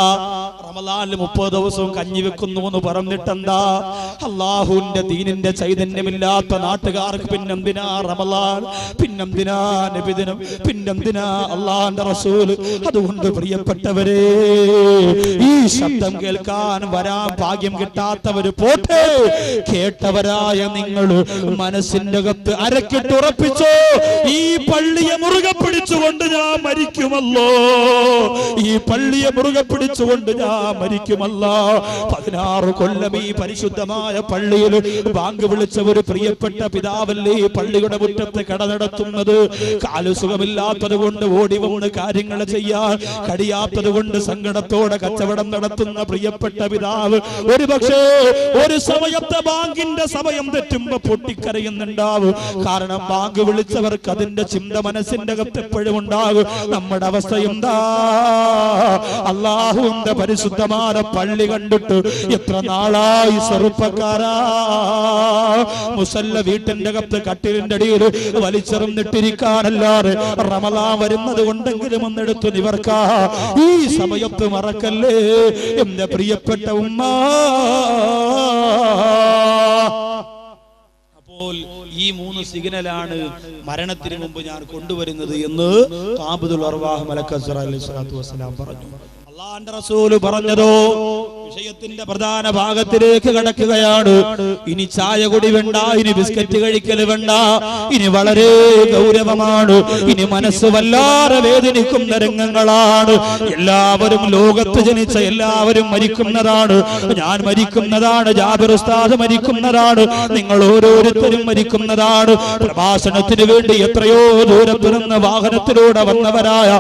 റമളാനിൽ 30 ദിവസവും കഞ്ഞി വെക്കുന്നു എന്ന് പറഞ്ഞിട്ടെന്താ? അള്ളാഹുവിന്റെ ദീനിന്റെ ചൈതന്യമില്ലാത്ത നാട്ടുകാർക്ക് പിന്നെന്തിനാ റമളാൻ? പിന്നെന്തിനാ നബിദിനം? പിന്നെന്തിനാ അള്ളാഹുവിന്റെ റസൂൽ? അതുകൊണ്ട് പ്രിയപ്പെട്ടവരെ, ഈ ശബ്ദം കേൾക്കാൻ വരാൻ ഭാഗ്യം കിട്ടാത്തവര് പോട്ടെ, കേട്ടവരായ നിങ്ങൾ മനസ്സിന്റെ അകത്ത് അരക്കിട്ടുറപ്പിച്ചോ, ഈ പള്ളിയെ മുറുകെ പിടിച്ചുകൊണ്ട് ഞാൻ മരിക്കുമല്ലോ, ഈ പള്ളിയെ മുറുകെ പിടിച്ചുകൊണ്ട് ഞാൻ മരിക്കുമല്ലോ. 16 കൊല്ലം ഈ പരിശുദ്ധമായ പള്ളിയിൽ ബാങ്ക് വിളിച്ച ഒരു പ്രിയപ്പെട്ട പിതാവല്ലേ ഈ പള്ളിയുടെ മുറ്റത്ത് കട നടത്തുന്നത്. കാലു സുഖമില്ലാത്തത് കൊണ്ട് ഓടി വന്ന് കാര്യങ്ങൾ ചെയ്യാൻ കഴിയാത്തത് കൊണ്ട് സങ്കടത്തോടെ കച്ചവടം നടത്തുന്ന പ്രിയപ്പെട്ട പിതാവ് ഒരുപക്ഷേ ഒരു സമയത്തെ ബാങ്കിന്റെ സമയം തെറ്റുമ്പോ പൊട്ടിക്കരയുന്നുണ്ടാവും. കാരണം ബാങ്ക് വിളിച്ചവർക്ക് അതിന്റെ ചിന്ത മനസ്സിന്റെ അകത്ത് എപ്പോഴും ഉണ്ടാകും. നമ്മുടെ അവസ്ഥ എന്താ? അള്ളാഹുവിന്റെ പരിശുദ്ധമായ പള്ളി കണ്ടിട്ട് എത്ര നാളായി ചെറുപ്പക്കാരാ? മുസല്ല വീട്ടിന്റെ അകത്ത് കട്ടിലിന്റെ അടിയിൽ വലിച്ചെറിഞ്ഞിട്ടിരിക്കാനല്ലാതെ റമളാൻ വരുന്നത് കൊണ്ടെങ്കിലും ഒന്നെടുത്തു നിവർക്കാ. ഈ സമയത്ത് മറക്കല്ലേ എന്റെ പ്രിയപ്പെട്ട ഉമ്മ. അപ്പോൾ ഈ 3 സിഗ്നലാണ് മരണത്തിന് മുമ്പ് ഞാൻ കൊണ്ടുവരുന്നത് എന്ന് ഖാബിദുൽ അർവാഹ് മലക്ക് അസ്റായിൽ അലൈഹി സ്വലാത്തു വസ്സലാം പറഞ്ഞു. അല്ലാഹുവിന്റെ റസൂൽ പറഞ്ഞതോ വിഷയത്തിന്റെ പ്രധാന ഭാഗത്തിലേക്ക് കടക്കുകയാണ്. ഇനി ചായ കുടി വേണ്ട, ഇനി ബിസ്ക്കറ്റ് കഴിക്കൽ വേണ്ട, ഇനി വളരെ ഗൗരവമാണ്. ഇനി മനസ്സ് വല്ലാതെ വേദനിക്കുന്ന രംഗങ്ങളാണ്. എല്ലാവരും ലോകത്ത് ജനിച്ച എല്ലാവരും മരിക്കുന്നതാണ്. ഞാൻ മരിക്കുന്നതാണ്, ജാബിർ ഉസ്താദ് മരിക്കുന്നതാണ്, നിങ്ങൾ ഓരോരുത്തരും മരിക്കുന്നതാണ്. പ്രഭാഷണത്തിന് വേണ്ടി എത്രയോ ദൂരത്തു നിന്ന് വാഹനത്തിലൂടെ വന്നവരായ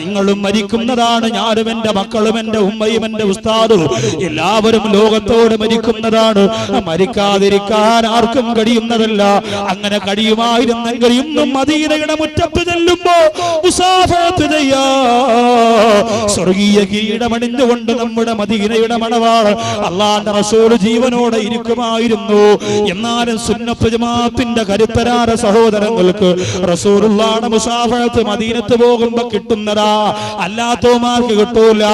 നിങ്ങളും മരിക്കുന്നതാണ്. ഞാനും എന്റെ മക്കളും എന്റെ ഉമ്മയും എന്റെ ഉസ്താദും എല്ലാവരും ലോകത്തോട് മരിക്കുന്നതാണ്. മരിക്കാതിരിക്കാൻ ആർക്കും കഴിയുന്നതല്ല. അങ്ങനെ കഴിയുമായിരുന്നെങ്കിൽ ഇന്നും മദീനയുടെ മുറ്റത്ത് ചെല്ലുമ്പോ മുസാഫഹത്ത് ചെയ്യാ, സ്വർഗീയ കിരീടമണിഞ്ഞുകൊണ്ട് നമ്മുടെ മദീനയുടെ മണവാള് അല്ലാഹുവിന്റെ റസൂൽ ജീവനോടെ ഇരിക്കുമായിരുന്നു. എന്നാലും സുന്നത്ത് ജമാഅത്തിന്റെ കരുത്തരായ സഹോദരങ്ങൾക്ക് റസൂലുള്ളാഹിയുടെ മുസാഫഹത്ത് മദീനത്ത് പോകുമ്പോ കിട്ടുന്നതാ, അല്ലാത്തവന്മാർക്ക് കിട്ടൂല.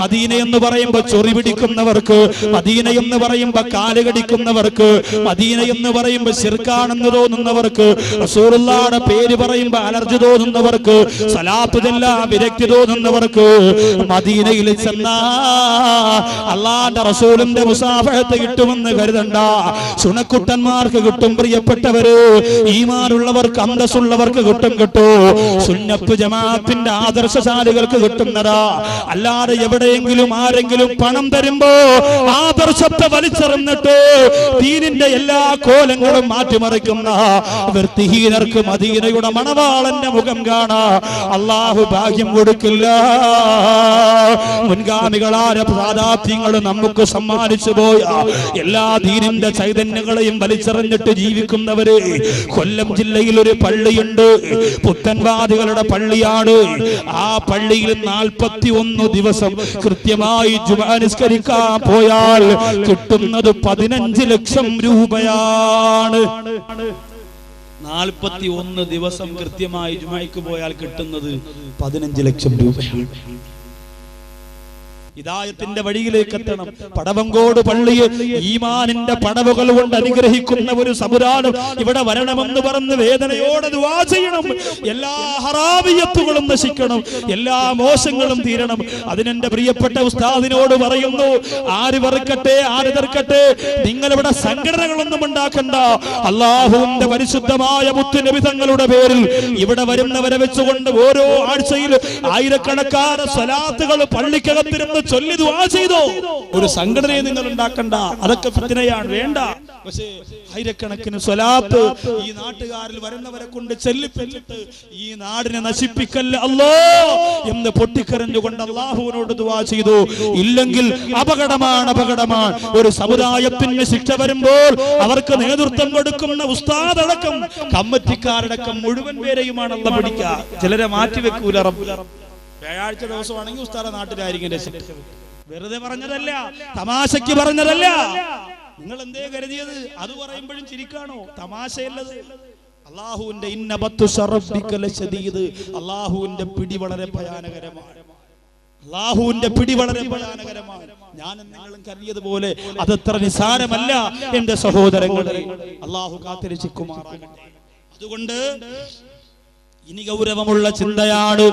മദീന എന്ന് പറയുമ്പോ ചൊറി പിടിക്കുന്നവർക്ക്, മദീന എന്ന് പറയുമ്പോ കാല് കടിക്കുന്നവർക്ക്, മദീന എന്ന് പറയുമ്പോ ശിർക്കാണെന്ന് തോന്നുന്നവർക്ക്, റസൂലുള്ളാഹിയുടെ പേര് പറയുമ്പോ അലർജി തോന്നുന്നവർക്ക്, സലാത്ത് ചൊല്ലാൻ വിരക്തി തോന്നുന്നവർക്ക് മദീനയിൽ ചെന്നാ അല്ലാഹുവിന്റെ റസൂലിന്റെ മുസാഫഹത്ത് കിട്ടുമെന്ന് കരുതണ്ട. സുണക്കുട്ടന്മാർക്ക് കിട്ടും പ്രിയപ്പെട്ടവര്, ഈമാനുള്ളവർക്ക് അന്തസ്സുള്ളവർക്ക് കിട്ടും. സുന്നത്ത് ജമാഅത്തിന്റെ ആദർശശാലികൾക്ക് കിട്ടുന്നതാ. അല്ലാതെ എവിടെയെങ്കിലും ആരെങ്കിലും പണം തരുമ്പോ ആദർശത്തെ വലിച്ചെറിഞ്ഞിട്ട് ദീനിന്റെ എല്ലാ കോലങ്ങളും മാറ്റിമറിക്കുന്ന വൃത്തിഹീനർക്ക് മദീനയുടെ മണവാളന്റെ മുഖം കാണാ അല്ലാഹു ഭാഗ്യം കൊടുക്കില്ല. മുൻഗാമികളായ സാദാത്യങ്ങൾ നമുക്ക് സമ്മാനിച്ചു പോയ എല്ലാ ദീനിന്റെ ചൈതന്യങ്ങളെയും വലിച്ചെറിഞ്ഞിട്ട് ജീവിക്കുന്നവര്. കൊല്ലം ജില്ലയിൽ ഒരു പള്ളിയുണ്ട്, പുത്തൻവാദികളുടെ പള്ളിയാണ്. ആ പള്ളിയിൽ 41 ദിവസം കൃത്യമായി ജുമുഅ നിസ്കരിക്കാൻ പോയാൽ കിട്ടുന്നത് 15 ലക്ഷം രൂപയാണ്. 41 ദിവസം കൃത്യമായി ജുമുഅയ്ക്ക് പോയാൽ കിട്ടുന്നത് 15 ലക്ഷം രൂപയാണ്. ഹിദായത്തിന്റെ വഴിയിലേക്ക് എത്തണം. പടവങ്കോട് പള്ളിയെ ഈമാനിന്റെ പടവുകൾ കൊണ്ട് അനുഗ്രഹിക്കുന്ന ഒരു സമുദായം ഇവിടെ വരണമെന്ന് പറഞ്ഞ് വേദനയോടെ ദുആ ചെയ്യണം. എല്ലാ ഹറാമിയത്തുകളും നശിക്കണം, എല്ലാ മോശങ്ങളും തീരണം. അതിനെന്റെ പ്രിയപ്പെട്ട ഉസ്താദിനോട് പറയുന്നു, ആര് വെറുക്കട്ടെ ആര് എതിർക്കട്ടെ, നിങ്ങളിവിടെ സംഘടനകളൊന്നും ഉണ്ടാക്കണ്ട. അല്ലാഹുവിന്റെ പരിശുദ്ധമായ മുത്തുനബി തങ്ങളുടെ പേരിൽ ഇവിടെ വരുന്നവരെ വെച്ചുകൊണ്ട് ഓരോ ആഴ്ചയിൽ ആയിരക്കണക്കാന സ്വലാത്തുകൾ പള്ളിക്കകത്തിരുന്ന് ചൊല്ലി ദുആ ചെയ്തോ. ഒരു സംഘടനയെ നിങ്ങൾ ഉണ്ടാക്കണ്ട, അതൊക്കെ ഫിത്നയാണ്, വേണ്ട. പക്ഷേ ആയിരക്കണക്കിന് സ്വലാത്ത് ഈ നാട്ടുകാരിൽ വരുന്നവരെ കൊണ്ട് ചെല്ലിപ്പിച്ചിട്ട് ഈ നാടിനെ നശിപ്പിക്കല്ല അല്ലാ എന്ന് പൊട്ടിക്കരഞ്ഞുകൊണ്ട് അല്ലാഹുവിനോട് ദുആ ചെയ്തു. ഇല്ലെങ്കിൽ അപകടമാണ്, അപകടമാണ്. ഒരു സമുദായത്തിന് ശിക്ഷ വരുമ്പോൾ അവർക്ക് നേതൃത്വം കൊടുക്കുന്ന ഉസ്താദ് അടക്കം കമ്മിറ്റിക്കാരടക്കം മുഴുവൻ പേരെയുമാണ് അല്ലാഹു പിടിക്കുക. ചിലരെ മാറ്റിവെക്കൂല. വ്യാഴാഴ്ച ദിവസമാണെങ്കിൽ ഉസ്താദ് നാട്ടിലായിരിക്കും രക്ഷ. വെറുതെ പറഞ്ഞതല്ല, തമാശയ്ക്ക് പറഞ്ഞതല്ല. നിങ്ങൾ എന്തേ കരുതിയത്? അത് പറയുമ്പോഴും ചിരിക്കാണോ? തമാശയല്ലത്. അല്ലാഹുവിന്റെ അല്ലാഹുവിന്റെ പിടി വളരെ ഭയാനകരമാണ്. അല്ലാഹുവിന്റെ പിടി വളരെ ഭയാനകരമാണ്. ഞാനും നിങ്ങളും കരുതിയതുപോലെ അതത്ര നിസാരമല്ല എന്റെ സഹോദരങ്ങളെ. അള്ളാഹു കാത്തിരക്ഷിക്കുമാറാകട്ടെ. അതുകൊണ്ട് ഇനി ഗൗരവമുള്ള ചിന്തയാണ്.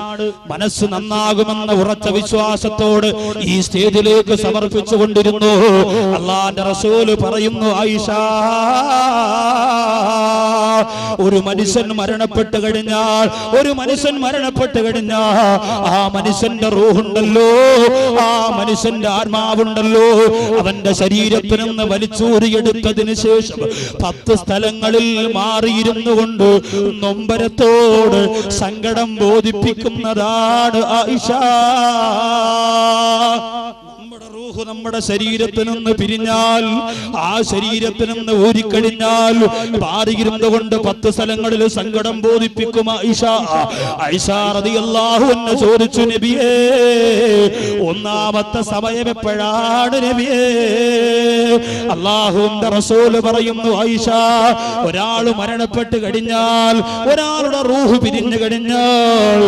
മനസ്സ് നന്നാകുമെന്ന ഉറച്ച വിശ്വാസത്തോട് ഈ സ്റ്റേജിലേക്ക് സമർപ്പിച്ചുകൊണ്ടിരുന്നു. അള്ളാന്റെ റസൂല് പറയുന്നു, ആയിഷ, ഒരു മനുഷ്യൻ മരണപ്പെട്ട് കഴിഞ്ഞാൽ ആ മനുഷ്യന്റെ റൂഹുണ്ടല്ലോ, ആ മനുഷ്യന്റെ ആത്മാവുണ്ടല്ലോ, അവന്റെ ശരീരത്തിൽ നിന്ന് വലിച്ചൂരിയെടുത്തതിന് ശേഷം 10 സ്ഥലങ്ങളിൽ മാറിയിരുന്നു കൊണ്ട് നൊമ്പരത്തോട് സങ്കടം ബോധിപ്പിക്കുന്നതാണ് ആയിഷ. നമ്മുടെ ശരീരത്തിൽ നിന്ന് പിരിഞ്ഞാൽ, ആ ശരീരത്തിൽ നിന്ന് ഊരിക്കഴിഞ്ഞാൽ മാറിയിരുന്നു കൊണ്ട് 10 സ്ഥലങ്ങളിൽ സങ്കടം ബോധിപ്പിക്കും ആയിഷ. ആയിഷ റളിയല്ലാഹു അൻഹ ചോദിച്ചു, നബിയേ, ഒന്നാമത്തെ സമയം എപ്പോഴാണ് നബിയേ? അല്ലാഹുവിന്റെ റസൂല് പറയുന്നു, ആയിഷ, ഒരാൾ മരണപ്പെട്ട് കഴിഞ്ഞാൽ, ഒരാളുടെ റൂഹ് പിരിഞ്ഞു കഴിഞ്ഞാൽ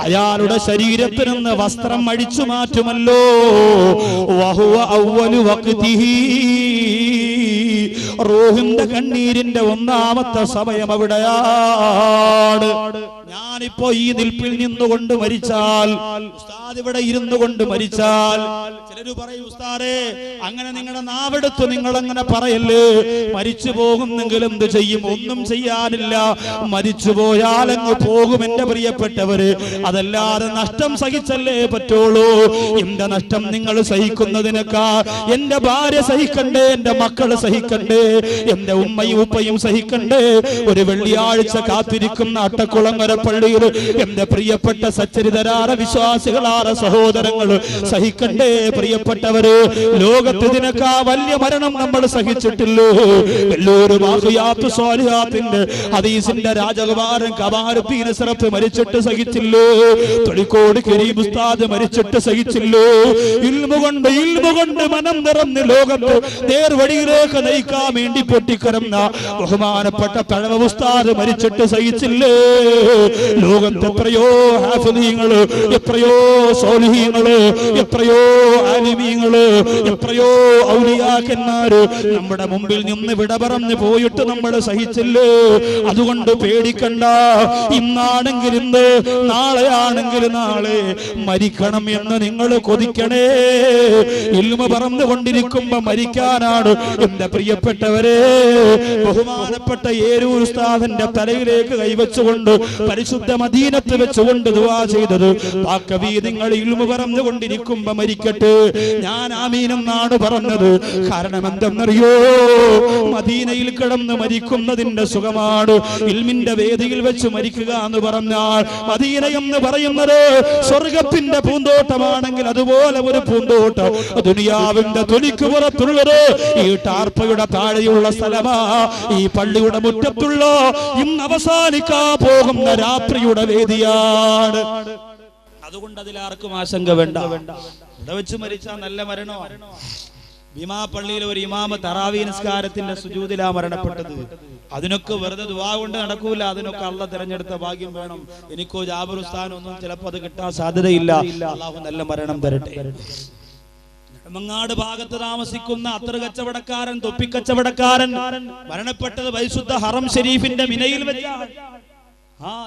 അയാളുടെ ശരീരത്തിൽ നിന്ന് വസ്ത്രം അഴിച്ചു മാറ്റുമല്ലോ. റൂഹിന്റെ കണ്ണീരിന്റെ ഒന്നാമത്തെ സമയം അവിടെയാണ്. ഞാനിപ്പോ ഈ നിൽപ്പിൽ നിന്നുകൊണ്ട് മരിച്ചാൽ, ഉസ്താദ് ഇവിടെ ഇരുന്നു കൊണ്ട് മരിച്ചാൽ, ചിലര് പറയും, ഉസ്താദേ, അങ്ങനെ നിങ്ങളുടെ നാവെടുത്ത് നിങ്ങൾ അങ്ങനെ പറയല്ലേ, മരിച്ചു പോകുന്നെങ്കിൽ എന്ത് ചെയ്യും? ഒന്നും ചെയ്യാനില്ല, മരിച്ചു പോയാൽ അങ്ങ് പോകും എന്റെ പ്രിയപ്പെട്ടവര്. അതല്ലാതെ നഷ്ടം സഹിച്ചല്ലേ പറ്റുള്ളൂ. എന്റെ നഷ്ടം നിങ്ങൾ സഹിക്കുന്നതിനേക്കാൾ എന്റെ ഭാര്യ സഹിക്കണ്ടേ, എന്റെ മക്കൾ സഹിക്കണ്ടേ, എന്റെ ഉമ്മയും ഉപ്പയും സഹിക്കണ്ടേ. ഒരു വെള്ളിയാഴ്ച കാത്തിരിക്കുന്ന അട്ടക്കുളങ്ങര പള്ളിയിൽ എന്റെ പ്രിയപ്പെട്ട സച്ചരിതരായ വിശ്വാസികളായ സഹോദരങ്ങൾ സഹിക്കണ്ടേ പ്രിയപ്പെട്ടവര്? ലോകത്ത് ഇതിനേക്കാ വലിയ മരണം നമ്മൾ സഹിച്ചിട്ടില്ലോ. എല്ലാവരും ഹദീസിന്റെ രാജകുമാരൻ കമാലുദ്ദീൻ അസ്റഫ് മരിച്ചിട്ട് സഹിച്ചില്ലോ. തൊളിക്കോട് കരീം ഉസ്താദ് മരിച്ചിട്ട് സഹിച്ചില്ലോ. ഇൽമു കൊണ്ട് മനം നിറഞ്ഞ് ലോകത്ത് നേർവഴിയിലേക്ക് നയിക്കാൻ വേണ്ടി പൊട്ടിക്കരന്ന ബഹുമാനപ്പെട്ട തഴവ ഉസ്താദ് മരിച്ചിട്ട് സഹിച്ചില്ലേ. ലോകത്ത് എത്രയോ ഹാഫിളീങ്ങള്, എത്രയോ സ്വാലിഹീങ്ങള്, എത്രയോ ആലിമീങ്ങള്, എത്രയോ ഔലിയാക്കന്മാര് നമ്മുടെ മുമ്പിൽ നിന്ന് വിട പറഞ്ഞു പോയിട്ട് നമ്മൾ സഹിച്ചില്ലേ. അതുകൊണ്ട് പേടിക്കണ്ട. ഇന്നാണെങ്കിൽ ഇന്ന്, നാളെയാണെങ്കിൽ നാളെ മരിക്കണം എന്ന് നിങ്ങൾ കൊതിക്കണേ. ഇൽമ പറന്നുകൊണ്ടിരിക്കുമ്പോ മരിക്കാനാണ് എന്റെ പ്രിയപ്പെട്ടവരെ. ബഹുമാനപ്പെട്ട ഏരൂർ ഉസ്താദിന്റെ തലയിലേക്ക് കൈവച്ചുകൊണ്ട് പരിശുദ്ധ മദീനത്ത് വെച്ചുകൊണ്ട് ദുആ ചെയ്തത്, പാക്കവി നിങ്ങൾ ഇൽമ പറന്നുകൊണ്ടിരിക്കുമ്പോ മരിക്കട്ടെ. ഞാൻ ആമീനെന്നാണ് പറഞ്ഞത്. കാരണം എന്തെന്നറിയോ? മദീനയിൽ കിടന്ന് മരിക്കുന്നതിന്റെ സുഖമാണ്. ഇൽമിന്റെ വേദിയിൽ വെച്ച് മരിക്കുക എന്ന് പറഞ്ഞാൽ, മദീന എന്ന് പറയുന്നത് സ്വർഗത്തിന്റെ പൂന്തോട്ടമാണെങ്കിൽ അതുപോലെ ഒരു പൂന്തോട്ടം ദുനിയാവിന്റെ തൊലിക്ക് പുറത്തുള്ളത് ഈ ടാർപ്പയുടെ താഴെയുള്ള സ്ഥലമാ. ഈ പള്ളിയുടെ മുറ്റത്തുള്ള ഇന്ന് അവസാനിക്കാ പോകുന്ന രാത്രിയുടെ വേദിയാണ്. അതുകൊണ്ട് അതിലാർക്കും ആശങ്ക വേണ്ട. ഇവിടെ വെച്ച് മരിച്ചാൽ നല്ല മരണമാണ്. ഭീമാ പള്ളിയിലെ ഒരു ഇമാമ തറാവീ നിസ്കാരത്തിന്റെ സുജൂദിലാ മരണപ്പെട്ടത്. അതിനൊക്കെ വെറുതെ ദുആ കൊണ്ട് നടക്കൂല. അതിനൊക്കെ അള്ളാഹ് തിരഞ്ഞെടുത്ത ഭാഗ്യം വേണം. എനിക്കോ ജാബിർ ഉസ്താദിനൊന്നും ചിലപ്പോൾ അത് കിട്ടാൻ സാധ്യതയില്ല. അള്ളാഹു നല്ല മരണം തരട്ടെ. മങ്ങാട് ഭാഗത്ത് താമസിക്കുന്ന അത്തർ കച്ചവടക്കാരൻ, തൊപ്പിക്കച്ചവടക്കാരൻ മരണപ്പെട്ടത് പരിശുദ്ധ ഹറം ഷരീഫിന്റെ മിനയിൽ വെച്ചാണ്.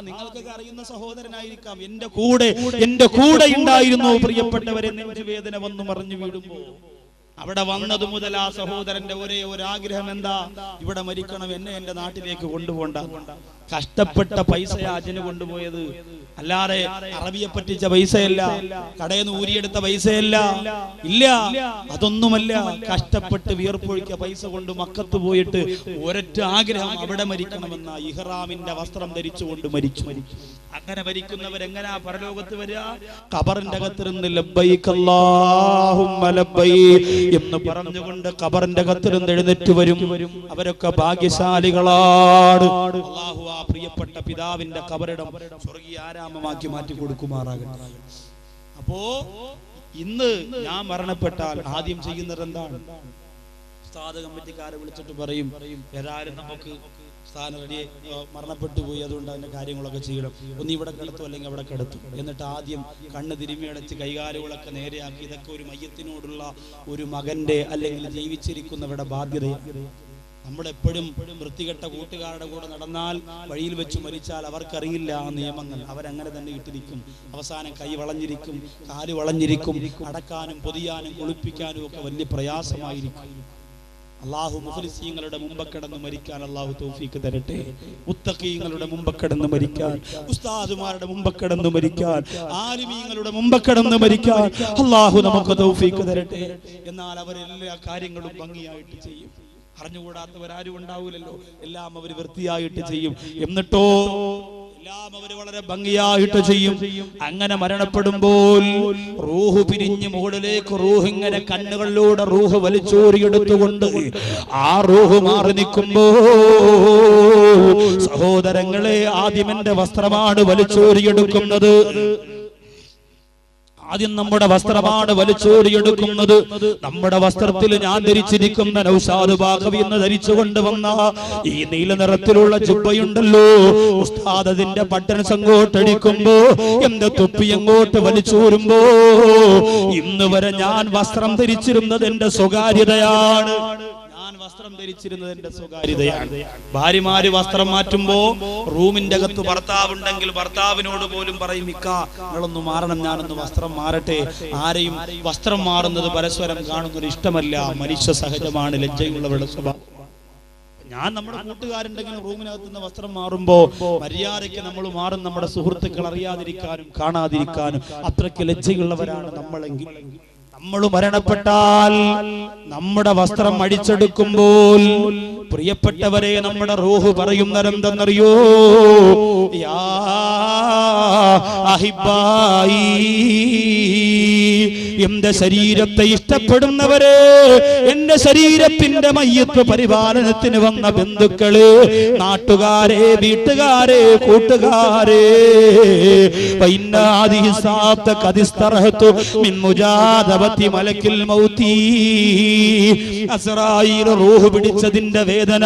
നിങ്ങൾക്കൊക്കെ അറിയുന്ന സഹോദരനായിരിക്കാം. എന്റെ കൂടെ ഉണ്ടായിരുന്നു പ്രിയപ്പെട്ടവരെ. നെഞ്ചുവേദന വന്നു മറിഞ്ഞു വീടുമ്പോ അവിടെ വന്നത് മുതൽ ആ സഹോദരന്റെ ഒരേ ഒരു ആഗ്രഹം എന്താ? ഇവിടെ മരിക്കണം, എന്നെ എന്റെ നാട്ടിലേക്ക് കൊണ്ടുപോണ്ട. കഷ്ടപ്പെട്ട പൈസയാ അജിന് കൊണ്ടുപോയത്, അല്ലാതെ അറബിയെ പറ്റിച്ച പൈസയല്ല, കടയിൽ നിന്ന് ഊരിയെടുത്ത പൈസയല്ല, ഇല്ല, അതൊന്നുമല്ല. കഷ്ടപ്പെട്ട് വിയർപ്പൊഴിക്ക പൈസ കൊണ്ട് മക്കത്ത് പോയിട്ട് ഒരൊറ്റ ആഗ്രഹം, അവിടെ മരിക്കണമെന്ന. ഇഹ്റാമിന്റെ വസ്ത്രം ധരിച്ചുകൊണ്ട് മരിച്ചു. അങ്ങനെ മരിക്കുന്നവരെങ്ങനാ പരലോകത്ത് വരിക? ഖബറിന്റെ അകത്തിരുന്ന് ലബ്ബൈക അല്ലാഹുമ്മ ലബ്ബൈക് എന്ന് പറഞ്ഞുകൊണ്ട് ഖബറിന്റെ അകത്തിരുന്ന് എഴുന്നേറ്റ് വരും. അവരൊക്കെ ഭാഗ്യശാലികളാണ്. അല്ലാഹു ആ പ്രിയപ്പെട്ട പിതാവിന്റെ ഖബറിടം സ്വർഗീയ ആരാമമാക്കി മാറ്റി കൊടുക്കുമാറാകട്ടെ. അപ്പോ ഇന്ന് ഞാൻ മരണപ്പെട്ടാൽ ആദ്യം ചെയ്യുന്നത് എന്താണ്? ഉസ്താദ് കമ്മിറ്റിക്കാരെ വിളിച്ചിട്ട് പറയും, ഏതായാലും നമുക്ക് സ്ഥാനം റെഡി മരണപ്പെട്ടു പോയി, അതുകൊണ്ട് അതിൻ്റെ കാര്യങ്ങളൊക്കെ ചെയ്യണം. ഒന്ന് ഇവിടെ കിടത്തും അല്ലെങ്കിൽ അവിടെ കിടത്തും. എന്നിട്ട് ആദ്യം കണ്ണ് തിരുമ്മിയടച്ച് കൈകാലുകളൊക്കെ നേരെയാക്കി. ഇതൊക്കെ ഒരു മയ്യത്തിനോടുള്ള ഒരു മകന്റെ അല്ലെങ്കിൽ ജീവിച്ചിരിക്കുന്നവരുടെ ബാധ്യതയാണ്. നമ്മളെപ്പോഴും വൃത്തികെട്ട കൂട്ടുകാരുടെ കൂടെ നടന്നാൽ വഴിയിൽ വെച്ച് മരിച്ചാൽ അവർക്കറിയില്ല ആ നിയമങ്ങൾ. അവരങ്ങനെ തന്നെ ഇട്ടിരിക്കും. അവസാനം കൈ വളഞ്ഞിരിക്കും, കാല് വളഞ്ഞിരിക്കും. അടക്കാനും പൊതിയാനും കുളിപ്പിക്കാനും ഒക്കെ വലിയ പ്രയാസമായിരിക്കും. അള്ളാഹു മുഖ്ലിസീങ്ങളുടെ മുമ്പ് കിടന്ന് മരിക്കാൻ അള്ളാഹു തൗഫീക്ക് തരട്ടെ. മുത്തഖീങ്ങളുടെ മുമ്പ് കിടന്ന് മരിക്കാൻ, ഉസ്താദുമാരുടെ മുമ്പ് കിടന്ന് മരിക്കാൻ, ആലിമീങ്ങളുടെ മുമ്പ് കിടന്ന് മരിക്കാൻ അള്ളാഹു നമുക്ക് തൗഫീക്ക് തരട്ടെ. എന്നാൽ അവരെല്ലാ കാര്യങ്ങളും ഭംഗിയായിട്ട് ചെയ്യും. അറിഞ്ഞുകൂടാത്തവരാരും ഉണ്ടാവില്ലല്ലോ. എല്ലാം അവർ വൃത്തിയായിട്ട് ചെയ്യും. എന്നിട്ടോ എല്ലാം അവർ വളരെ ഭംഗിയായിട്ട് ചെയ്യും. അങ്ങനെ മരണപ്പെടുമ്പോൾ റൂഹ് പിരിഞ്ഞ് മുകളിലേക്ക് റൂഹ് ഇങ്ങനെ കണ്ണുകളിലൂടെ റൂഹ് വലിച്ചോരിയെടുത്തുകൊണ്ട് ആ റൂഹ് മാറി നിൽക്കുമ്പോ സഹോദരങ്ങളെ, ആദ്യമെന്റെ വസ്ത്രമാണ് വലിച്ചോരിയെടുക്കുന്നത്. ആദ്യം നമ്മുടെ വസ്ത്രമാണ് വലിച്ചോരിയെടുക്കുന്നത്. നമ്മുടെ വസ്ത്രത്തിൽ ഞാൻ ധരിച്ചിരിക്കുന്ന നൗഷാദ് ബാഖവി എന്ന് ധരിച്ചുകൊണ്ട് വന്ന ഈ നീല നിറത്തിലുള്ള ജുബ്ബയുണ്ടല്ലോ, ഉസ്താദ് അതിന്റെ ബട്ടൺസ് അങ്ങോട്ടടിക്കുമ്പോ എന്റെ തൊപ്പി അങ്ങോട്ട് വലിച്ചോരുമ്പോ ഇന്ന് വരെ ഞാൻ വസ്ത്രം ധരിച്ചിരുന്നത് എന്റെ സ്വകാര്യതയാണ്. വസ്ത്രം ധരിച്ചിരുന്നത് എന്റെ സ്വകാര്യതയാണ്. ഭാര്യമാര് വസ്ത്രം മാറ്റുമ്പോ റൂമിന്റെ അകത്ത് ഭർത്താവുണ്ടെങ്കിൽ ഭർത്താവിനോട് പോലും പറയും, ഇക്ക നിങ്ങളൊന്ന് മാറണം, ഞാനൊന്ന് വസ്ത്രം മാറട്ടെ. ആരെയും വസ്ത്രം മാറുന്നത് പരസ്പരം കാണുന്നൊരു ഇഷ്ടമല്ല. മനുഷ്യ സഹജമാണ്, ലജ്ജയുള്ളവരുടെ സ്വഭാവം. ഞാൻ നമ്മുടെ കൂട്ടുകാരുണ്ടെങ്കിൽ റൂമിനകത്ത് നിന്ന് വസ്ത്രം മാറുമ്പോ മര്യാദയ്ക്ക് നമ്മൾ മാറും. നമ്മുടെ സുഹൃത്തുക്കൾ അറിയാതിരിക്കാനും കാണാതിരിക്കാനും അത്രയ്ക്ക് ലജ്ജയുള്ളവരാണ് നമ്മളെങ്കിൽ. നമ്മൾ മരണപ്പെട്ടാൽ നമ്മുടെ വസ്ത്രം അടിച്ചെടുക്കുമ്പോൾ പ്രിയപ്പെട്ടവരെ നമ്മുടെ റൂഹ് പറയുന്നതെന്തെന്നറിയോ? യാ അഹിബായി, എന്റെ ശരീരത്തെ ഇഷ്ടപ്പെടുന്നവരെ, എന്റെ ശരീരത്തിന്റെ മയ്യത്ത് പരിപാലനത്തിന് വന്ന ബന്ധുക്കള്, നാട്ടുകാരെ, വീട്ടുകാരെ, കൂട്ടുകാരെ, മലക്കിൽ മൗതി, അസ്റായീൽ റൂഹ് പിടിച്ചതിന്റെ വേദന,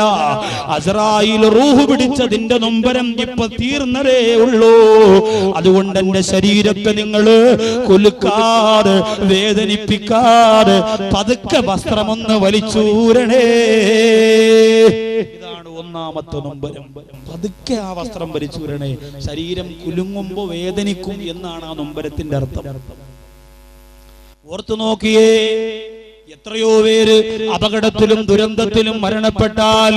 അസ്റായീൽ റൂഹ് പിടിച്ചതിന്റെ നൊമ്പരം ഇപ്പൊ തീർന്നതേ ഉള്ളൂ. അതുകൊണ്ട് എന്റെ ശരീരത്തെ നിങ്ങൾ കുലുക്കാതെ വേദനിപ്പിക്കാതെ പതുക്കെ വസ്ത്രമൊന്ന് വലിച്ചൂരണേ. ഇതാണ് ഒന്നാമത്തെ നൊമ്പരം. പതുക്കെ ആ വസ്ത്രം വലിച്ചൂരണേ. ശരീരം കുലുങ്ങുമ്പോ വേദനിക്കും എന്നാണ് ആ നൊമ്പരത്തിന്റെ അർത്ഥം. ഓർത്തു നോക്കിയേ, എത്രയോ പേര് അപകടത്തിലും ദുരന്തത്തിലും മരണപ്പെട്ടാൽ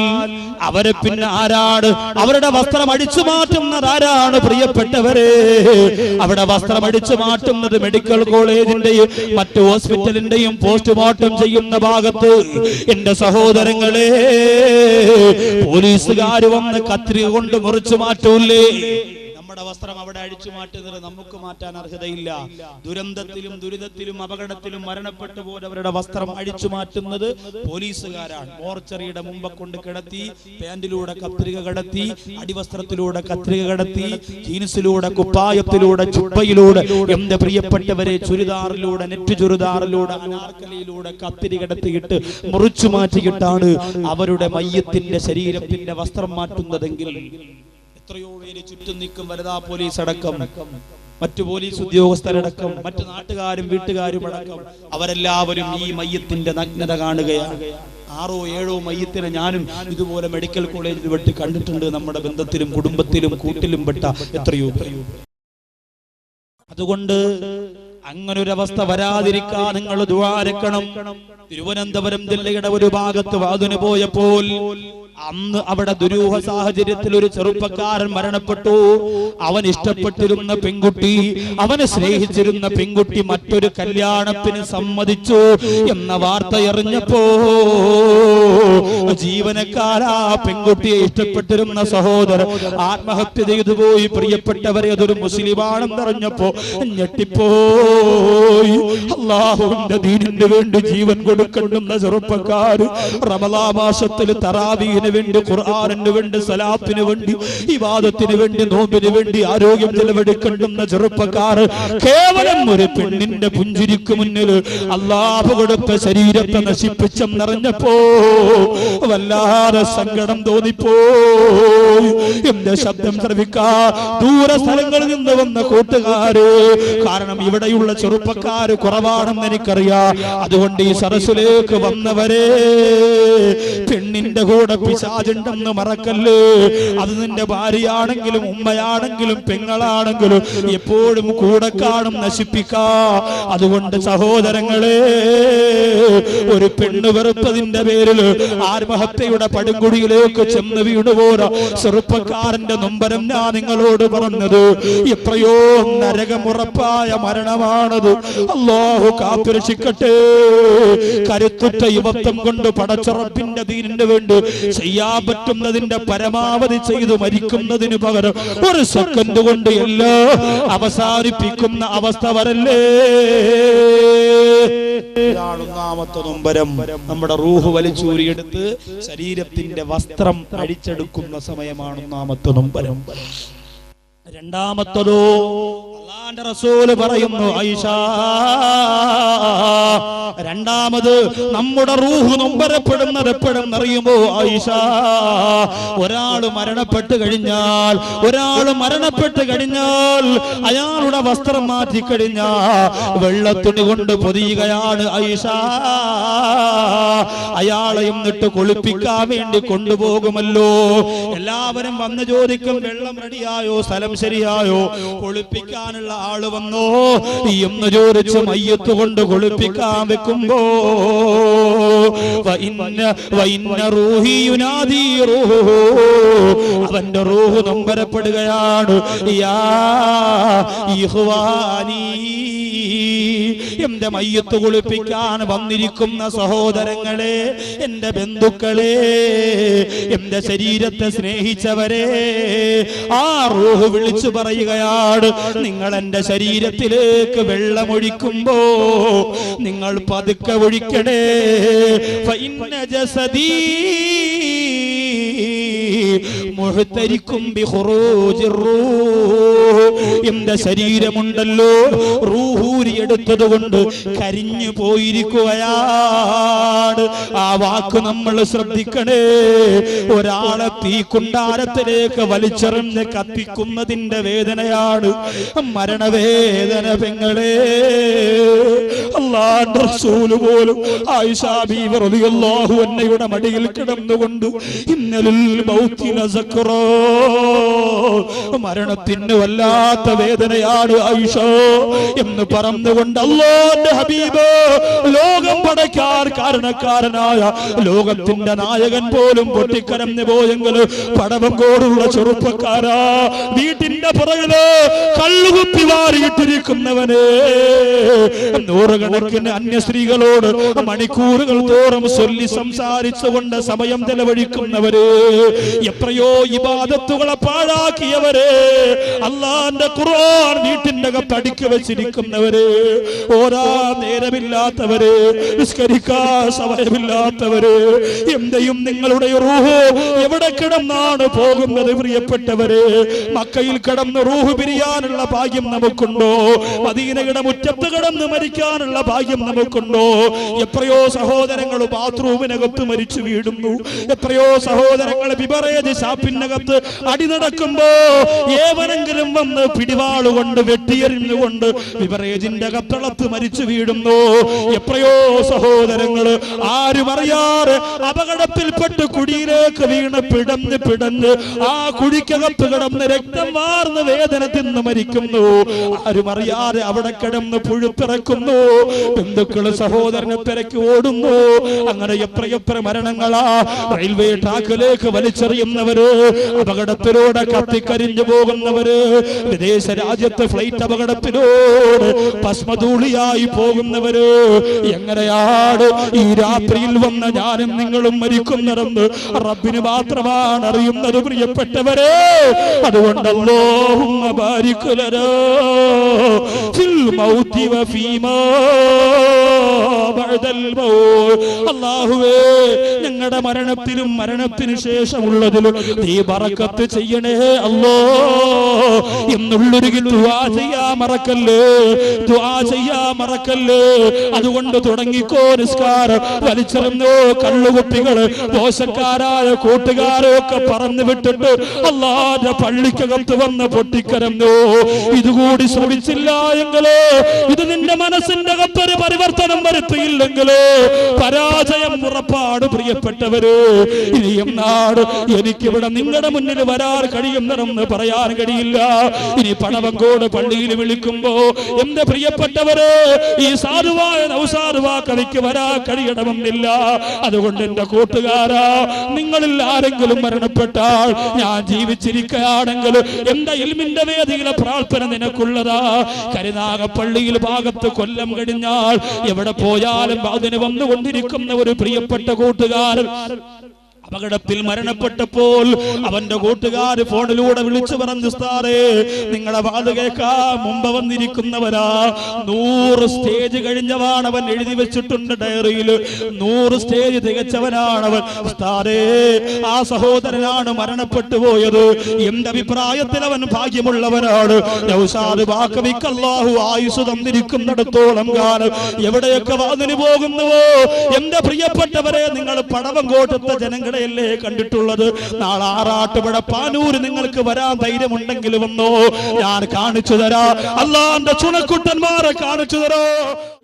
അവരെ പിന്നെ ആരാണ് അവരുടെ വസ്ത്രം അടിച്ചു മാറ്റുന്നത്? ആരാണ് പ്രിയപ്പെട്ടവരെ? അവിടെ വസ്ത്രം അടിച്ചു മാറ്റുന്നത് മെഡിക്കൽ കോളേജിന്റെയും മറ്റു ഹോസ്പിറ്റലിന്റെയും പോസ്റ്റ്മോർട്ടം ചെയ്യുന്ന ഭാഗത്ത് എന്റെ സഹോദരങ്ങളെ, പോലീസുകാർ വന്ന് കത്രിക കൊണ്ട് മുറിച്ചു മാറ്റൂലേ? നമ്മുടെ വസ്ത്രം അവിടെ അഴിച്ചു മാറ്റുന്നത് നമുക്ക് മാറ്റാൻ അർഹതയില്ല. ദുരന്തത്തിലും ദുരിതത്തിലും അപകടത്തിലും മരണപ്പെട്ടു പോയവരുടെ വസ്ത്രം അഴിച്ചു മാറ്റുന്നത് പോലീസുകാരാണ്. മോർച്ചറിയുടെ മുമ്പ് കൊണ്ട് കിടത്തി, പാന്റിലൂടെ കത്രിക കടത്തി, അടിവസ്ത്രത്തിലൂടെ കത്രിക കടത്തി, ജീൻസിലൂടെ, കുപ്പായത്തിലൂടെ, ചുപ്പയിലൂടെ, എന്റെ പ്രിയപ്പെട്ടവരെ ചുരിദാറിലൂടെ, നെറ്റ് ചുരിദാറിലൂടെ, അനാർക്കലിയിലൂടെ കത്തിരി കടത്തിയിട്ട് മുറിച്ചു മാറ്റിയിട്ടാണ് അവരുടെ മയ്യത്തിന്റെ ശരീരത്തിന്റെ വസ്ത്രം മാറ്റുന്നതെങ്കിൽ എത്രയോ പേര് ചുറ്റും നിൽക്കും. വനിതാ പോലീസ് അടക്കം, മറ്റു പോലീസ് ഉദ്യോഗസ്ഥരടക്കം, മറ്റു നാട്ടുകാരും വീട്ടുകാരും അടക്കം, അവരെല്ലാവരും ഈ മയ്യത്തിന്റെ നഗ്നത കാണുകയാണ്. 6 or 7 മയ്യത്തിനെ ഞാനും ഇതുപോലെ മെഡിക്കൽ കോളേജിൽ വെട്ടി കണ്ടിട്ടുണ്ട്. നമ്മുടെ ബന്ധത്തിലും കുടുംബത്തിലും കൂട്ടിലും പെട്ട എത്രയോ. അതുകൊണ്ട് അങ്ങനൊരവസ്ഥ വരാതിരിക്കാൻ നിങ്ങൾ ദുആരക്കണം. തിരുവനന്തപുരം ജില്ലയുടെ ഒരു ഭാഗത്ത് വാതിന് പോയപ്പോൾ അന്ന് അവിടെ ദുരൂഹ സാഹചര്യത്തിൽ ഒരു ചെറുപ്പക്കാരൻ മരണപ്പെട്ടു. അവൻ ഇഷ്ടപ്പെട്ടിരുന്ന പെൺകുട്ടി, അവനെ സ്നേഹിച്ചിരുന്ന പെൺകുട്ടി മറ്റൊരു കല്യാണത്തിന് സമ്മതിച്ചു എന്ന വാർത്ത എറിഞ്ഞപ്പോ ജീവനക്കാരാ പെൺകുട്ടിയെ ഇഷ്ടപ്പെട്ടിരുന്ന സഹോദരൻ ആത്മഹത്യ ചെയ്തു പോയി. പ്രിയപ്പെട്ടവരെ, അതൊരു മുസ്ലിമാണെന്നറിഞ്ഞപ്പോ ഞെട്ടിപ്പോയി. അല്ലാഹുവിന്റെ ദീനിന് വേണ്ടി ജീവൻ കൊടുക്കുന്ന ചെറുപ്പക്കാർ റമളാൻ മാസത്തിൽ തറാവീഹിന് ദീനിന് വേണ്ടി, ഖുർആനിന് വേണ്ടി, സലാത്തിന് വേണ്ടി, ഇബാദത്തിന് വേണ്ടി, നോമ്പിന് വേണ്ടി ആരോഗ്യം ചെലവഴിക്കേണ്ടുന്ന ചെറുപ്പക്കാർ കേവലം ഒരു പെണ്ണിന്റെ പുഞ്ചിരിക്ക് മുന്നിൽ അല്ലാഹു കൊടുത്ത ശരീരത്തെ നശിപ്പിച്ചെന്നറിഞ്ഞപ്പോ വല്ലാതെ സങ്കടം തോന്നിപ്പോയി. എന്റെ ശബ്ദം ശ്രവിക്കാ ദൂര സ്ഥലങ്ങളിൽ നിന്ന് വന്ന കൂട്ടുകാര്, കാരണം ഇവിടെയുള്ള ചെറുപ്പക്കാര് കുറവാണെന്ന് എനിക്കറിയാം. അതുകൊണ്ട് ഈ സരസിലേക്ക് വന്നവരെ, പെണ്ണിന്റെ കൂടെ പിശാചുണ്ടെന്ന് മറക്കല്ലേ. അത് നിന്റെ ഭാര്യയാണെങ്കിലും ഉമ്മയാണെങ്കിലും പെങ്ങളാണെങ്കിലും എപ്പോഴും കൂടെ കാണും, നശിപ്പിക്കാ. അതുകൊണ്ട് സഹോദരങ്ങളെ, ഒരു പെണ്ണ് വെറുത്തതിന്റെ പേരിൽ ആത്മഹത്യയുടെ പടുകുഴിയിലേക്ക് ചെന്ന് വീണുപോരാ ചെറുപ്പക്കാരന്റെ നൊമ്പരം ഞാൻ നിങ്ങളോട് പറഞ്ഞത്. എത്രയോ നരകമുറപ്പായ മരണമാണത്. അല്ലാഹു കാത്തുരക്ഷിക്കട്ടെ. കരുത്തുറ്റ യുവത്വം കൊണ്ട് പടച്ചുറപ്പിന്റെ ദീനിന് വേണ്ടി ചെയ്യാൻ പറ്റുന്നതിന്റെ പരമാവധി ചെയ്ത് മരിക്കുന്നതിന് പകരം ഒരു സെക്കൻഡ് കൊണ്ട് എല്ലാം അവസാനിപ്പിക്കുന്ന അവസ്ഥ വരല്ലേ. ഒന്നാമത്തെ നൊമ്പരം, നമ്മുടെ റൂഹ് വലിച്ചൂരിയെടുത്ത് ശരീരത്തിന്റെ വസ്ത്രം അഴിച്ചെടുക്കുന്ന സമയമാണ് ഒന്നാമത്തെ നൊമ്പരം. രണ്ടാമത്തതോ അല്ലാഹുവിന്റെ റസൂൽ പറയുന്നു, ആയിഷ, രണ്ടാമത് നമ്മുടെ റൂഹ് നൊമ്പരപ്പെടുന്നത് എപ്പോഴെന്നറിയുമോ ആയിഷ? ഒരാൾ മരണപ്പെട്ട് കഴിഞ്ഞാൽ അയാളുടെ വസ്ത്രം മാറ്റിക്കഴിഞ്ഞാൽ വെള്ളത്തുണി കൊണ്ട് പൊതിയുകയാണ് ആയിഷ. അയാളെ എന്നിട്ട് കുളിപ്പിക്കാൻ വേണ്ടി കൊണ്ടുപോകുമല്ലോ. എല്ലാവരും വന്ന് ചോദിക്കും, വെള്ളം റെഡിയായോ, സ്ഥലം ശരിയായോ, കുളിപ്പിക്കാനുള്ള ആള് വന്നോ എന്ന് ചോദിച്ച് മയ്യത്ത് കൊണ്ട് കുളിപ്പിക്കാൻ വെക്കുമ്പോ അവന്റെ റൂഹ് നൊമ്പരപ്പെടുകയാണ്. എന്റെ മയ്യത്ത് കുളിപ്പിക്കാൻ വന്നിരിക്കുന്ന സഹോദരങ്ങളെ, എന്റെ ബന്ധുക്കളെ, എന്റെ ശരീരത്തെ സ്നേഹിച്ചവരെ, ആ റൂഹ് വിളിച്ചു പറയുകയാണ്, നിങ്ങൾ എന്റെ ശരീരത്തിലേക്ക് വെള്ളമൊഴിക്കുമ്പോ നിങ്ങൾ പതുക്കെ ഒഴിക്കണേ. ഫഇന്ന ജസദീ മുഹ്തരിക്കും ബിഖുറൂജിർ റൂഹ്. എന്റെ ശരീരമുണ്ടല്ലോ, റൂഹൂരി എടുത്തത് കൊണ്ട് കരിഞ്ഞു പോയിരിക്കുകയാണ്. ആ വാക്ക് നമ്മൾ ശ്രദ്ധിക്കണേ. ഒരാളെ തീക്കുണ്ടാരത്തിലേക്ക് വലിച്ചെറിഞ്ഞ് കത്തിക്കുന്നതിന്റെ വേദനയാണ് മരണവേദന പെങ്ങളെ. അല്ലാഹുവിന്റെ റസൂൽ പോലും ആയിഷ ബീവി റളിയല്ലാഹു അൻഹയുടെ മടിയിൽ കിടന്നുകൊണ്ട് ഇന്നലിൽ മൗതി ലസക്റാ, മരണത്തിന് വല്ലാത്ത വേദനയാണ് ആയിഷ എന്ന് പറഞ്ഞുകൊണ്ട് അല്ലാഹുവിന്റെ ഹബീബ്, ലോകം പടയ്ക്കാൻ കാരണക്കാരനായ ലോകത്തിന്റെ നായകൻ പോലും പൊട്ടിക്കരഞ്ഞു പോയെങ്കിൽ പടവം കോടുള്ള ചെറുപ്പക്കാരാ, വീട്ടിന്റെ പുറകില് കള്ളുകുപ്പി വാരിയിട്ടിരിക്കുന്നവനെ, നൂറുകണക്കിന് അന്യ സ്ത്രീകളോട് മണിക്കൂറുകൾ തോറും ചൊല്ലി സംസാരിച്ചുകൊണ്ട് സമയം ചെലവഴിക്കുന്നവര്, എത്രയോ ഇബാദത്തുകളെ പാഴാക്കിയവര്, അല്ലാഹുവിന്റെ ഖുർആൻ വീട്ടിന്റെ അകത്ത് അടുക്കി വെച്ചിരിക്കുന്നവര്, ഓരാ നേരമില്ലാത്തവര്, നിസ്കരിക്കാൻ സമയമില്ലാത്തവര്, എന്റെയും നിങ്ങളുടെ റൂഹ് എവിടെ കിടന്നാണ് പോകുന്നത് പ്രിയപ്പെട്ടവര്? മക്കയിൽ കിടന്ന് റൂഹ് പിരിയാനുള്ള ഭാഗ്യം നമുക്കുണ്ടോ? മദീനയുടെ മുറ്റത്ത് കിടന്ന് മരിക്കാനുള്ള ഭാഗ്യം നമുക്കുണ്ടോ? എത്രയോ സഹോദരങ്ങൾ ബാത്റൂമിനകത്ത് മരിച്ചു വീടുന്നു. എത്രയോ സഹോദരങ്ങൾ ബിവറേജ് ഷാപ്പിനകത്ത് അടി നടക്കുമ്പോ ഏവനെങ്കിലും വന്ന് പിടിവാളുകൊണ്ട് വെട്ടിയെറിഞ്ഞുകൊണ്ട് ബിവറേജിന്റെ അകത്തളത്ത് മരിച്ചു വീടുന്നു. എത്രയോ സഹോദരങ്ങൾ ആരും അറിയാറ് അപകടത്തിൽപ്പെട്ട് കുടിയിലേക്ക് വീണ് പിടഞ്ഞ് ആ കുഴിക്കകത്ത് കിടന്ന് രക്തം വാർന്ന് വേദന തിന്ന് മരിക്കുന്നു. ആരും അറിയാതെ അവിടെ കിടന്ന് പുഴുപ്പിറക്കുന്നു. ബന്ധുക്കള് സഹോദരനെ തിരക്കി ഓടുന്നു. അങ്ങനെ എത്ര മരണങ്ങളാ. റെയിൽവേ ട്രാക്കിലേക്ക് വലിച്ചെറിയുന്നവര്, അപകടത്തിലൂടെ കത്തിക്കരിഞ്ഞു പോകുന്നവര്, വിദേശ രാജ്യത്തെ ഫ്ലൈറ്റ് അപകടത്തിലൂടെ ഭസ്മധൂളിയായി പോകുന്നവര്, എങ്ങനെയാണ് ഈ രാത്രിയിൽ വന്ന ഞാനും നിങ്ങളും മരിക്കുന്നിടന്ന് റബ്ബിന് മാത്രമാണ് അറിയുന്നത് പ്രിയപ്പെട്ടവരെ. അതുകൊണ്ട് അല്ലാഹുമ്മ ബാരിക് ലനാ ഫിൽ മൗതി വഫീമാ ബഅദൽ മൗത്. അല്ലാഹുവേ, ഞങ്ങളുടെ മരണത്തിലും മരണത്തിന് ശേഷമുള്ളതിലും നീ ബറക്കത്ത് ചെയ്യണേ അല്ലാ എന്നുള്ളൊരു ദുആ ചെയ്യാൻ മറക്കല്ലേ, ദുആ ചെയ്യാൻ മറക്കല്ലേ. അതുകൊണ്ട് തുടങ്ങിക്കോ നിസ്കാരം. വലിച്ചെറിഞ്ഞോ കള്ളുകുപ്പികള്, മോശക്കാരായ കൂട്ടുകാരെ ഒക്കെ പറഞ്ഞു വിട്ടിട്ട് അല്ലാഹുവിന്റെ പള്ളിക്കകത്ത് വന്ന് പൊട്ടിക്കരഞ്ഞോ. ഇതുകൂടി ശ്രമിച്ചില്ല എങ്കിലോ, ഇത് നിന്റെ മനസ്സിന്റെ അകത്തൊരു പരിവർത്തനം വരുത്തിയില്ലെങ്കിലോ പരാജയം ഉറപ്പാണ് പ്രിയപ്പെട്ടവര്. ഇനി എന്നാണ് എനിക്കിവിടെ നിങ്ങളുടെ മുന്നിൽ വരാൻ കഴിയുന്നതെന്ന് പറയാൻ കഴിയില്ല. ഇനി പണവങ്കോട് പള്ളിയിൽ വിളിക്കുമ്പോ എന്റെ പ്രിയപ്പെട്ടവര് ഈ സാധുവായ നൗസാദുവാ കവിക്ക് വരാൻ കഴിയണമെന്നില്ല. അതുകൊണ്ട് എന്റെ കൂട്ടുകാരാ, നിങ്ങളിൽ ആരെങ്കിലും മരണപ്പെട്ടാൽ ഞാൻ ജീവിച്ചിരിക്കുകയാണെങ്കിൽ എന്റെ ഇൽമിന്റെ വേദിയിലെ പ്രാർത്ഥന നിനക്കുള്ളതാ. കരുനാഗപ്പള്ളിയിൽ ഭാഗത്ത് കൊല്ലം കഴിഞ്ഞാൽ എവിടെ പോയാലും അതിന് വന്നുകൊണ്ടിരിക്കുന്ന ഒരു പ്രിയപ്പെട്ട കൂട്ടുകാരൻ അപകടത്തിൽ മരണപ്പെട്ടപ്പോൾ അവന്റെ കൂട്ടുകാര് ഫോണിലൂടെ വിളിച്ചു പറഞ്ഞു, ഉസ്താദേ നിങ്ങളെ വാത് കേൾക്കാൻ മുമ്പ് വന്നിരിക്കുന്നവരാ. 100 സ്റ്റേജ് കഴിഞ്ഞവാണവൻ എഴുതി വെച്ചിട്ടുണ്ട് ഡയറിയിൽ. 100 സ്റ്റേജ് തികച്ചവനാണവൻ. ഉസ്താദേ, ആ സഹോദരനാണ് മരണപ്പെട്ടു പോയത്. എന്റെ അഭിപ്രായത്തിൽ അവൻ ഭാഗ്യമുള്ളവനാണ്. നൗസാദ് ബാക്കവിക്ക് അല്ലാഹു ആയുസ് തന്നിരിക്കുന്നിടത്തോളം കാലം എവിടെയൊക്കെ വാതിന് പോകുന്നുവോ എന്റെ പ്രിയപ്പെട്ടവരെ, നിങ്ങൾ പടവങ്കോട്ടത്തെ ജനങ്ങളെ ല്ലേ കണ്ടിട്ടുള്ളത്. നാളെ ആറാട്ടുപുഴ പാനൂര് നിങ്ങൾക്ക് വരാൻ ധൈര്യമുണ്ടെങ്കിൽ വന്നോ, ഞാൻ കാണിച്ചു തരാ. അല്ലാഹുവിന്റെ ചുണക്കുട്ടന്മാരെ കാണിച്ചു തരോ.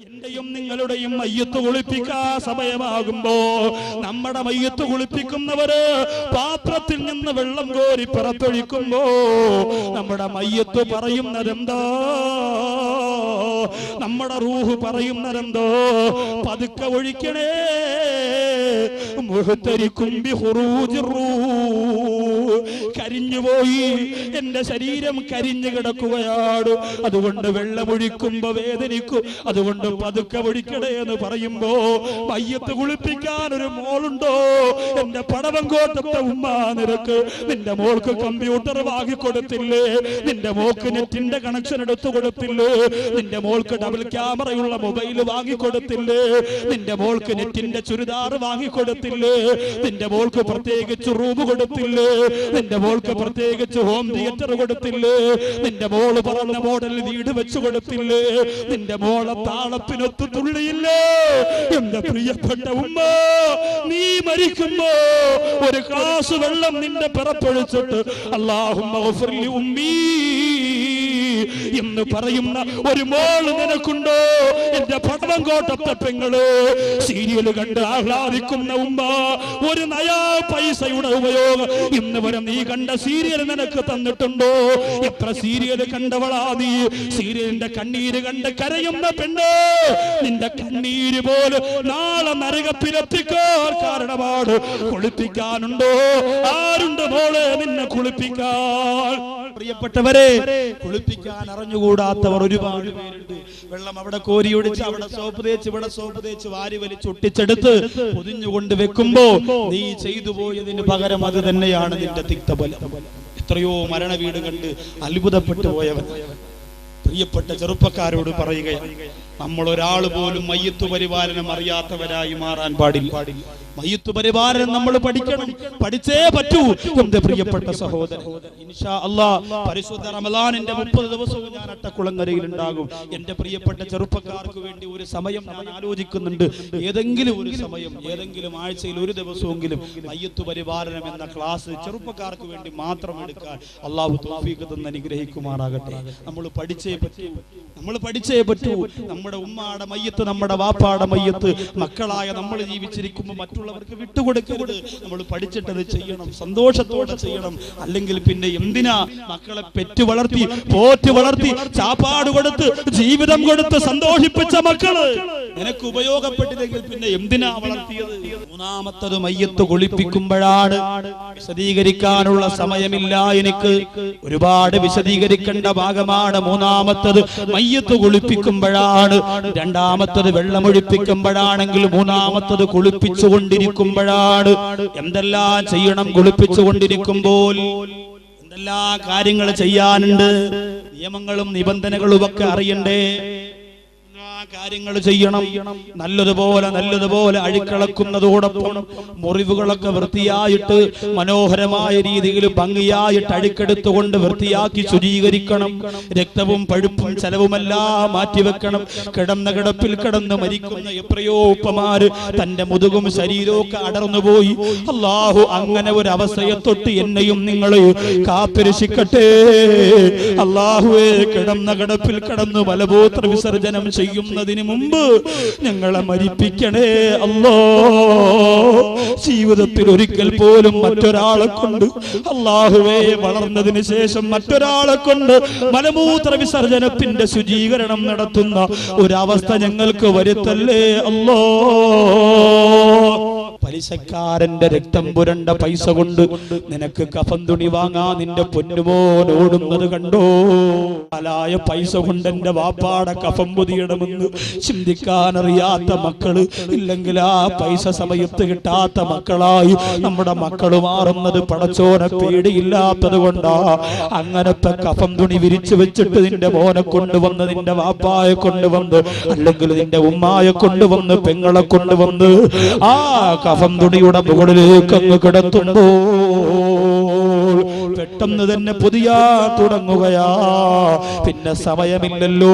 എന്റെയും നിങ്ങളുടെയും മയ്യത്ത് കുളിപ്പിക്കാൻ സമയമാകുമ്പോ നമ്മുടെ മയ്യത്ത് കുളിപ്പിക്കുന്നവര് പാത്രത്തിൽ നിന്ന് വെള്ളം കോരി പുറത്തൊഴിക്കുമ്പോ നമ്മുടെ മയ്യത്ത് പറയുന്നതെന്തോ, നമ്മുടെ റൂഹ് പറയുന്നതെന്തോ, പതുക്കെ ഒഴിക്കണേ മുഹ്തരിക്കും കരിഞ്ഞുപോയി, എന്റെ ശരീരം കരിഞ്ഞു കിടക്കുകയാണ്. അതുകൊണ്ട് വെള്ളമൊഴിക്കുമ്പോ വേദനിക്കും. അതുകൊണ്ട് പതുക്കെ ഒഴിക്കണേ എന്ന് പറയുമ്പോ മയ്യത്ത് കുളിപ്പിക്കാൻ ഒരു മോളുണ്ടോ? എന്റെ പടവങ്കോട്ടത്തെ ഉമ്മ, നിനക്ക് നിന്റെ മോൾക്ക് കമ്പ്യൂട്ടർ വാങ്ങിക്കൊടുത്തില്ലേ? നിന്റെ മോൾക്ക് നെറ്റിന്റെ കണക്ഷൻ എടുത്തു കൊടുത്തില്ലേ? നിന്റെ മോൾക്ക് ഡബിൾ ക്യാമറയുള്ള മൊബൈൽ വാങ്ങിക്കൊടുത്തില്ലേ? നിന്റെ മോൾക്ക് നെറ്റിന്റെ ചുരിദാർ വാങ്ങിക്കൊടുത്തില്ലേ? നിന്റെ മോൾക്ക് പ്രത്യേകിച്ച് റൂം കൊടുത്തില്ലേ? നിന്റെ മോൾക്ക് പ്രത്യേകിച്ച് ഹോം തിയേറ്റർ കൊടുത്തില്ലേ? നിന്റെ മോള് പറഞ്ഞ മോഡൽ വീട് വെച്ചു കൊടുത്തില്ലേ? നിന്റെ മോളെ താളത്തിനൊത്തു തുള്ളിയില്ലേ? എന്റെ പ്രിയപ്പെട്ട ഉമ്മ, നീ മരിക്കുമ്പോ ഒരു ഗ്ലാസ് വെള്ളം നിന്റെ പിറപ്പൊഴിച്ചിട്ട് അല്ലാഹുമ്മ ഗഫിർലി ഉമ്മീ എന്ന് പറയുന്ന ഒരു മോള് നിനക്കുണ്ടോ? എന്റെ പടവങ്കോട്ടത്തെ പെങ്ങള്, സീരിയൽ കണ്ട് ആഹ്ലാദിക്കുന്ന ഉമ്മ, ഒരു നയാ പൈസയുടെ ഉപയോഗം ഇന്ന് വരെ നീ കണ്ട സീരിയൽ നിനക്ക് തന്നിട്ടുണ്ടോ? എത്ര സീരിയൽ കണ്ടവളാ നീ? സീരിയലിന്റെ കണ്ണീര് കണ്ട് കരയുന്ന പെണ്ണ്, നിന്റെ കണ്ണീര് പോലും നാളെ നരകത്തിലെത്തിക്കാൻ കാരണമാണ്. കുളിപ്പിക്കാനുണ്ടോ? ആരുണ്ട് മോളെ നിന്നെ കുളിപ്പിക്കാൻ? പ്രിയപ്പെട്ടവരെ, കുളിപ്പിക്കാൻ അറിഞ്ഞുകൂടാത്തവർ ഒരുപാട് പേരുണ്ട്. വെള്ളം അവിടെ കോരിയൊടിച്ച് അവിടെ സോപ്പ് തേച്ച് ഇവിടെ സോപ്പ് തേച്ച് വാരി വലിച്ച് ഒട്ടിച്ചെടുത്ത് പൊതിഞ്ഞുകൊണ്ട് വെക്കുമ്പോ നീ ചെയ്തു പോയതിന് പകരം അത് തന്നെയാണ് നിന്റെ തിക്തഫലം. എത്രയോ മരണ വീട് കണ്ട് അത്ഭുതപ്പെട്ടു പോയവൻ. പ്രിയപ്പെട്ട ചെറുപ്പക്കാരോട് പറയുകയാണ്, നമ്മൾ ഒരാൾ പോലും മയ്യത്ത് പരിപാലനം അറിയാത്തവരായി മാറാൻ പാടില്ല. മയ്യത്ത് പരിപാലനം നമ്മൾ പഠിക്കണം, പഠിച്ചേ പറ്റൂ. എന്റെ പ്രിയപ്പെട്ട സഹോദരൻ, ഇൻഷാ അല്ലാഹ് പരിശുദ്ധ റമളാനിന്റെ 30 ദിവസവും ഞാൻ അട്ടക്കുളങ്ങരയിൽ ഉണ്ടാകും. എന്റെ പ്രിയപ്പെട്ട ചെറുപ്പക്കാർക്ക് വേണ്ടി ഒരു സമയം ഞാൻ ആലോചിക്കുന്നുണ്ട്. ഏതെങ്കിലും ഒരു സമയം, ഏതെങ്കിലും ആഴ്ചയിൽ ഒരു ദിവസമെങ്കിലും മയ്യത്ത് പരിപാലനം എന്ന ക്ലാസ് ചെറുപ്പക്കാർക്ക് വേണ്ടി മാത്രം എടുക്കാൻ അല്ലാഹു തൗഫീഖ് തന്ന് അനുഗ്രഹിക്കുമാറാകട്ടെ. നമ്മൾ പഠിച്ചേ പറ്റൂ, നമ്മൾ പഠിച്ചേ പറ്റൂ. നമ്മുടെ ഉമ്മാടെ മയ്യത്ത്, നമ്മുടെ വാപ്പാടെ മയ്യത്ത് മക്കളായ നമ്മൾ ജീവിച്ചിരിക്കുമ്പോൾ മറ്റുള്ളവർക്ക് വിട്ടുകൊടുക്കരുത്. നമ്മൾ പഠിച്ചിട്ടത് ചെയ്യണം, സന്തോഷത്തോടെ ചെയ്യണം. അല്ലെങ്കിൽ പിന്നെ എന്തിനാ മക്കളെ പെറ്റു വളർത്തി, പോറ്റ് വളർത്തി, ചാപ്പാട് കൊടുത്ത്, ജീവിതം കൊടുത്ത് സന്തോഷിപ്പിച്ച മക്കള് നിനക്ക് ഉപയോഗപ്പെട്ടില്ലെങ്കിൽ പിന്നെ എന്തിനാ വളർത്തിയത്? മൂന്നാമത്തത് മയ്യത്ത് കുളിപ്പിക്കുമ്പോഴാണ്. വിശദീകരിക്കാനുള്ള സമയമില്ല എനിക്ക്, ഒരുപാട് വിശദീകരിക്കേണ്ട ഭാഗമാണ്. മൂന്നാമത്തത് മയ്യത്ത് കുളിപ്പിക്കുമ്പോഴാണ്. രണ്ടാമത്തത് വെള്ളമൊഴിപ്പിക്കുമ്പോഴാണെങ്കിൽ, മൂന്നാമത്തത് കുളിപ്പിച്ചുകൊണ്ടിരിക്കുമ്പോഴാണ്. എന്തെല്ലാം ചെയ്യണം കുളിപ്പിച്ചുകൊണ്ടിരിക്കുമ്പോൾ? എന്തെല്ലാം കാര്യങ്ങൾ ചെയ്യാനുണ്ട്? നിയമങ്ങളും നിബന്ധനകളും ഒക്കെ അറിയണ്ടേ? കാര്യങ്ങൾ ചെയ്യണം. നല്ലതുപോലെ അഴുക്കളക്കുന്നതോടൊപ്പം മുറിവുകളൊക്കെ വൃത്തിയായിട്ട് മനോഹരമായ രീതിയിൽ ഭംഗിയായിട്ട് അഴുക്കെടുത്തുകൊണ്ട് വൃത്തിയാക്കി ശുചീകരിക്കണം. രക്തവും പഴുപ്പും ചെലവുമെല്ലാം മാറ്റിവെക്കണം. കിടന്ന കിടപ്പിൽ കിടന്ന് മരിക്കുന്ന എത്രയോ ഉപ്പമാര് തന്റെ മുതുകും ശരീരവും അടർന്നുപോയി. അല്ലാഹു അങ്ങനെ ഒരു അവസ്ഥയെ തൊട്ട് എന്നെയും നിങ്ങളെയും കാത്തിരക്ഷിക്കട്ടെ. അല്ലാഹുവേ, കിടന്ന കിടപ്പിൽ കിടന്ന് മലമൂത്ര വിസർജനം ചെയ്യുന്നതിന് മുമ്പ് ഞങ്ങളെ മരിപ്പിക്കണേ അല്ലാ. ജീവിതത്തിൽ ഒരിക്കൽ പോലും മറ്റൊരാളെ കൊണ്ട്, അല്ലാഹുവേ, വളർന്നതിന് ശേഷം മറ്റൊരാളെ കൊണ്ട് മലമൂത്ര വിസർജനത്തിന്റെ ശുചീകരണം നടത്തുന്ന ഒരവസ്ഥ ഞങ്ങൾക്ക് വരുത്തല്ലേ അല്ലാ. പലിശക്കാരന്റെ രക്തം പുരണ്ട പൈസ കൊണ്ട് നിനക്ക് കഫൻ തുണി വാങ്ങാൻ നിന്റെ പൊന്നുമോൻ ഓടുന്നത് കണ്ടോ? അലായ പൈസ കൊണ്ട് എന്റെ വാപ്പാടെ കഫം പൊതിയണമെന്ന് ചിന്തിക്കാനറിയാത്ത മക്കള്, ഇല്ലെങ്കിൽ ആ പൈസ സമയത്ത് കിട്ടാത്ത മക്കളായി നമ്മുടെ മക്കള് മാറുന്നത് പടച്ചോനെ പേടിയില്ലാത്തത് കൊണ്ടാ. അങ്ങനത്തെ കഫം തുണി വിരിച്ചു വെച്ചിട്ട് നിന്റെ മോനെ കൊണ്ടുവന്ന്, നിന്റെ വാപ്പായെ കൊണ്ടുവന്ന്, അല്ലെങ്കിൽ നിന്റെ ഉമ്മായെ കൊണ്ടുവന്ന്, പെങ്ങളെ കൊണ്ടുവന്ന് ആ കഫം തുണിയുടെ മുകളിലേക്ക് അങ്ങ് കിടത്തുമ്പോൾ പെട്ടെന്ന് തന്നെ പൊതിയാ തുടങ്ങുകയാ. പിന്നെ സമയമില്ലല്ലോ.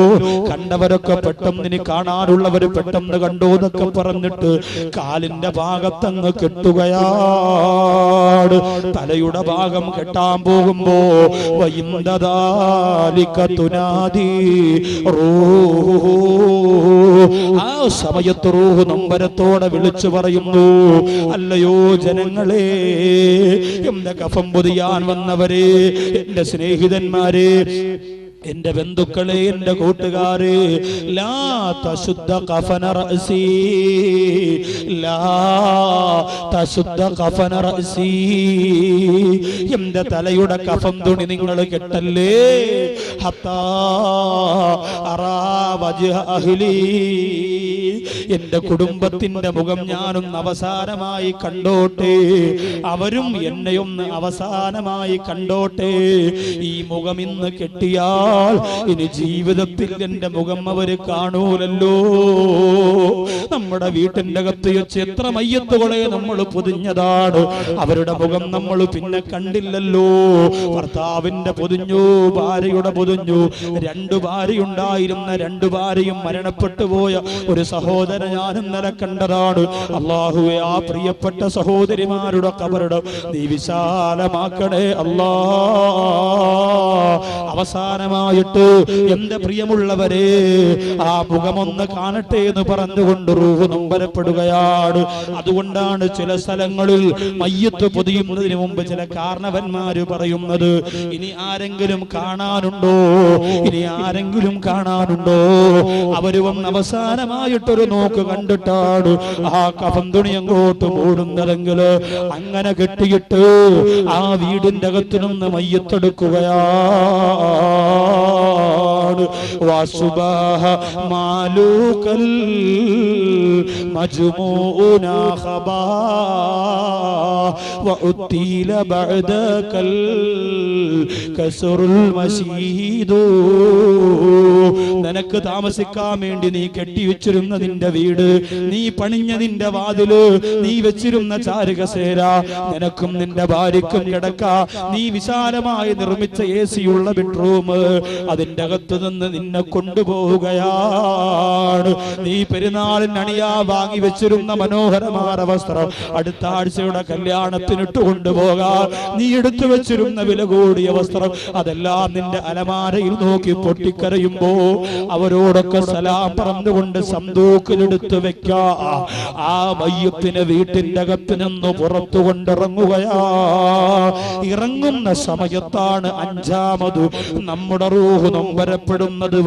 കണ്ടവരൊക്കെ പെട്ടെന്ന് ഇനി കാണാനുള്ളവര് പെട്ടെന്ന് കണ്ടോ എന്നൊക്കെ പറഞ്ഞിട്ട് കാലിന്റെ ഭാഗത്തങ്ങ് കെട്ടുകയാണ്. തലയുടെ ഭാഗം കെട്ടാൻ പോകുമ്പോ ആ സമയത്ത് റൂഹ് നൊമ്പരത്തോടെ വിളിച്ചു പറയുന്നു, അല്ലയോ ജനങ്ങളെ, എന്റെ കഫം പൊതിയാൻ വന്നവരെ, എന്റെ സ്നേഹിതന്മാരെ, എന്റെ ബന്ധുക്കളെ, എന്റെ കൂട്ടുകാരെ, ലാ തശുദ്ധ കഫന റഅസി, ലാ തശുദ്ധ കഫന റഅസി, എന്റെ തലയുടെ കഫം തുണി നിങ്ങൾ കെട്ടല്ലേ. ഹത്താ അറാ വജ്ഹ അഹ്ലി, എന്റെ കുടുംബത്തിന്റെ മുഖം ഞാനൊന്ന് അവസാനമായി കണ്ടോട്ടെ, അവരും എന്നെയൊന്ന് അവസാനമായി കണ്ടോട്ടെ. ഈ മുഖം ഇന്ന് കെട്ടിയാൽ ഇനി ജീവിതത്തിൽ എന്റെ മുഖം അവര് കാണൂലല്ലോ. നമ്മുടെ വീട്ടിന്റെ അകത്ത് വെച്ച് എത്ര മയ്യത്തുകളെ നമ്മൾ പൊതിഞ്ഞതാണ്, അവരുടെ മുഖം നമ്മൾ പിന്നെ കണ്ടില്ലല്ലോ. ഭർത്താവിന്റെ പൊതിഞ്ഞു, ഭാര്യയുടെ പൊതിഞ്ഞു. 2 ഭാര്യയുണ്ടായിരുന്ന 2 ഭാര്യയും മരണപ്പെട്ടു പോയ ഒരു സഹോദരൻ ഞാൻ ഇന്നലെ കണ്ടതാണ്. അല്ലാഹുവേ, ആ പ്രിയപ്പെട്ട സഹോദരിമാരുടെ ഖബറിടം നീ വിശാലമാക്കണേ അല്ലാ. അവസാനമായിട്ട് എന്റെ പ്രിയമുള്ളവരെ, ആ മുഖമൊന്ന് കാണട്ടെ എന്ന് പറഞ്ഞുകൊണ്ട് റൂഹ് നൊമ്പരപ്പെടുകയാണ്. അതുകൊണ്ടാണ് ചില സ്ഥലങ്ങളിൽ മയ്യത്ത് പൊതിയുന്നതിന് മുമ്പ് ചില കാരണവന്മാര് പറയുന്നത്, ഇനി ആരെങ്കിലും കാണാനുണ്ടോ, ഇനി ആരെങ്കിലും കാണാനുണ്ടോ? അവര് വന്ന് അവസാനമായിട്ടൊരു നോക്ക് കണ്ടിട്ടാണ് ആ കഫം തുണി അങ്ങോട്ട് മൂടുന്നതെങ്കിൽ അങ്ങനെ കെട്ടിയിട്ട് ആ വീടിന്റെ അകത്തു നിന്ന് മയ്യത്തെടുക്കുകയാണ്. വസുബഹ മാലൂകൽ മജ്മൂന ഖബാ വഉത്തീല ബഅദകൽ കസ്റുൽ മശീദു. നിനക്ക് താമസിക്കാൻ വേണ്ടി നീ കെട്ടിവെച്ചിരുന്ന നിന്റെ വീട്, നീ പണിഞ്ഞ നിന്റെ വാതില്, നീ വെച്ചിരുന്ന ചാരുകസേര, നിനക്കും നിന്റെ ഭാര്യക്കും കിടക്കാ, നീ വിശാലമായി നിർമ്മിച്ച AC-യുള്ള ബെഡ്റൂം, അതിന്റെ അകത്ത് നിന്ന് നിന്നെ കൊണ്ടുപോവുകയാണ്. നീ പെരുന്നാളിന് അണിയാ വാങ്ങി വെച്ചിരുന്ന മനോഹരമായ വസ്ത്രം അടുത്ത ആഴ്ചയുടെ കല്യാണത്തിനിട്ട് കൊണ്ടുപോകാൻ നീ എടുത്തു വെച്ചിരുന്ന വില കൂടിയ വസ്ത്രം, അതെല്ലാം നിന്റെ അലമാരയിൽ നോക്കി പൊട്ടിക്കരയുമ്പോ അവരോടൊക്കെ സലാം പറഞ്ഞുകൊണ്ട് സന്തൂക്കിലെടുത്ത് വെക്കാ. ആ മയ്യത്തിന് വീട്ടിന്റെ അകത്ത് നിന്ന് പുറത്തു കൊണ്ടിറങ്ങുകയാ. ഇറങ്ങുന്ന സമയത്താണ് 5ാമത് നമ്മുടെ റൂഹ് നൊമ്പരപ്പെടുന്നത്.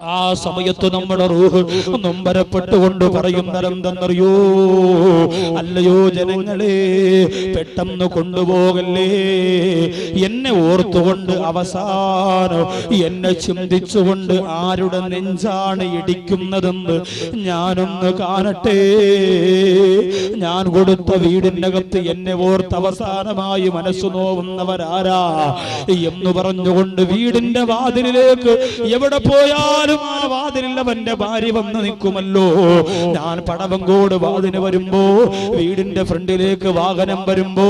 ആ സമയത്ത് നമ്മുടെ റൂഹ് നൊമ്പരപ്പെട്ടുകൊണ്ട് പറയുന്നതെന്തെന്നറിയോ? അല്ലയോ ജനങ്ങളെ, പെട്ടെന്ന് കൊണ്ടുപോകല്ലേ, എന്നെ ഓർത്തുകൊണ്ട് അവസാനം എന്നെ ചിന്തിച്ചുകൊണ്ട് ആരുടെ നെഞ്ചാണ് ഇടിക്കുന്നതെന്ന് ഞാനൊന്ന് കാണട്ടെ. ഞാൻ കൊടുത്ത വീടിനകത്ത് എന്നെ ഓർത്ത് അവസാനമായി മനസ്സു നോവുന്നവരാരാ എന്ന് പറഞ്ഞുകൊണ്ട് വീടിന്റെ വാതിലിലേക്ക് എവിടെ പോയാലും ആ വാതിലിൽ അവന്റെ ഭാര്യ വന്ന് നിൽക്കുമല്ലോ. ഞാൻ പടവങ്കോട് വാതിന് വരുമ്പോ, വീടിന്റെ ഫ്രണ്ടിലേക്ക് വാഹനം വരുമ്പോ,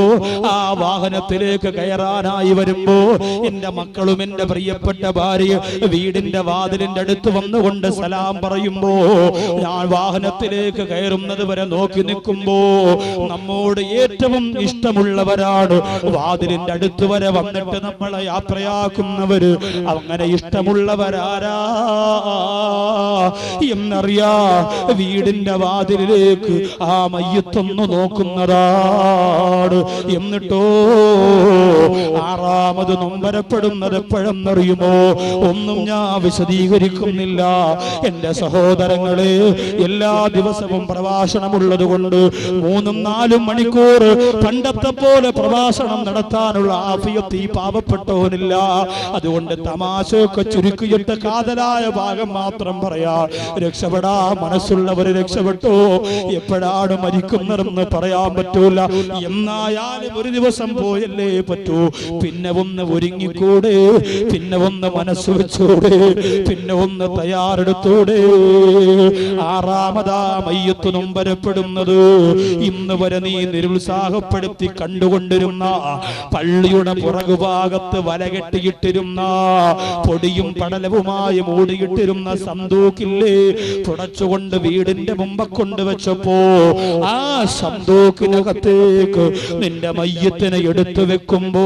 ആ വാഹനത്തിലേക്ക് കയറാനായി വരുമ്പോ എന്റെ മക്കളും എന്റെ പ്രിയപ്പെട്ട ഭാര്യ വീടിന്റെ വാതിലിന്റെ അടുത്ത് വന്നുകൊണ്ട് സലാം പറയുമ്പോ, ഞാൻ വാഹനത്തിലേക്ക് കയറുന്നത് വരെ നോക്കി നിൽക്കുമ്പോ നമ്മോട് ഏറ്റവും ഇഷ്ടമുള്ളവരാണ് വാതിലിന്റെ അടുത്ത് വരെ വന്നിട്ട് നമ്മളെ യാത്രയാക്കുന്നവര്. അങ്ങനെ ഇഷ്ടമുള്ളവരാരാ എന്നറിയാ? വീടിന്റെ വാതിലിലേക്ക് ആ മയ്യത്തൊന്നു നോക്കുന്നതാണ്. എന്നിട്ടോ ആറാമത് നൊമ്പരപ്പെടുന്നത് എപ്പോഴെന്നറിയുമോ? ഒന്നും ഞാൻ വിശദീകരിക്കുന്നില്ല. എന്റെ സഹോദരങ്ങളെ, എല്ലാ ദിവസവും പ്രഭാഷണമുള്ളത് കൊണ്ട് 3-4 മണിക്കൂർ പണ്ടത്തെ പോലെ പ്രഭാഷണം നടത്താനുള്ള ആഫിയത്ത് ഈ പാവപ്പെട്ടവനില്ല. അതുകൊണ്ട് തമാശയൊക്കെ ചുരുക്കിയിട്ട് കാതലായ ഭാഗം മാത്രം പറയാ. രക്ഷപ്പെടാ മനസ്സുള്ളവര് രക്ഷപ്പെട്ടോ. എപ്പോഴാണ് മരിക്കുന്നതെന്ന് പറയാൻ പറ്റൂല. എന്നായാലും ഒരു ദിവസം പോയല്ലേ പറ്റൂ. പിന്നെ ഒന്ന് ഒരുങ്ങിക്കൂടെ, പിന്നെ ഒന്ന് മനസ്സ് വെച്ചൂടെ, പിന്നെ ഒന്ന് തയ്യാറെടുത്തൂടെ. ആറാമതാ മയ്യത്ത് നൊമ്പരപ്പെടുന്നത് ഇന്ന് വരെ നീ നിരുത്സാഹപ്പെടുത്തി കണ്ടുകൊണ്ടിരുന്ന പള്ളിയുടെ പുറകുഭാഗത്ത് വലകെട്ടിയിട്ടിരുന്ന പൊടിയും പടലവുമായി മൂടിയിട്ടിരുന്ന സന്തൂക്കില്ലേ, തുടച്ചുകൊണ്ട് വീടിന്റെ മുമ്പ് കൊണ്ടുവച്ചപ്പോ ആ സന്തൂക്കിനകത്തേക്ക് നിന്റെ മയ്യത്തിനെ എടുത്തു വെക്കുമ്പോൾ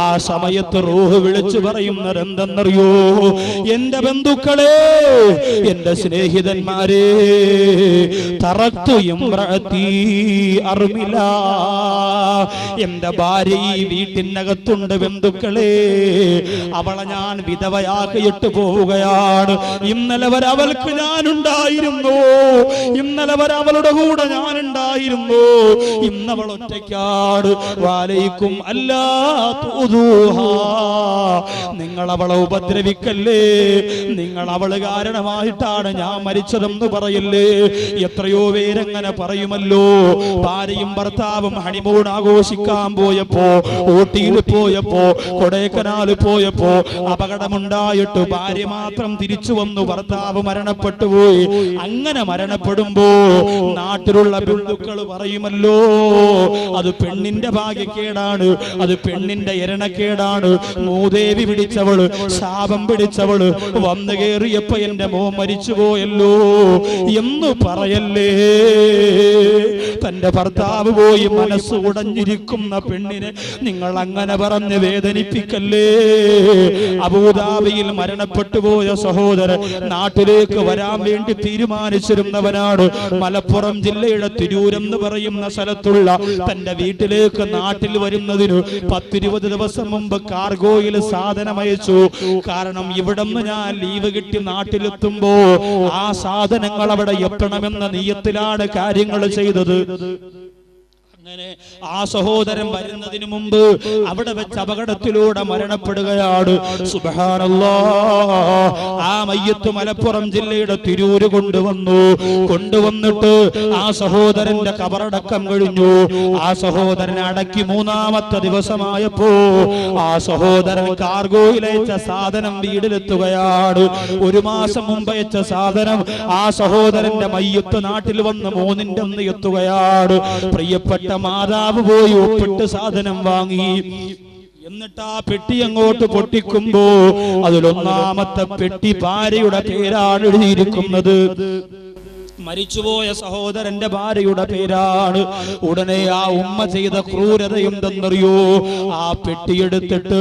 ആ സമയത്ത് റൂഹ് വിളിച്ചു പറയുന്നത് എന്തെന്നറിയോ? എന്റെ ബന്ധുക്കളെ, എന്റെ സ്നേഹിതന്മാരെ, തറക്തു ഇംറഅതി അർമില, എന്റെ ഭാര്യ ഈ വീട്ടിനകത്തുണ്ട് ബന്ധുക്കളെ, അവളെ ഞാൻ വിധവയാക്കിയിട്ട് പോവുകയാണ്. ഇന്നലെ വരെ അവൾക്ക് ഞാനുണ്ടായിരുന്നു, ഇന്നലെ വരെ അവളുടെ കൂടെ ഞാനുണ്ടായിരുന്നു, ഇന്നവൾ ഒറ്റയ്ക്കാട്. വാലൈക്കും അല്ലാ തുദൂഹാ, നിങ്ങൾ അവളെ ഉപദ്രവിക്കല്ലേ, നിങ്ങൾ അവള് കാരണമായിട്ടാണ് ഞാൻ മരിച്ചതെന്ന് പറയല്ലേ. എത്രയോ പേരങ്ങനെ പറയുമല്ലോ. ഭാര്യയും ഭർത്താവും ഹണിമൂൺ ആഘോഷിക്കാൻ പോയപ്പോ, ഊട്ടിയിൽ പോയപ്പോ, കൊടൈക്കനാൽ പോയപ്പോ അപകടമുണ്ടായിട്ട് ഭാര്യ മാത്രം തിരിച്ചു വന്നു, ഭർത്താവ് മരണപ്പെട്ടു പോയി. അങ്ങനെ മരണപ്പെടുമ്പോ നാട്ടിലുള്ള ബന്ധുക്കൾ പറയുമല്ലോ, അത് പെണ്ണിന്റെ ഭാഗ്യക്കേടാണ്, അത് പെണ്ണിന്റെ എരണക്കേടാണ്, മൂദേവി പിടിച്ചവള്, ശാപം പിടിച്ചവള് വന്നു കേറിയപ്പോ എന്റെ മോൻ മരിച്ചുപോയല്ലോ എന്ന് പറയല്ലേ. തന്റെ ഭർത്താവ് പോയി മനസ്സ് ഉടഞ്ഞിരിക്കുന്ന പെണ്ണിനെ നിങ്ങൾ അങ്ങനെ പറഞ്ഞ് വേദനിപ്പിക്കല്ലേ. അബൂദാബിയിൽ മരണപ്പെട്ടു പോയ സഹോദരൻ നാട്ടിലേക്ക് വരാൻ വേണ്ടി തീരുമാനിച്ചിരുന്നവനാണ്. മലപ്പുറം ജില്ലയുടെ തിരൂരം എന്ന് പറയുന്ന സ്ഥലത്തുള്ള തന്റെ വീട്ടിലേക്ക് നാട്ടിൽ വരുന്നതിന് 10-20 ദിവസം മുമ്പ് കാർഗോയിൽ സാധനം അയച്ചു. കാരണം ഇവിടുന്ന് ഞാൻ ലീവ് കിട്ടി നാട്ടിലെത്തുമ്പോ ആ സാധനങ്ങൾ അവിടെ എത്തണമെന്ന നിയത്തിലാണ് കാര്യങ്ങൾ ചെയ്തത്. അങ്ങനെ ആ സഹോദരൻ വരുന്നതിന് മുമ്പ് അവിടെ വെച്ച് അപകടത്തിലൂടെ മരണപ്പെടുകയാണ്. സുബ്ഹാനല്ലാഹ്. ആ മയ്യത്ത് മലപ്പുറം ജില്ലയുടെ തിരൂര് കൊണ്ടുവന്നിട്ട് ആ സഹോദരന്റെ കബറടക്കം കഴിഞ്ഞു. ആ സഹോദരനെ അടക്കി 3-ാമത്തെ ദിവസമായപ്പോ ആ സഹോദരൻ കാർഗോയിലയച്ച സാധനം വീട്ടിലെത്തുകയാണ്. 1 മാസം മുമ്പ് അയച്ച സാധനം ആ സഹോദരന്റെ മയ്യത്ത് നാട്ടിൽ വന്ന് 3-ന്റെ അന്ന് എത്തുകയാണ്. പ്രിയപ്പെട്ട മാതാവ് പോയി ഒപ്പിട്ട് സാധനം വാങ്ങി. എന്നിട്ട് ആ പെട്ടി അങ്ങോട്ട് പൊട്ടിക്കുമ്പോ അതിൽ 1-ാമത്തെ പെട്ടി ഭാര്യയുടെ പേരാണ് എഴുതിയിരിക്കുന്നത്. മരിച്ചുപോയ സഹോദരന്റെ ഭാര്യയുടെ പേരാണ്. ഉടനെ ആ ഉമ്മ ചെയ്ത ക്രൂരത എന്തെന്നറിയോ? ആ പെട്ടിയെടുത്തിട്ട്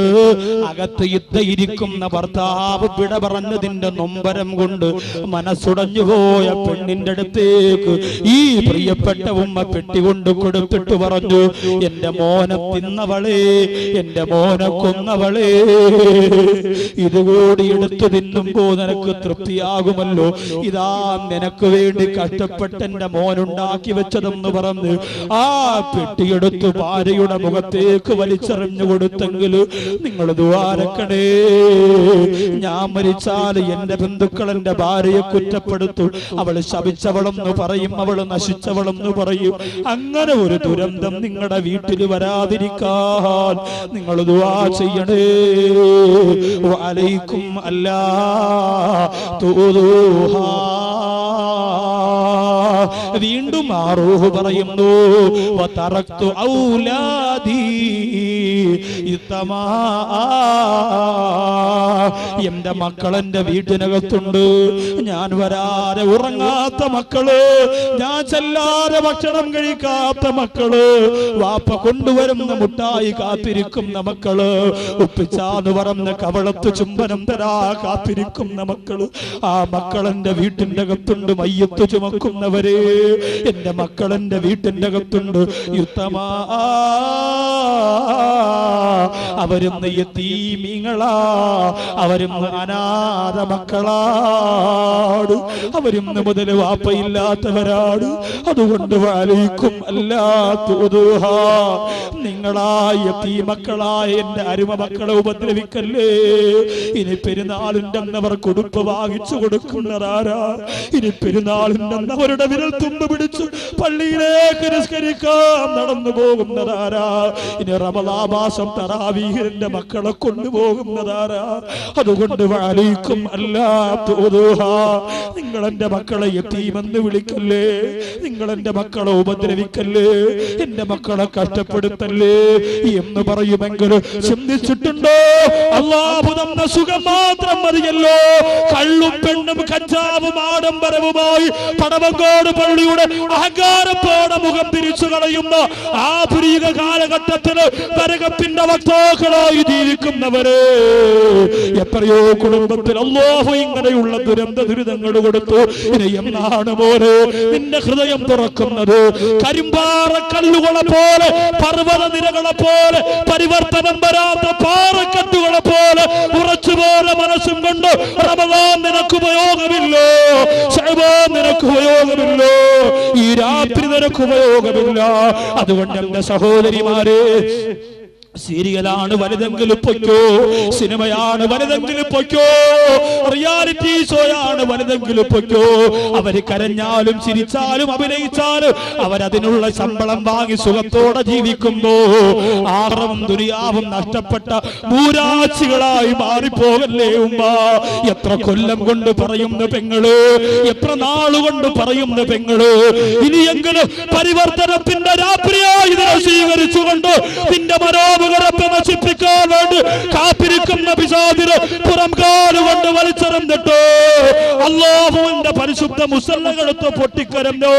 അകത്ത് ഇരിക്കുന്ന ഭർത്താവ് വിട പറഞ്ഞതിന്റെ നൊമ്പരം കൊണ്ട് മനസ്സുടഞ്ഞുപോയ പെണ്ണിന്റെ അടുത്തേക്ക് ഈ പ്രിയപ്പെട്ട ഉമ്മ പെട്ടി കൊണ്ട് കൊടുത്തിട്ട് പറഞ്ഞു, എന്റെ മോനെ തിന്നവളെ, എന്റെ മോനെ കൊന്നവളെ, ഇതുകൂടി എടുത്തു തിന്നുമ്പോ നിനക്ക് തൃപ്തിയാകുമല്ലോ. ഇതാ നിനക്ക് വേണ്ടി കഷ്ടപ്പെട്ട് എന്റെ മോനുണ്ടാക്കി വെച്ചതെന്ന് പറഞ്ഞ് ആ പെട്ടിയെടുത്ത് ഭാര്യയുടെ മുഖത്തേക്ക് വലിച്ചെറിഞ്ഞു കൊടുത്തെങ്കിൽ നിങ്ങൾ ദ്വാരക്കണേ, ഞാൻ മരിച്ചാൽ എന്റെ ബന്ധുക്കൾ എന്റെ ഭാര്യയെ കുറ്റപ്പെടുത്തും, അവൾ ശപിച്ചവളെന്ന് പറയും, അവൾ നശിച്ചവളെന്ന് പറയും. അങ്ങനെ ഒരു ദുരന്തം നിങ്ങളുടെ വീട്ടിൽ വരാതിരിക്കാൻ നിങ്ങൾ ദുആ ചെയ്യണേ. വഅലൈക്കും അല്ലാ തുദൂഹാ. വീണ്ടും ആ റൂഹ് പറയുന്നു, വതറക്തു ഔലാദി ഇത്തമാ. എന്റെ മക്കൾ എന്റെ വീട്ടിനകത്തുണ്ട്, ഞാൻ വരാതെ ഉറങ്ങാത്ത മക്കള്, ഞാൻ ചെല്ലാതെ ഭക്ഷണം കഴിക്കാത്ത മക്കള്, വാപ്പ കൊണ്ടുവരുന്ന മുട്ടായി കാത്തിരിക്കുന്ന മക്കള്, ഉപ്പിച്ചാന്ന് പറഞ്ഞ കവളത്ത് ചുംബനം തരാ കാത്തിരിക്കുന്ന മക്കള്, ആ മക്കൾ എന്റെ വീട്ടിന്റെ അകത്തുണ്ട്. മയ്യത്ത് ചുമക്കുന്നവരെ, എന്റെ മക്കൾ എന്റെ വീട്ടിന്റെ അകത്തുണ്ട്. യുത്തമാ, അവരും യതീമീങ്ങളാ, അവരും അനാഥ മക്കളാണ്, അവരും മുതൽ വാപ്പയില്ലാത്തവരാണ്. അതുകൊണ്ട് വഅലൈക്കും അല്ലാ തുദൂഹാ. നിങ്ങളായ യതീമക്കളായ എന്റെ അരുമ മക്കളെ ഉപദ്രവിക്കല്ലേ. ഇനി പെരുന്നാളുണ്ടെന്നവർ കൊടുപ്പ് വാങ്ങിച്ചു കൊടുക്കുന്നതാരാ? ഇനി പെരുന്നാളുണ്ടെന്നവരുടെ വിരൽ തുമ്പ് പിടിച്ചു പള്ളിയിലേക്ക് നിസ്കരിക്കാൻ നടന്നു പോകുന്നതാരാ? ഇനി റമളാൻ മാസം തറാവീഹിന്റെ മക്കളെ കൊണ്ടുപോകുന്നതാരാ? അതുകൊണ്ട് വഅലൈക്കും അല്ലാ തുദൂഹാ. നിങ്ങൾ എന്റെ മക്കളെ യതീമെന്ന് വിളിക്കല്ലേ, നിങ്ങൾ എന്റെ മക്കളെ ഉപദ്രവിക്കല്ലേ, എന്റെ മക്കളെ കഷ്ടപ്പെടുത്തല്ലേ എന്ന് പറയുമെങ്കിൽ ചിന്തിച്ചിട്ടുണ്ടോ? അല്ലാഹു തന്ന സുഖം മാത്രം മതിയല്ലോ. കള്ളും പെണ്ണും കഞ്ചാവും ആഡംബരവുമായി പടവങ്കോട് പള്ളിയുടെ അഹങ്കാരത്തോടെ മുഖം തിരിച്ചു കളയുന്ന ആധുനിക കാലഘട്ടത്തിൽ നരകത്തിന്റെ വക്താക്കളായി ജീവിക്കുന്നവരെ, എത്രയോ കുടുംബത്തിൽ അല്ലാഹു ഇങ്ങനെയുള്ള ദുരന്തങ്ങൾ കൊടുത്തു. ഇനി എന്നാണ് മോനെ നിന്റെ ഹൃദയം തുറക്കുന്നത്? കരിമ്പാറ കല്ലുകളെ പോലെ, പർവ്വത നിരകളെ പോലെ, പരിവർത്തനം വരാത്ത പാറക്കെട്ടുകളെ പോലെ ഉറച്ചുപോലെ മനസ്സും കൊണ്ട് റമളാൻ നിനക്ക് ഉപയോഗമില്ലോ, ശഅബാൻ നിനക്ക് ഉപയോഗമില്ലോ, ഈ രാത്രി നിനക്ക് ഉപയോഗമില്ല. അതുകൊണ്ട് എന്റെ സഹോദരിമാരെ, സീരിയലാണ് വലുതെങ്കിലും പൊയ്ക്കോ, സിനിമയാണ് വലുതെങ്കിലും പൊയ്ക്കോ, റിയാലിറ്റി ഷോയാണ് വലുതെങ്കിലും പൊയ്ക്കോ. അവര് കരഞ്ഞാലും ചിരിച്ചാലും അഭിനയിച്ചാലും അവരതിനുള്ള ശമ്പളം വാങ്ങി സുഖത്തോടെ ജീവിക്കുമ്പോ ആറവും ദുനിയാവും നഷ്ടപ്പെട്ട മൂരാച്ചികളായി മാറിപ്പോകല്ലേ ഉമ്മ. എത്ര കൊല്ലം കൊണ്ട് പറയുന്ന പെങ്ങള്, എത്ര നാളുകൊണ്ട് പറയുന്ന പെങ്ങള്, ഇനിയെങ്കിലും പരിവർത്തനത്തിന്റെ രാത്രിയായി ഇതിനെ സ്വീകരിച്ചുകൊണ്ട് നിന്റെ മനോമുഖരത്തെ നശിപ്പിക്കാൻ വേണ്ടി കാത്തിരിക്കുന്ന പിശാചിനെ പുറം കാലുകൊണ്ട് വലിച്ചെറിഞ്ഞിട്ടോ അല്ലാഹുവിന്റെ പരിശുദ്ധ മുസല്ലകളെടുത്ത് പൊട്ടിക്കരഞ്ഞോ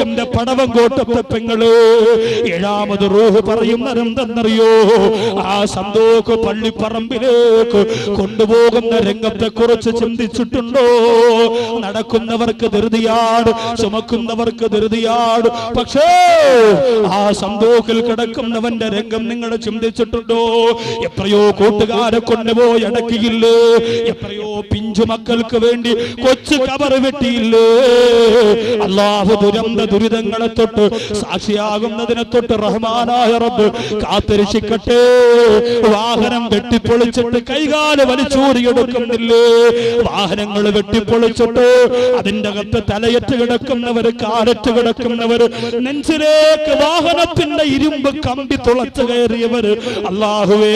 എന്റെ പടവങ്കോട്ടത്തെ പെങ്ങള്. ഏഴാമത് റൂഹ് പറയുന്നതെന്തെന്നറിയോ? ആ സന്തോക്ക് പള്ളിപ്പറമ്പിലേക്ക് കൊണ്ടുപോകുന്ന രംഗത്തെ കുറിച്ച് ചിന്തിച്ചിട്ടുണ്ടോ? നടക്കുന്നവർക്ക് ധൃതിയാണ്, ചുമക്കുന്നവർക്ക് ധൃതിയാണ്, പക്ഷേ ആ സന്തോക്കിൽ കിടക്കുന്നവന്റെ രംഗം നിങ്ങൾ ചിന്തിച്ചിട്ടുണ്ടോ? എത്രയോ കൂട്ടുകാരെ കൊണ്ടുപോയി അടക്കിയില്ലേ, എത്രയോ പിഞ്ചു മക്കൾക്ക് വേണ്ടി കൊച്ചു കബർ വെട്ടിയില്ലേ. അല്ലാഹു ദുരിതങ്ങളെ തൊട്ട് സാക്ഷിയാകുന്നതിനെ തൊട്ട് റഹ്മാനായ റബ്ബ് കാത്തിരക്ഷിക്കട്ടെ. വാഹനം വെട്ടിപ്പൊളിച്ചിട്ട് കൈകാല് വലിച്ചൂരിയെടുക്കുന്നില്ലേ? വാഹനങ്ങൾ വെട്ടിപ്പൊളിച്ചിട്ട് അതിന്റെ അകത്ത് തലയറ്റ് കിടക്കുന്നവര്, കാലറ്റ് കിടക്കുന്നവര്, നെഞ്ചിലേക്ക് വാഹനത്തിന്റെ ഇരുമ്പ് കമ്പി തുളച്ചു കയറിയവര്, അല്ലാഹുവേ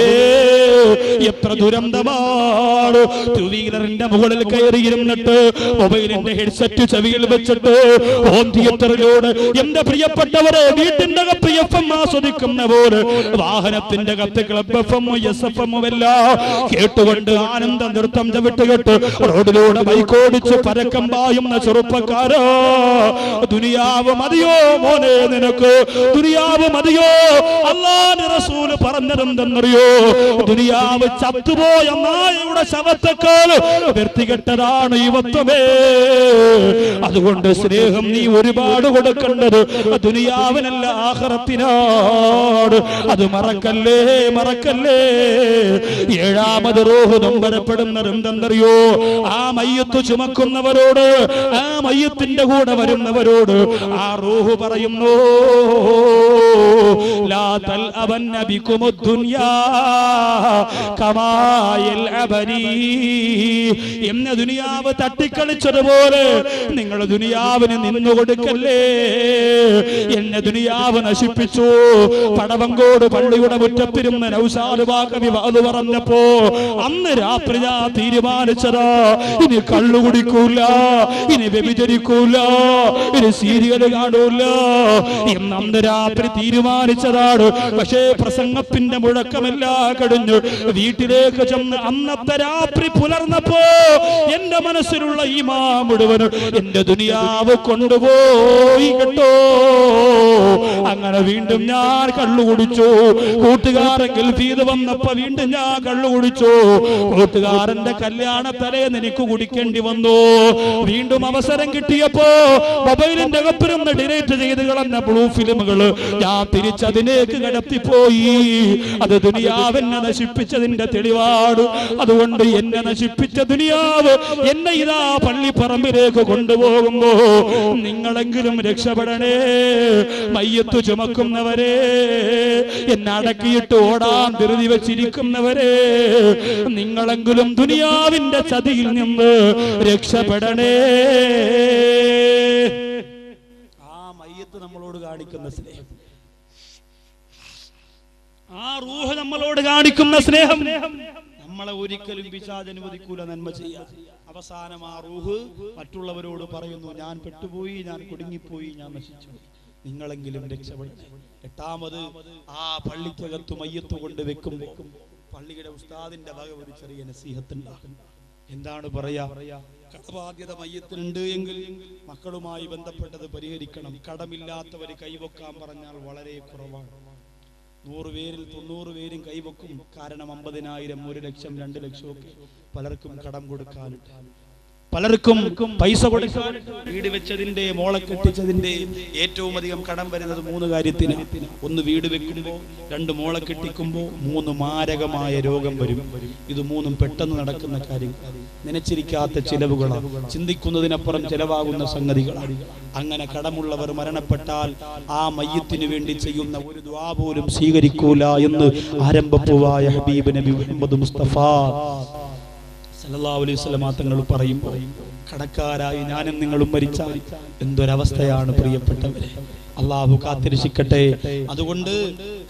എത്ര ദുരന്തമാണ്. ടു വീലറിന്റെ മുകളിൽ കയറിയിരുന്നിട്ട് മൊബൈലിന്റെ ഹെഡ്സെറ്റ് ചെവിയിൽ വെച്ചിട്ട് ഹോം തിയേറ്ററിലൂടെ എന്റെ പ്രിയപ്പെട്ടവരെ വീട്ടിന്റെ കത്ത് FM ആസ്വദിക്കുന്ന പോലെ വാഹനത്തിന്റെ കത്ത് ക്ലബ് FM SFM എല്ലാം കേട്ടുകൊണ്ട് ആനന്ദ നൃത്തം ചവിട്ടുകെട്ട് റോഡിലൂടെ ബൈക്കോടിച്ച് പരക്കം പായുന്ന ചെറുപ്പക്കാരോ, ദുനിയാവ് മതിയോ മോനെ നിനക്ക്? ദുനിയാവ് മതിയോ? അല്ലാഹുവിന്റെ റസൂൽ പറഞ്ഞതെന്തെന്നറിയോ? ദുനിയാവ് ചത്തുപോയ നായയുടെ ശവത്തേക്കാൾ വൃത്തികെട്ടതാണ് യുവത്വമേ. അതുകൊണ്ട് സ്നേഹം നീ ഒരുപാട് കൊടുക്കേണ്ടത് ദുനിയാവിനല്ല, ആഖിറത്തിനാണ്. അത് മറക്കല്ലേ, മറക്കല്ലേ. ഏഴാമത് റൂഹ് നൊമ്പരപ്പെടുന്നത് എന്തെന്നറിയോ? ആ മയ്യത്ത് ചുമക്കുന്നവരോട്, ആ മയ്യത്തിന്റെ കൂടെ വരുന്നവരോട് ആ റൂഹ് പറയുന്നു, ലാ തൽഅബന്ന ബികുമുദ് ദുനിയാ കമാ യൽഅബനി. എന്ന ദുനിയാവ് തട്ടിക്കളിച്ചതുപോലെ നിങ്ങൾ ദുനിയാവിന് നിന്നു കൊടുക്കല്ലേ. എന്നെ ദുനിയാവ് നശിപ്പിച്ചു. പടവങ്കോട് പള്ളിയുടെ മുറ്റത്തിരുന്ന് നൗസാദ് ബാക്കവി വാദ് പറഞ്ഞപ്പോ അന്ന് രാത്രി ഞാൻ തീരുമാനിച്ചതാ, ഇനി കള്ളു കുടിക്കൂല, ഇനി വ്യഭിചരിക്കൂല, ഇനി സീരിയൽ കാണൂല എന്ന് അന്ന് രാത്രി തീരുമാനിച്ചതാണ്. പക്ഷേ പ്രസംഗത്തിന്റെ മുഴക്കമെല്ലാം കഴിഞ്ഞു വീട്ടിലേക്ക് ചെന്ന് അന്നത്തെ രാത്രി പുലർന്നപ്പോ എന്റെ മനസ്സിലുള്ള ഈമാ മുഴുവനും എന്റെ ദുനിയാവ് കൊണ്ടുപോയി കേട്ടോ. അങ്ങനെ വീണ്ടും ഞാൻ കള്ളു കുടിച്ചു. കൂട്ടുകാരെങ്കിൽ വീട് വന്നപ്പോ വീണ്ടും ഞാൻ കള്ളു കുടിച്ചു. കൂട്ടുകാരന്റെ കല്യാണ തലേന്ന് എനിക്ക് കുടിക്കേണ്ടി വന്നു. വീണ്ടും അവസരം കിട്ടിയപ്പോ മൊബൈലിന്റെ അകപ്പിരുന്ന് ഡിലീറ്റ് ചെയ്ത് കളഞ്ഞ ബ്ലൂ ഫിലിമുകൾ ഞാൻ തിരിച്ചതിലേക്ക് കടത്തിപ്പോയി. അത് ദുനിയാവെന്നെ നശിപ്പിച്ചതിന്റെ തെളിവാണ്. അതുകൊണ്ട് എന്നെ നശിപ്പിച്ച ദുനിയാവ് എന്നെ ഇതാ പള്ളിപ്പറമ്പിലേക്ക് കൊണ്ടുപോകുമ്പോ നിങ്ങളെങ്കിലും രക്ഷപ്പെടണേ. മയ്യത്ത് ചുമക്കുന്നവരെ, എന്നെ അടക്കിയിട്ട് ഓടാൻ ധൃതി വെച്ചിരിക്കുന്നവരെ, നിങ്ങളെങ്കിലും ദുനിയാവിന്റെ ചതിയിൽ നിന്ന് രക്ഷപ്പെടണേ. ആ മയ്യത്ത് നമ്മളോട് കാണിക്കുന്ന സ്നേഹം, ആ റൂഹ് നമ്മളോട് കാണിക്കുന്ന സ്നേഹം നമ്മളെ ഒരിക്കലും പിശാച് അനുവദിക്കൂല നന്മ ചെയ്യാൻ. അവസാനം ആ റൂഹ് മറ്റുള്ളവരോട് പറയുന്നു, ഞാൻ പെട്ടുപോയി, ഞാൻ കുടുങ്ങിപ്പോയി, ഞാൻ നശിച്ചു, നിങ്ങളെങ്കിലും രക്ഷപ്പെടണം. എട്ടാമത് ആ പള്ളിക്കകത്ത് മയ്യത്ത് കൊണ്ട് വെക്കുമ്പോൾ പള്ളിയുടെ ഉസ്താദിന്റെ വക ഒരു ചെറിയ നസീഹത്തുണ്ടാകും. എന്താണ് പറയാ? കടബാധ്യത മയ്യത്തിനുണ്ട് എങ്കിൽ മക്കളുമായി ബന്ധപ്പെട്ടത് പരിഹരിക്കണം. കടമില്ലാത്തവര് കൈവക്കാൻ പറഞ്ഞാൽ വളരെ കുറവാണ്. 100 പേരിൽ 90 പേരും കൈവക്കും. കാരണം 50,000, 1 ലക്ഷം, 2 ലക്ഷം ഒക്കെ പലർക്കും കടം കൊടുക്കാനുണ്ട്. പലർക്കും പൈസ കൊടുക്കാൻ, വീട് വെച്ചതിന്റെ, മോളെ കെട്ടിച്ചതിന്റെ ഏറ്റവും അധികം കടം വരുന്നത് 3 കാര്യത്തിന്. 1 വീട് വെക്കുമ്പോ, 2 മോളെ കെട്ടിക്കുമ്പോ, 3 മാരകമായ രോഗം വരും. ഇത് 3ഉം പെട്ടെന്ന് നടക്കുന്ന കാര്യങ്ങൾ, നനച്ചിരിക്കാത്ത ചിലവുകളാണ്, ചിന്തിക്കുന്നതിനപ്പുറം ചിലവാകുന്ന സംഗതികളാണ്. അങ്ങനെ കടമുള്ളവർ മരണപ്പെട്ടാൽ ആ മയ്യത്തിന് വേണ്ടി ചെയ്യുന്ന ഒരു ദുആ പോലും സ്വീകരിക്കൂല എന്ന് ആരംഭപ്പുവായ ഹബീബ് നബി മുഹമ്മദ് മുസ്തഫ സല്ലല്ലാഹു അലൈഹി വസല്ലം തങ്ങൾ പറയുമ്പോൾ കടക്കാരായി ഞാനും നിങ്ങളും മരിച്ചാൽ എന്തൊരവസ്ഥയാണ് പ്രിയപ്പെട്ടവരെ. അള്ളാഹു കാത്തിരക്ഷിക്കട്ടെ. അതുകൊണ്ട്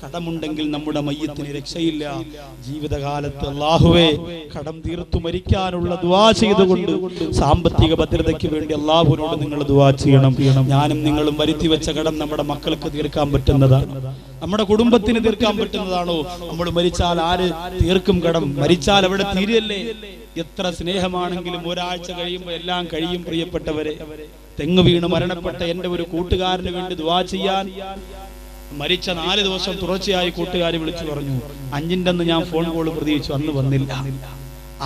കടമുണ്ടെങ്കിൽ നമ്മുടെ മയ്യത്തിന് രക്ഷയില്ല. ജീവിതകാലത്ത് അള്ളാഹുവേ കടം തീർത്തു മരിക്കാനുള്ള ദുആ ചെയ്തുകൊണ്ട് സാമ്പത്തിക ഭദ്രതയ്ക്ക് വേണ്ടി അള്ളാഹുവിനോട് നിങ്ങൾ ദുആ ചെയ്യണം. ഞാനും നിങ്ങളും വരുത്തി വെച്ച കടം നമ്മുടെ മക്കൾക്ക് തീർക്കാൻ പറ്റുന്നതാണ്, നമ്മുടെ കുടുംബത്തിന് തീർക്കാൻ പറ്റുന്നതാണോ? നമ്മൾ മരിച്ചാൽ ആര് തീർക്കും കടം? മരിച്ചാൽ അവിടെ തീരല്ലേ? എത്ര സ്നേഹമാണെങ്കിലും ഒരാഴ്ച കഴിയുമ്പോൾ എല്ലാം കഴിയും പ്രിയപ്പെട്ടവരെ. തെങ്ങ് വീണ് മരണപ്പെട്ട എന്റെ ഒരു കൂട്ടുകാരന് വേണ്ടി ദുആ ചെയ്യാൻ മരിച്ച 4 ദിവസം തുടർച്ചയായി കൂട്ടുകാർ വിളിച്ചു പറഞ്ഞു. 5ന്റെ അന്ന് ഞാൻ ഫോൺ കോൾ പ്രതീക്ഷിച്ചു, അന്ന് വന്നില്ല.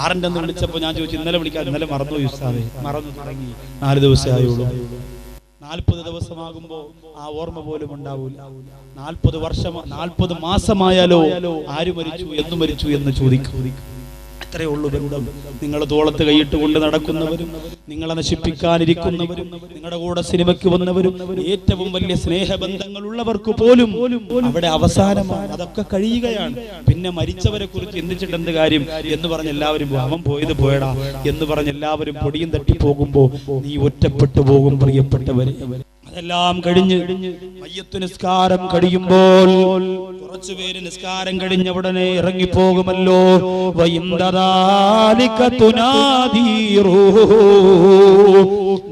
6ന്റെ അന്ന് വിളിച്ചപ്പോൾ ഞാൻ ചോദിച്ചു, ഇന്നലെ വിളിക്കാൻ, ഇന്നലെ മറന്നുപോയി ഉസ്താദേ. മറന്നു തുടങ്ങി. 4 ദിവസമേ ആയുള്ളൂ. 40 ദിവസമാകുമ്പോ ആ ഓർമ്മ പോലും ഉണ്ടാവൂല. 40 വർഷം, 40 മാസമായാലോ ആര് മരിച്ചു, എന്ന് മരിച്ചു എന്ന് ചോദിക്കും. അത്രേ ഉള്ളൂ ബന്ധം. നിങ്ങളെ തോളത്ത് കൈയിട്ട് കൊണ്ട് നടക്കുന്നവരും, നിങ്ങളെ നശിപ്പിക്കാനിരിക്കുന്നവരും, നിങ്ങളുടെ കൂടെ സിനിമയ്ക്ക് വന്നവരും, ഏറ്റവും വലിയ സ്നേഹബന്ധങ്ങൾ ഉള്ളവർക്ക് പോലും അവിടെ അവസാനമാണ്. അതൊക്കെ കഴിയുകയാണ്. പിന്നെ മരിച്ചവരെ കുറിച്ച് ചിന്തിച്ചിട്ട് എന്ത് കാര്യം എന്ന് പറഞ്ഞ് എല്ലാവരും അവൻ പോയത് പോയടാ എന്ന് പറഞ്ഞ് എല്ലാവരും പൊടിയും തട്ടി പോകുമ്പോ നീ ഒറ്റപ്പെട്ടു പോകും പ്രിയപ്പെട്ടവരെ. അതെല്ലാം കഴിഞ്ഞ് മയ്യത്ത് നിസ്കാരം കഴിയുമ്പോൾ കുറച്ചുപേര് നിസ്കാരം കഴിഞ്ഞ ഉടനെ ഇറങ്ങിപ്പോകുമല്ലോ.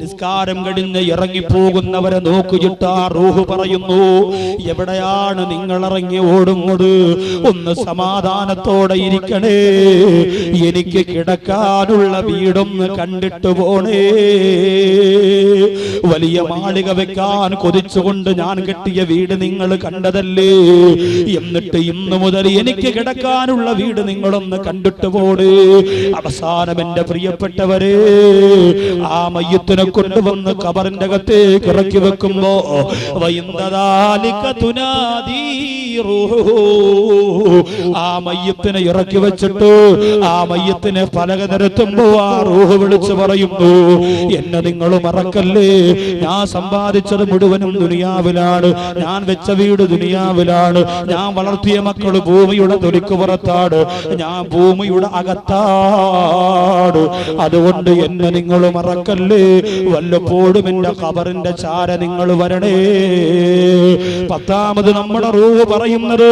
നിസ്കാരം കഴിഞ്ഞ് ഇറങ്ങിപ്പോകുന്നവരെ നോക്കിയിട്ട് ആ റൂഹ് പറയുന്നു, എവിടെയാണ് നിങ്ങൾ ഇറങ്ങി ഓടുന്നത്? ഒന്ന് സമാധാനത്തോടെ ഇരിക്കണേ, എനിക്ക് കിടക്കാനുള്ള വീടൊന്ന് കണ്ടിട്ട് പോണേ. വലിയ മാളിക വെക്കാൻ കൊതിച്ചുകൊണ്ട് ഞാൻ കെട്ടിയ വീട് നിങ്ങൾ കണ്ടതല്ലേ? എന്നിട്ട് ഇന്നു മുതൽ എനിക്ക് കിടക്കാനുള്ള വീട് നിങ്ങളൊന്ന് കണ്ടിട്ട് പോണേ. അവസാനം എന്റെ പ്രിയപ്പെട്ടവരെ, ആ മയ്യത്തിനെ കൊണ്ടുവന്ന് ഖബറിന്റെ അകത്തേക്ക് ഇറക്കി വെക്കുമ്പോ ആ മയ്യത്തിനെ ഇറക്കി വെച്ചിട്ട് ആ മയ്യത്തിനെ പലക നിരത്തുമ്പോ ആ റൂഹ് വിളിച്ചു പറയുന്നു, എന്നെ നിങ്ങൾ മറക്കല്ലേ, ഞാൻ സമ്പാദിച്ചത് മുഴുവനും ദുനിയാവിലാണ്, ഞാൻ വെച്ച വീട് ദുനിയാവിലാണ്, ഞാൻ വളർത്തിയ മക്കൾ ഭൂമിയുടെ തൊലിക്ക് പുറത്താണ്, ഞാൻ ഭൂമിയുടെ അകത്താണ്. അതുകൊണ്ട് എന്നെ നിങ്ങൾ മറക്കല്ലേ, വല്ലപ്പോഴും എന്റെ ഖബറിന്റെ ചാര നിങ്ങൾ വരണേ. പത്താമത് നമ്മുടെ റൂഹ് പറയുന്നത്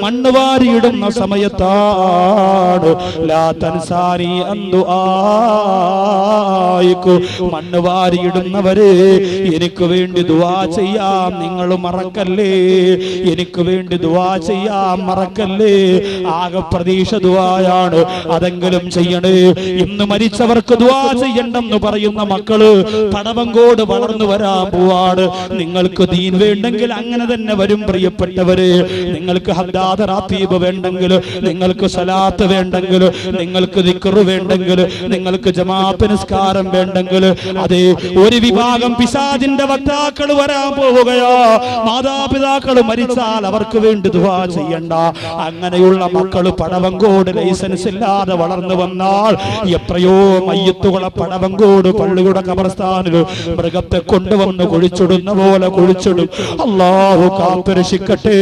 മണ്ണ് വാരിയിടുന്ന സമയത്താണ്. ലാ തൻസാനി അന്തു ആയിക്കു, മണ്ണ് വാരിയിടുന്നവരെ എനിക്ക് വേണ്ടി ദുആ ചെയ്യാം നിങ്ങൾ മറക്കല്ലേ, എനിക്ക് വേണ്ടി ദുആ ചെയ്യാൻ മറക്കല്ലേ. ആകെ പ്രതീക്ഷ ദുആയാണ്, അതെങ്കിലും ചെയ്യണേ. ഇന്ന് മരിച്ചവർക്ക് ദുആ ചെയ്യണ്ടെന്ന് പറയുന്ന മക്കള് പടവങ്കോട് വളർന്നു വരാൻ പോവാണ്. നിങ്ങൾക്ക് ദീൻ വേണ്ടെങ്കിൽ അങ്ങനെ തന്നെ വരും പ്രിയപ്പെട്ടവരെ. നിങ്ങൾക്ക് ഹദ്ദാദ റാത്തീബ് വേണ്ടെങ്കിൽ, നിങ്ങൾക്ക് സലാത്ത് വേണ്ടെങ്കിൽ, നിങ്ങൾക്ക് ദിക്ർ വേണ്ടെങ്കിൽ, നിങ്ങൾക്ക് ജമാഅത്ത് നിസ്കാരം വേണ്ടെങ്കിൽ, അതേ ഒരു വിഭാഗം പിശാചിന്റെ വക്താക്കൾ വരാൻ പോവുകയോ. മാതാപിതാക്കൾ മരിച്ചാൽ അവർക്ക് വേണ്ടി ദുആ ചെയ്യണ്ട. അങ്ങനെയുള്ള മക്കൾ പടവങ്കോട് ലൈസൻസ് ഇല്ലാതെ വളർന്നു വന്നാൽ എത്രയോ മയ്യത്തുകളെ പടവങ്കോട് പള്ളിയുടെ ഖബർസ്ഥാനിൽ മൃഗത്തെ കൊണ്ടുവന്ന് കുഴിച്ചിടുന്ന പോലെ കുഴിച്ചിടും. അല്ലാഹു കാത്തുരക്ഷിക്കട്ടെ.